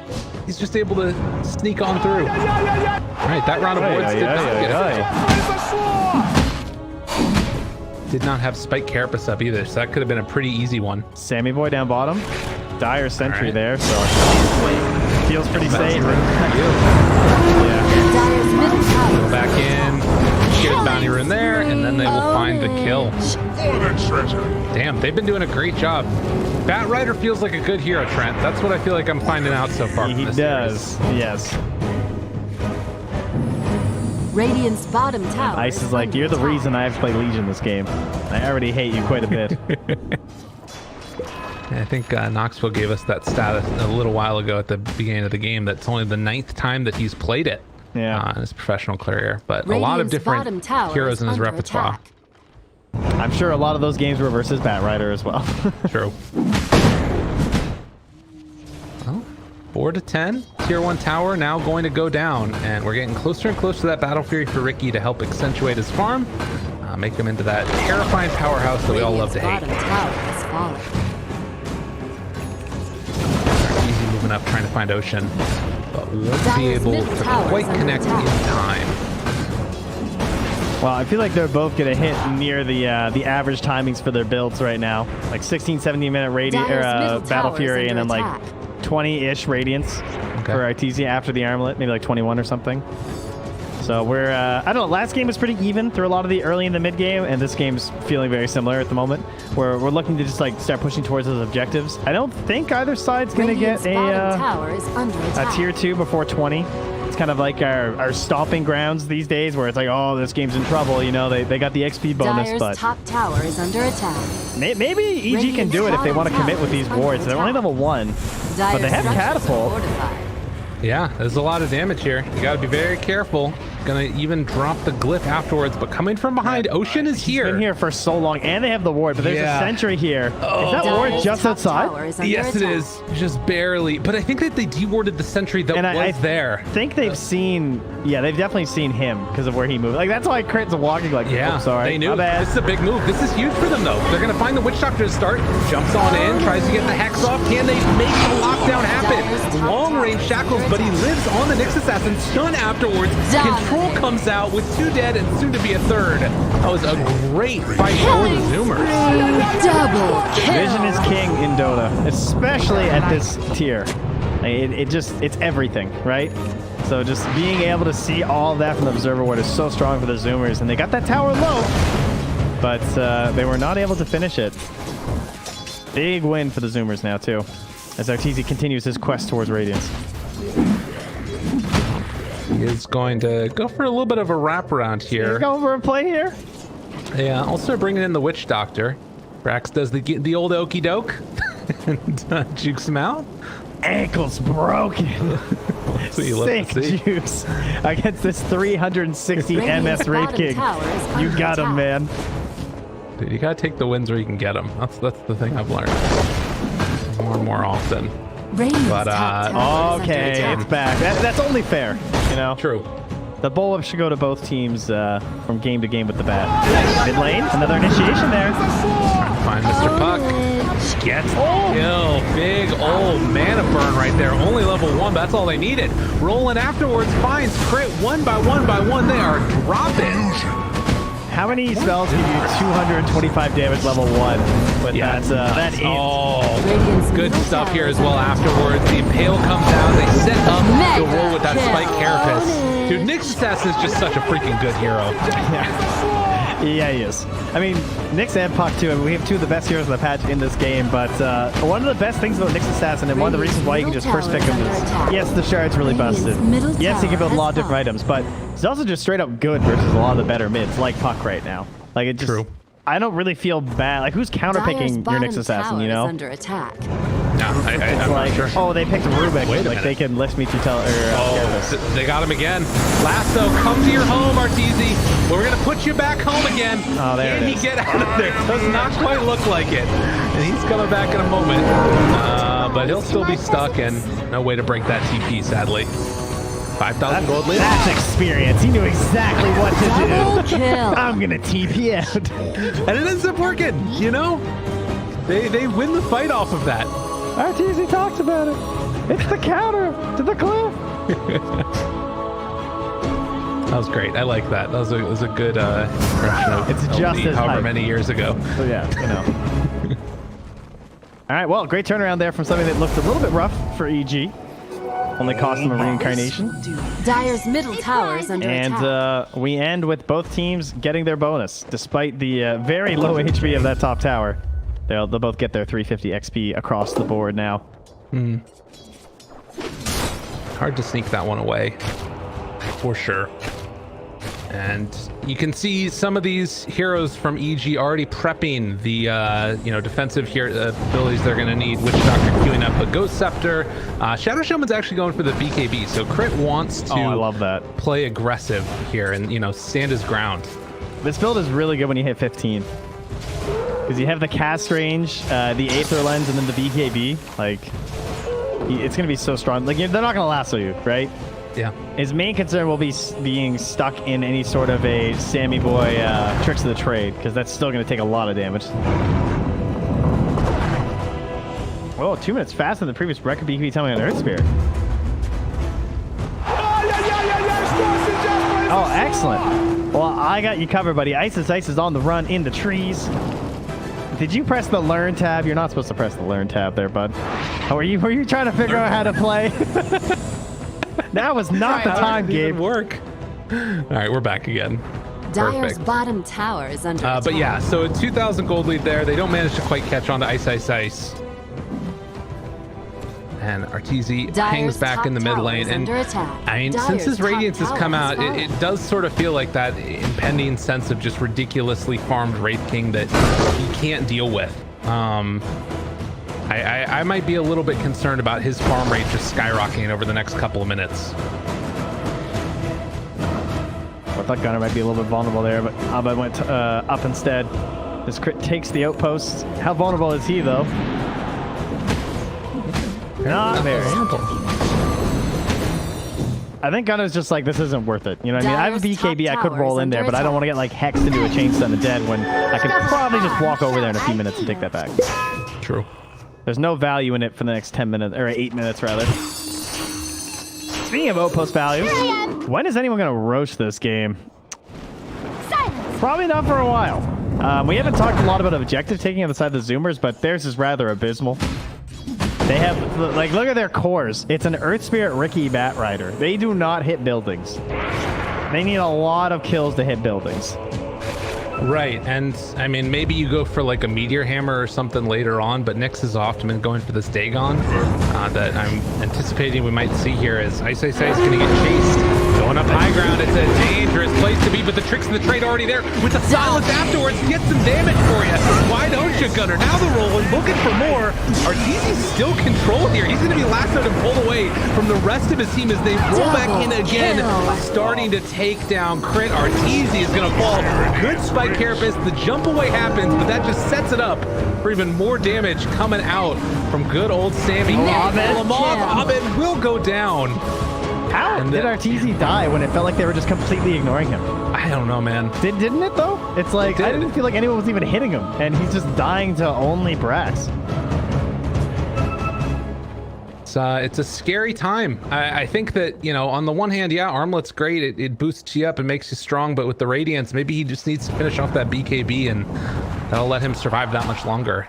He's just able to sneak on through. All right, that round of boards did not have Spike Carapace up either, so that could have been a pretty easy one. Sammy Boy down bottom. Dire sentry there, so feels pretty safe. Dire's middle tower. Go back in, get a bounty rune there, and then they will find the kill. Damn, they've been doing a great job. Bat Rider feels like a good hero, Trent. That's what I feel like I'm finding out so far. He does, yes. Radiant's bottom tower. Ice is like, you're the reason I have to play Legion this game. I already hate you quite a bit. I think Knoxville gave us that stat a little while ago at the beginning of the game. That's only the 9th time that he's played it in his professional career. But Radiant's a lot of different heroes in his repertoire. Attack. I'm sure a lot of those games were versus Bat Rider as well. True. Well, 4-10. Tier 1 tower now going to go down. And we're getting closer and closer to that Battle Fury for Ricky to help accentuate his farm. Make him into that terrifying powerhouse that we all love to hate. Bottom tower has fallen. Easy moving up, trying to find Ocean, but won't be able to quite connect in time. Well, I feel like they're both going to hit near the average timings for their builds right now. Like 16, 17-minute Battle Fury and then like 20-ish Radiance for Artesia after the Armlet, maybe like 21 or something. So we're, I don't know, last game was pretty even through a lot of the early and the mid game, and this game's feeling very similar at the moment. We're looking to just like start pushing towards those objectives. I don't think either side's going to get a tier 2 before 20. It's kind of like our stomping grounds these days where it's like, oh, this game's in trouble. You know, they got the XP bonus, Dire's but top tower is under attack. Maybe EG can do it if they want to commit with these wards. They're only level 1, but they have Catapult. Yeah, there's a lot of damage here. You got to be very careful. Gonna even drop the glyph afterwards, but coming from behind, Ocean is here. He's been here for so long, and they have the ward, but there's a sentry here. Oh. Is that ward just outside? Yes, it is. Just barely. But I think that they dewarded the sentry that was there. I think they've seen, they've definitely seen him because of where he moved. Like, that's why Crit's walking like, oh, sorry. They knew. This is a big move. This is huge for them, though. They're gonna find the Witch Doctor to start. Jumps on in, tries to get the Hex off. Can they make the lockdown happen? Long range shackles, but he lives on the Nyx Assassin. Stun afterwards. Control comes out with 2 dead and soon to be a 3rd. That was a great fight for the Zoomers. Double kill. Vision is king in Dota, especially at this tier. It's everything, right? So just being able to see all of that from the Observer Ward is so strong for the Zoomers, and they got that tower low, but they were not able to finish it. Big win for the Zoomers now, too, as Artesia continues his quest towards Radiance. He is going to go for a little bit of a wraparound here. He's going for a play here. Yeah, also bringing in the Witch Doctor. Brax does the old okey doke and jukes him out. Ankles broken. Sick juice against this 360 MS Wraith King. You got him, man. Dude, you gotta take the wins where you can get them. That's the thing I've learned more and more often. But okay, it's back. That's only fair, you know. True. The bull should go to both teams from game to game with the bat. Mid lane, another initiation there. Trying to find Mr. Puck. Gets kill. Big old mana burn right there. Only level 1, but that's all they needed. Rolling afterwards, finds Crit 1 by 1 by 1. They are dropping. How many spells can you do 225 damage level 1 with that? Oh, good stuff here as well afterwards. The Impale comes down. They set up the roll with that Spike Carapace. Dude, Nyx Assassin is just such a freaking good hero. Yeah, he is. I mean, Nyx and Puck too. I mean, we have 2 of the best heroes in the patch in this game, but one of the best things about Nyx Assassin and one of the reasons why you can just first pick him is, yes, the shard's really busted. Yes, he can build a lot of different items, but he's also just straight up good versus a lot of the better mids, like Puck right now. Like, it just... True. I don't really feel bad. Like, who's counterpicking your Nyx assassin, you know? Under attack. No, I'm like, not sure. oh, they picked Rubik. Wait a like, minute. they can lift me to tell. They got him again. Lasso, come to your home, Arteezy. We're gonna put you back home again. Oh, there Can it he is. get out of there? Does not quite look like it. And he's coming back in a moment. But he'll still be stuck, and no way to break that TP, sadly. 5,000 gold lead. That's experience. He knew exactly what to Double do. kill. I'm gonna TP out. And it ends up working, you know? They win the fight off of that. Arteezy talks about it. It's the counter to the cliff. That was great. I like that. That was a good impression of It's just LD as however hype. many years ago. So yeah, you know. All right, well, great turnaround there from something that looked a little bit rough for EG. Only cost them a reincarnation. Dire's middle tower is under And attack. we end with both teams getting their bonus, despite the very low HP of that top tower. They'll both get their 350 XP across the board now. Hard to sneak that one away, for sure. And you can see some of these heroes from EG already prepping the defensive abilities they're going to need. Witch Doctor queuing up a Ghost Scepter. Shadow Shaman's actually going for the BKB, so Crit wants to I love that. play aggressive here and stand his ground. This build is really good when you hit 15. Because you have the cast range, the Aether Lens, and then the BKB. Like, it's going to be so strong. Like, they're not going to lasso you, right? Yeah. His main concern will be being stuck in any sort of a Sammy Boy tricks of the trade, because that's still going to take a lot of damage. Oh, 2 minutes faster than the previous record BKB timing on Earth Spirit. Oh, excellent. Well, I got you covered, buddy. Ice is on the run in the trees. Did you press the learn tab? You're not supposed to press the learn tab there, bud. Oh, were you trying to figure out how to play? That was not the time, Gabe. Work. All right, we're back again. Dire's Perfect. bottom tower is under attack. But yeah, so a 2,000 gold lead there. They don't manage to quite catch on to Ice. And Arteezy hangs back in the mid lane. And I mean, since his Radiance has come out, it does sort of feel like that impending sense of just ridiculously farmed Wraith King that he can't deal with. I might be a little bit concerned about his farm rate just skyrocketing over the next couple of minutes. I thought Gunnar might be a little bit vulnerable there, but Abba went up instead. This crit takes the outpost. How vulnerable is he, though? Not very. I think Gunnar's just like, this isn't worth it. You know what I mean? I have a BKB, I could roll in there, but I don't want to get like hexed into a Chainstun the Dead when I could probably just walk over there in a few minutes and take that back. True. There's no value in it for the next 10 minutes, or 8 minutes rather. Speaking of outpost value, when is anyone going to roast this game? Probably not for a while. We haven't talked a lot about objective taking on the side of the Zoomers, but theirs is rather abysmal. They have, like, look at their cores. It's an Earth Spirit Ricky Bat Rider. They do not hit buildings. They need a lot of kills to hit buildings. Right, and I mean, maybe you go for like a Meteor Hammer or something later on, but Nyx has often been going for this Dagon that I'm anticipating we might see here as Ice is going to get chased. Going up high ground, it's a dangerous place to be, but the tricks of the trade already there. With the silence afterwards, get some damage for you. Why don't you, Gunnar? Now the roll is looking for more. Arteezy's still controlled here. He's going to be lassoed and pulled away from the rest of his team as they roll back in again, starting to take down Crit. Arteezy is going to fall. Good spike carapace. The jump away happens, but that just sets it up for even more damage coming out from good old Sammy. Abed will go down. How did Arteezy die when it felt like they were just completely ignoring him? I don't know, man. Didn't it, though? It's like, I didn't feel like anyone was even hitting him, and he's just dying to only brass. It's a scary time. I think that, on the one hand, yeah, Armlet's great. It boosts you up and makes you strong, but with the Radiance, maybe he just needs to finish off that BKB, and that'll let him survive that much longer.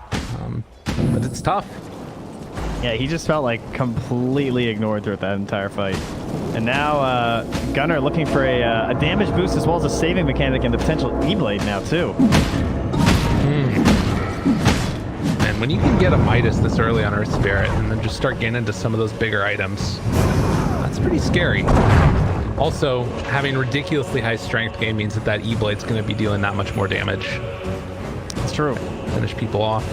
But it's tough. Yeah, he just felt like completely ignored throughout that entire fight. And now Gunnar looking for a damage boost as well as a saving mechanic and the potential E-Blade now, too. And when you can get a Midas this early on Earth Spirit and then just start getting into some of those bigger items, that's pretty scary. Also, having ridiculously high strength game means that E-Blade's going to be dealing that much more damage. It's true. Finish people off.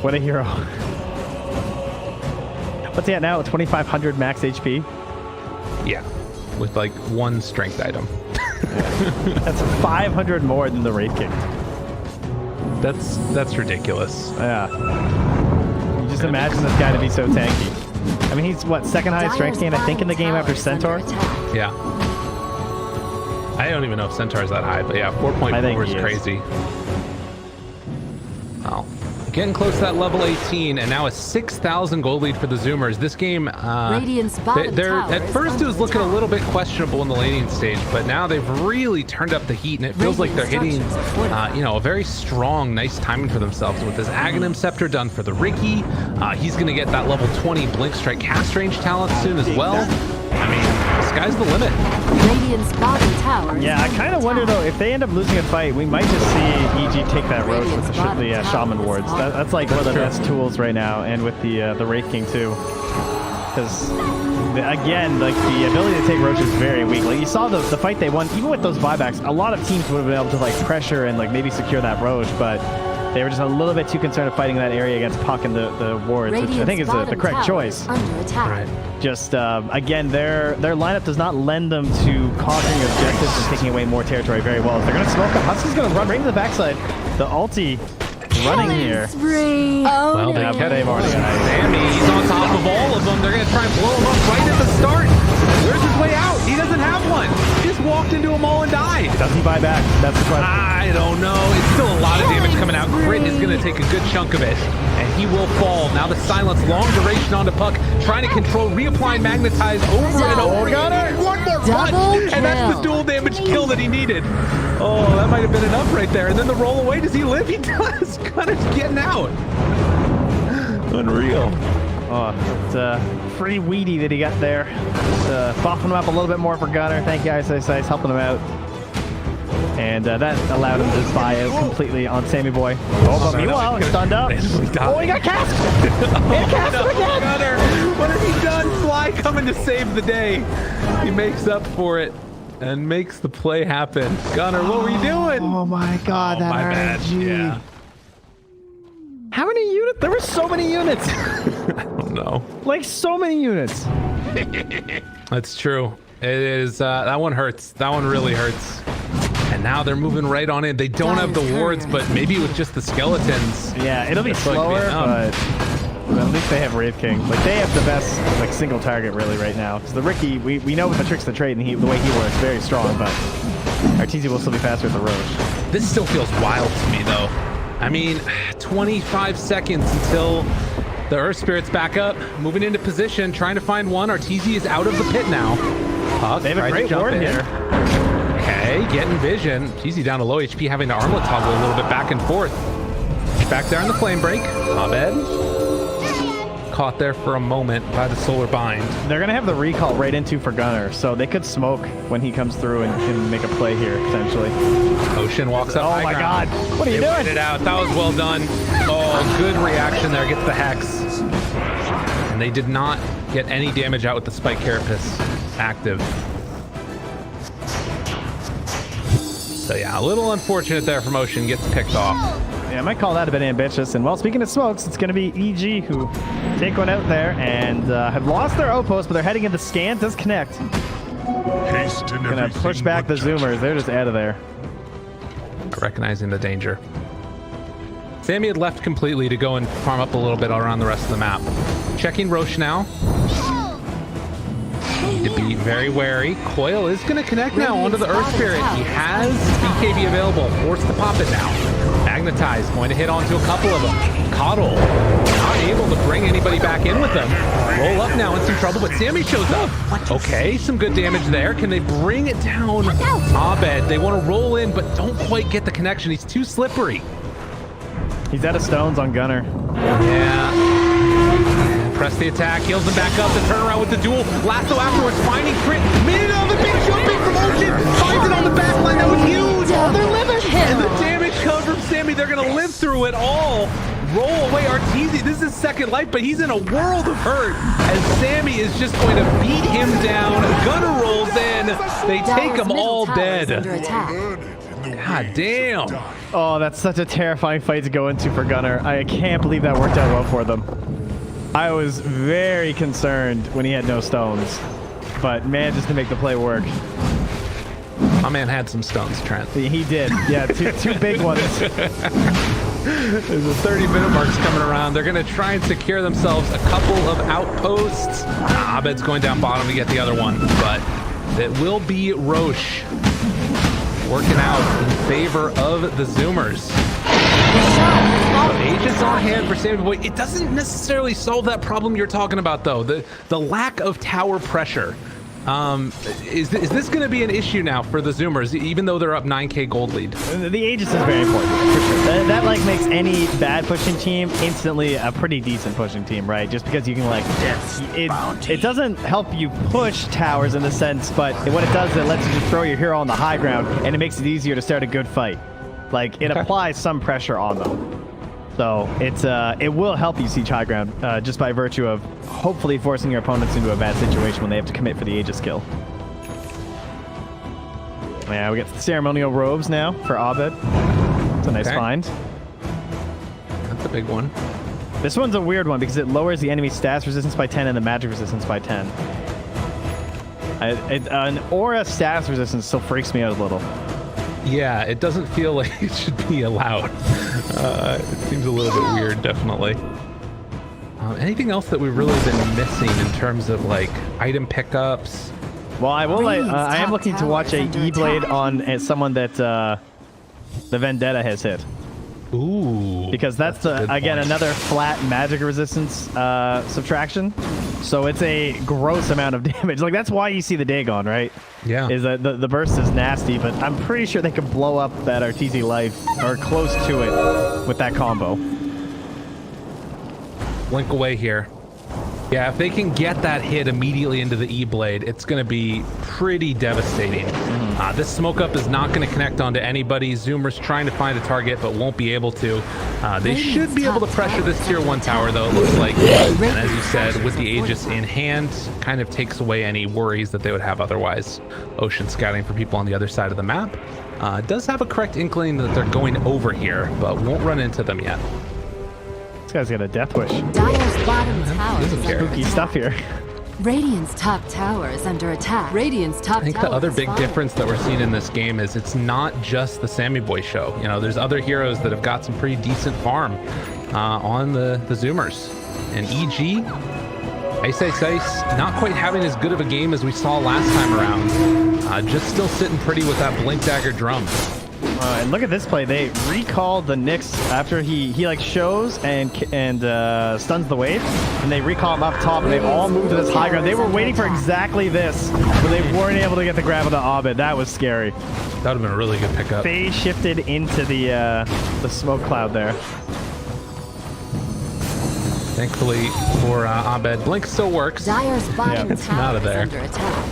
What a hero. What's he at now? 2,500 max HP? Yeah, with like 1 strength item. That's 500 more than the Wraith King. That's ridiculous. Yeah. You just imagine this guy to be so tanky. I mean, he's what, second highest strength gain, I think, in the game after Centaur? Yeah. I don't even know if Centaur's that high, but yeah, 4.4 is crazy. Wow. Getting close to that level 18, and now a 6,000 gold lead for the Zoomers. This game, at first it was looking a little bit questionable in the laning stage, but now they've really turned up the heat, and it feels like they're hitting, a very strong, nice timing for themselves. With this Aghanim Scepter done for the Riki, he's going to get that level 20 Blink Strike cast range talent soon as well. I mean, the sky's the limit. Radiant's bottom tower. Yeah, I kind of wonder though, if they end up losing a fight, we might just see EG take that Roche with the Shaman Wards. That's like one of the best tools right now, and with the Wraith King too. Because again, like the ability to take Roche is very weak. Like you saw the fight they won, even with those buybacks, a lot of teams would have been able to like pressure and like maybe secure that Roche, but they were just a little bit too concerned of fighting that area against Puck and the wards, which I think is the correct choice. Right. Just, again, their lineup does not lend them to conquering objectives and taking away more territory very well. If they're going to smoke up, Husky's going to run right into the backside. The ulti running here. Well, they've already got Sammy. He's on top of all of them. They're going to try and blow him up right at the start. Where's his way out? He doesn't have one. He just walked into them all and died. Does he buy back? That's the question. I don't know. It's still a lot of damage coming out. Crit is going to take a good chunk of it, and he will fall. Now the silence, long duration onto Puck, trying to control, reapplying Magnetize over and over. Got it. One more punch, and that's the dual damage kill that he needed. Oh, that might have been enough right there. And then the roll away. Does he live? He does. Gunner's getting out. Unreal. Oh, it's free weedy that he got there. Just buffing him up a little bit more for Gunner. Thank you, Ice helping him out. And that allowed him to buy out completely on Sammy Boy. Oh, but meanwhile, he's stunned up. Oh, he got cast! He cast him again! Gunner, what has he done? Fly coming to save the day. He makes up for it and makes the play happen. Gunner, what were you doing? Oh my god, that RNG. Yeah. How many units? There were so many units. I don't know. Like so many units. That's true. It is. That one hurts. That one really hurts. And now they're moving right on in. They don't have the wards, but maybe with just the skeletons. Yeah, it'll be slower, but at least they have Wraith King. Like they have the best like single target really right now. Because the Riki, we know with the tricks of the trade and the way he works, very strong, but Arteezy will still be faster with the Roche. This still feels wild to me though. I mean, 25 seconds until the Earth Spirit's back up, moving into position, trying to find one. Arteezy is out of the pit now. Puck, they have a great ward here. Okay, getting vision. Arteezy down to low HP, having to armlet toggle a little bit back and forth. Back there in the flame break. Abed caught there for a moment by the solar bind. They're gonna have the recall right into for Gunner, so they could smoke when he comes through and make a play here potentially. Ocean walks up. Oh my god, what are you doing? It out. That was well done. Oh, good reaction there. Gets the hex, and they did not get any damage out with the spike carapace active. So yeah, a little unfortunate there from Ocean. Gets picked off. Yeah, I might call that a bit ambitious. And well, speaking of smokes, it's going to be EG who take one out there and have lost their outpost, but they're heading into scan. Does connect. Gonna push back the Zoomers. They're just out of there. Recognizing the danger. Sammy had left completely to go and farm up a little bit around the rest of the map. Checking Roche now. Need to be very wary. Coil is going to connect now onto the Earth Spirit. He has BKB available. Forced to pop it now. Magnetize, going to hit onto a couple of them. Coddle, not able to bring anybody back in with them. Roll up now in some trouble, but Sammy shows up. Okay, some good damage there. Can they bring it down? Abed, they want to roll in, but don't quite get the connection. He's too slippery. He's out of stones on Gunner. Yeah. Press the attack, heals him back up, the turnaround with the duel. Lasso afterwards, finding crit. Minute of the big jumping from Ocean. Finds it on the back line, that was huge. Oh, they're living. And the damage comes from Sammy. They're going to live through it all. Roll away Arteezy. This is second life, but he's in a world of hurt as Sammy is just going to beat him down. Gunner rolls in. They take him all dead. God damn. Oh, that's such a terrifying fight to go into for Gunnar. I can't believe that worked out well for them. I was very concerned when he had no stones, but managed to make the play work. My man had some stones, Trent. He did. Yeah, two big ones. There's the 30-minute marks coming around. They're going to try and secure themselves a couple of outposts. Abed's going down bottom to get the other one, but it will be Roche working out in favor of the Zoomers. Agents on hand for Sammy Boy. It doesn't necessarily solve that problem you're talking about, though. The lack of tower pressure. Is this going to be an issue now for the Zoomers, even though they're up 9k gold lead? The Aegis is very important, for sure. That like makes any bad pushing team instantly a pretty decent pushing team, right? Just because you can like, it doesn't help you push towers in the sense, but what it does is it lets you just throw your hero on the high ground, and it makes it easier to start a good fight. Like it applies some pressure on them. So it will help you siege high ground just by virtue of hopefully forcing your opponents into a bad situation when they have to commit for the Aegis kill. Yeah, we get the ceremonial robes now for Abed. It's a nice find. That's a big one. This one's a weird one because it lowers the enemy stats resistance by 10 and the magic resistance by 10. An aura stats resistance still freaks me out a little. Yeah, it doesn't feel like it should be allowed. It seems a little bit weird, definitely. Anything else that we've really been missing in terms of like item pickups? Well, I will. I am looking to watch a E-Blade on someone that the Vendetta has hit. Ooh. Because that's again another flat magic resistance subtraction. So it's a gross amount of damage. Like that's why you see the Dagon, right? Yeah. Is that the burst is nasty, but I'm pretty sure they could blow up that RTZ life or close to it with that combo. Blink away here. Yeah, if they can get that hit immediately into the E-Blade, it's going to be pretty devastating. This smoke up is not going to connect onto anybody. Zoomers trying to find a target, but won't be able to. They should be able to pressure this tier 1 tower, though, it looks like. And as you said, with the Aegis in hand, kind of takes away any worries that they would have otherwise. Ocean scouting for people on the other side of the map. Does have a correct inkling that they're going over here, but won't run into them yet. This guy's got a death wish. Dire's bottom tower is under Spooky attack. stuff here. Radiant's top tower is under attack. Radiant's top tower. I think the other big is difference that we're seeing in this game is it's not just the Sammy Boy show. You know, there's other heroes that have got some pretty decent farm on the Zoomers. And EG, Ice, not quite having as good of a game as we saw last time around. Just still sitting pretty with that Blink Dagger drum. And look at this play. They recalled the Nyx after he like shows and stuns the wave, and they recall him up top, and they all moved to this high ground. They were waiting for exactly this, but they weren't able to get the grab on the Abed. That was scary. That would have been a really good pickup. They shifted into the smoke cloud there. Thankfully for Abed, Blink still works. Dire's bottom It's tower out of is there. under attack.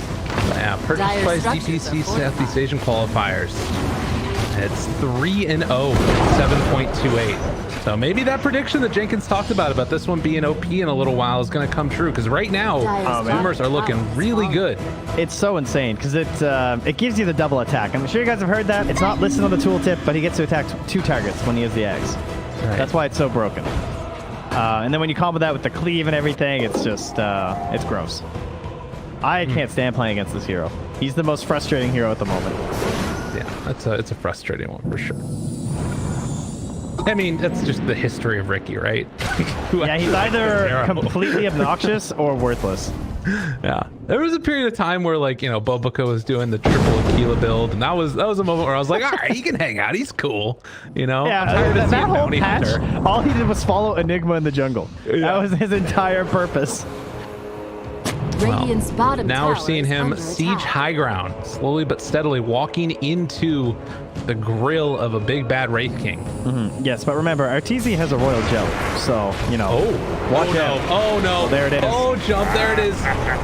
But yeah, purchase price DPC Southeast Asian qualifiers. It's 3-0, 7.28. So maybe that prediction that Jenkins talked about this one being OP in a little while is going to come true, because right now, Zoomers are looking really good. It's so insane because it gives you the double attack. I'm sure you guys have heard that. It's not listed on the tooltip, but he gets to attack 2 targets when he has the eggs. Right. That's why it's so broken. And then when you combo that with the cleave and everything, it's just, it's gross. I can't stand playing against this hero. He's the most frustrating hero at the moment. Yeah, it's a frustrating one for sure. I mean, that's just the history of Ricky, right? Yeah, he's either completely obnoxious or worthless. Yeah, there was a period of time where, like, you know, Boboka was doing the triple Aquila build, and that was a moment where I was like, all right, he can hang out, he's cool, you know. Yeah, that whole patch, all he did was follow Enigma in the jungle. Yeah. That was his entire purpose. Radiant's bottom now we're tower seing is him under siege attack. high ground, slowly but steadily walking into the grill of a big bad Wraith King. Yes, but remember, Arteezy has a royal jelly, so, you know. Watch out. Oh no! There it is. Oh, jump! There it is.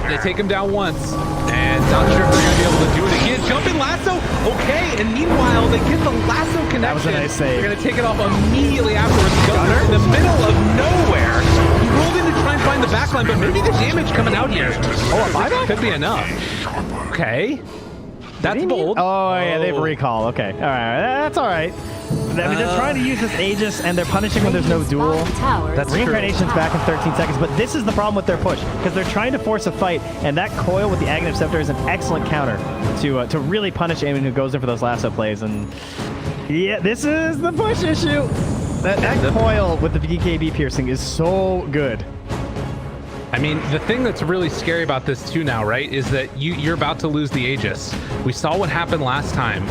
They take him down once, and not sure if they're gonna be able to do it again. Jumping lasso. Okay, and meanwhile they get the lasso connection. That was a nice save. They're gonna take it off immediately afterwards. Gunner in the middle of nowhere. He rolled in to try and find the backline, but maybe the damage coming out here. Oh, a buyback could be enough. Okay. That's bold. Oh, yeah, they have recall. Okay. All right. That's all right. I mean, they're trying to use this Aegis, and they're punishing when there's no duel. That's Reincarnation's back in 13 seconds, but this is the problem with their push, because they're trying to force a fight, and that coil with the Aghanim Scepter is an excellent counter to really punish anyone who goes in for those lasso plays. And yeah, this is the push issue. That coil with the BKB piercing is so good. I mean, the thing that's really scary about this too now, right, is that you're about to lose the Aegis. We saw what happened last time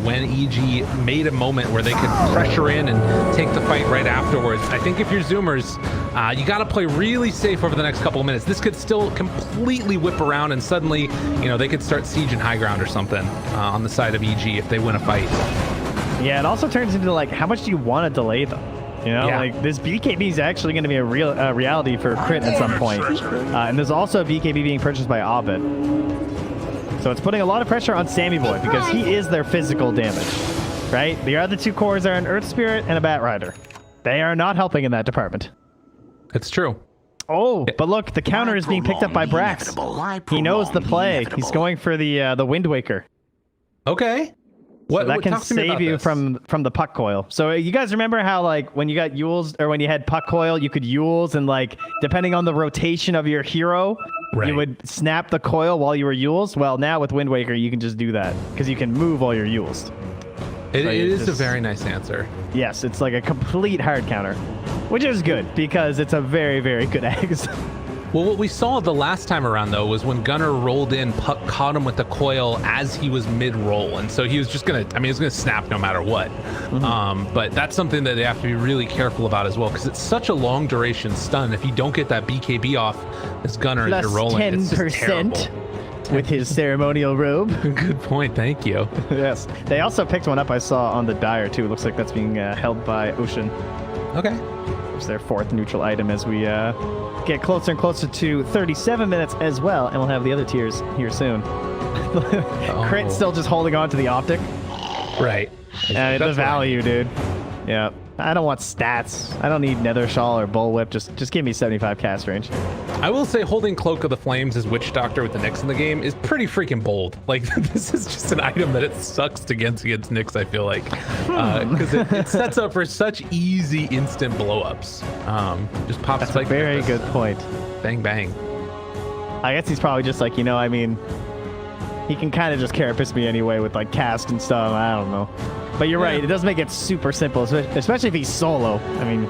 when EG made a moment where they could pressure in and take the fight right afterwards. I think if you're Zoomers, you got to play really safe over the next couple of minutes. This could still completely whip around and suddenly, you know, they could start sieging high ground or something on the side of EG if they win a fight. Yeah, it also turns into like, how much do you want to delay them? You know, like this BKB is actually going to be a real reality for crit at some point. And there's also a BKB being purchased by Ovid. So it's putting a lot of pressure on Sammy Boy because he is their physical damage, right? The other two cores are an Earth Spirit and a Bat Rider. They are not helping in that department. It's true. Oh, but look, the counter is being picked up by Brax. He knows the play. He's going for the Wind Waker. Okay. So that can save you from the puck coil. So you guys remember how like when you got Yules or when you had puck coil, you could Yules and like depending on the rotation of your hero, you would snap the coil while you were Yules. Well, now with Wind Waker, you can just do that because you can move while you're Yules. It is a very nice answer. Yes, it's like a complete hard counter, which is good because it's a very, very good Axe. Well, what we saw the last time around, though, was when Gunnar rolled in, Puck caught him with the coil as he was mid-roll. And so he was just going to, I mean, he was going to snap no matter what. But that's something that they have to be really careful about as well, because it's such a long duration stun. If you don't get that BKB off as Gunnar as you're rolling, it's just terrible. With his ceremonial robe. Good point. Thank you. Yes. They also picked one up I saw on the Dire, too. Looks like that's being held by Ocean. Okay. It's their fourth neutral item as we get closer and closer to 37 minutes as well, and we'll have the other tiers here soon. Crit still just holding on to the optic. Right. The value, dude. Yeah. I don't want stats. I don't need Nether Shawl or Bullwhip. Just give me 75 cast range. I will say holding Cloak of the Flames as Witch Doctor with the Nyx in the game is pretty freaking bold. Like, this is just an item that it sucks against Nyx, I feel like. Because it sets up for such easy instant blow-ups. Just pops. That's a very good point. Bang, bang. I guess he's probably just like, you know, I mean, he can kind of just carapace me anyway with, like, cast and stuff. I don't know. But you're right. It does make it super simple, especially if he's solo. I mean,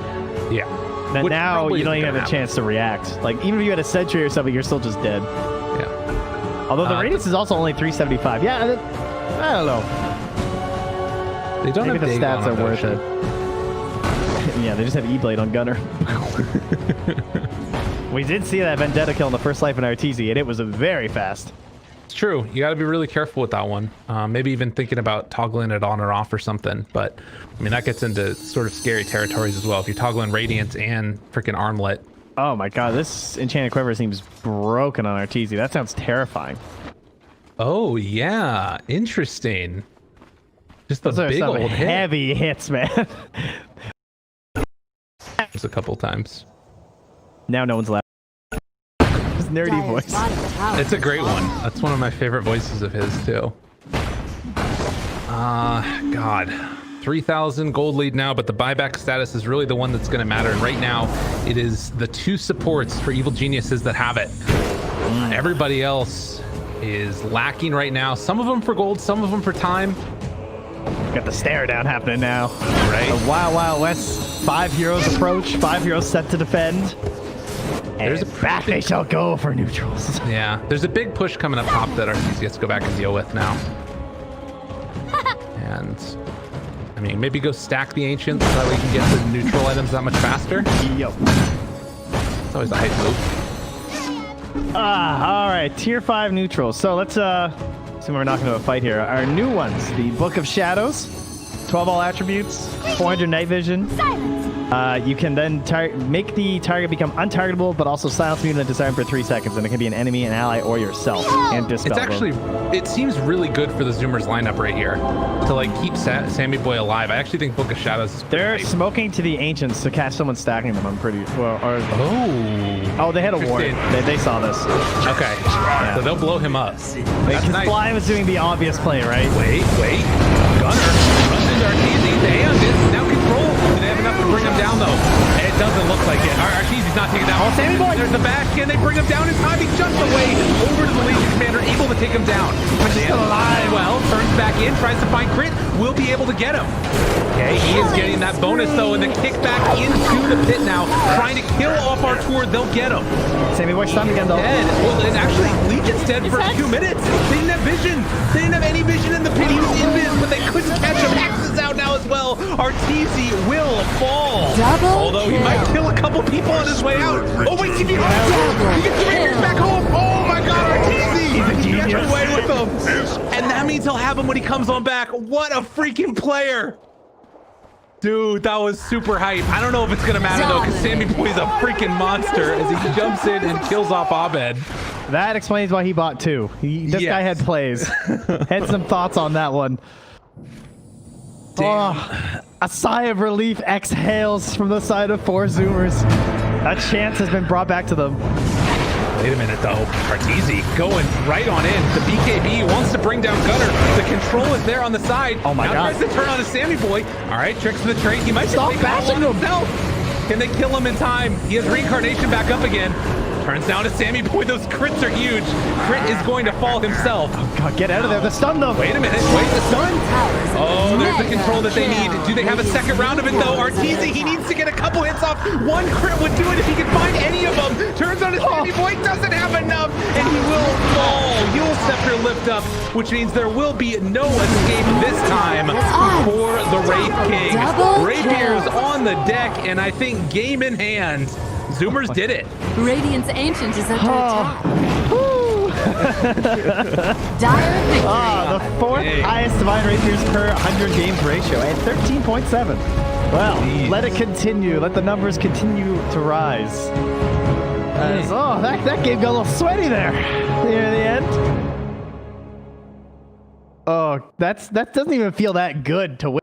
now you don't even have a chance to react. Like, even if you had a sentry or something, you're still just dead. Yeah. Although the radius is also only 375. Yeah, I don't know. They don't Maybe have the stats are worth it. Yeah, they just have E-Blade on Gunnar. We did see that Vendetta kill in the first life in RTZ, and it was very fast. It's true. You got to be really careful with that one. Maybe even thinking about toggling it on or off or something. But I mean, that gets into sort of scary territories as well. If you're toggling Radiance and freaking Armlet. Oh my god, this Enchanted Quiver seems broken on RTZ. That sounds terrifying. Oh yeah, interesting. Just the big old heavy hits, man. Just a couple times. Now no one's left. Nerdy voice. It's a great one. That's one of my favorite voices of his too. God, 3,000 gold lead now, but the buyback status is really the one that's going to matter. And right now, it is the two supports for Evil Geniuses that have it. Everybody else is lacking right now. Some of them for gold, some of them for time. Got the stare down happening now. Right. The Wild Wild West 5 heroes approach. 5 heroes set to defend. There's back they shall go for neutrals. Yeah, there's a big push coming up top that RTZ has to go back and deal with now. And I mean, maybe go stack the Ancients so that we can get the neutral items that much faster. Yo. It's always a hype move. All right, tier 5 neutrals. So let's see, we're not going to a fight here. Our new ones, the Book of Shadows. 12 all attributes, 400 night vision. You can then make the target become untargetable, but also silence mutant and disarm for 3 seconds, and it can be an enemy, an ally, or yourself. And dispel It's actually, it seems really good for the Zoomers lineup right here to like keep Sammy Boy alive. I actually think Book of Shadows is They're great. smoking to the Ancients to catch someone stacking them. I'm pretty well. Oh, they had a ward. They saw this. Okay, so they'll blow him up. Because nice. Fly was doing the obvious play, right? Wait. Gunner runs into Arteezy and is now control. Do they have enough to bring him down though? It doesn't look like it. Arteezy's not taking down. Oh, Sammy Boy! There's the back. Can they bring him down in time? He jumps away over to the Legion Commander, able to take him down. But he's alive. Well, turns back in, tries to find Crit. Will be able to get him. Okay, he is getting that bonus though, and the kick back into the pit now, trying to kill off our tour. They'll get him. Sammy Boy stunned again though. Dead. Well, and actually, Legion's dead for 2 minutes. They didn't have vision. They didn't have any vision in the pit. He was invis, but they couldn't catch him. Axe is out now as well. Arteezy will fall. Although he might kill a couple people on his way out. Oh wait, he gets the Raiders back home. Oh my God, Arteezy! He gets away with them, and that means he'll have him when he comes on back. What a freaking player! Dude, that was super hype. I don't know if it's gonna matter though, because Sammy Boy's a freaking monster as he jumps in and kills off Abed. That explains why he bought 2. This guy had plays. Had some thoughts on that one. Damn. Oh, a sigh of relief exhales from the side of 4Zoomers. That chance has been brought back to them. Wait a minute though. Arteezy going right on in. The BKB wants to bring down Gunner. The control is there on the side. Oh my God. Now tries to turn on a Sammy Boy. All right, tricks to the trade. He might Stop bashing him. himself. Can they kill him in time? He has reincarnation back up again. Turns down to Sammy Boy. Those crits are huge. Crit is going to fall himself. Oh God, get out of there. The stun though. Wait a minute. Wait, the stun. Oh, there's the control that they need. Do they have a second round of it though? Arteezy, he needs to get a couple hits off. 1 crit would do it if he can find any of them. Turns on his Sammy Boy, doesn't have enough, and he will fall. Yule Scepter lift up, which means there will be no escape this time for the Wraith King. Rapier's on the deck, and I think game in hand. Zoomers did it. Radiant's Ancient is under attack. Dire victory. The 4th highest Divine Rapiers per 100 games ratio at 13.7. Well, let it continue. Let the numbers continue to rise. That game got a little sweaty there near the end. Oh, that doesn't even feel that good to win.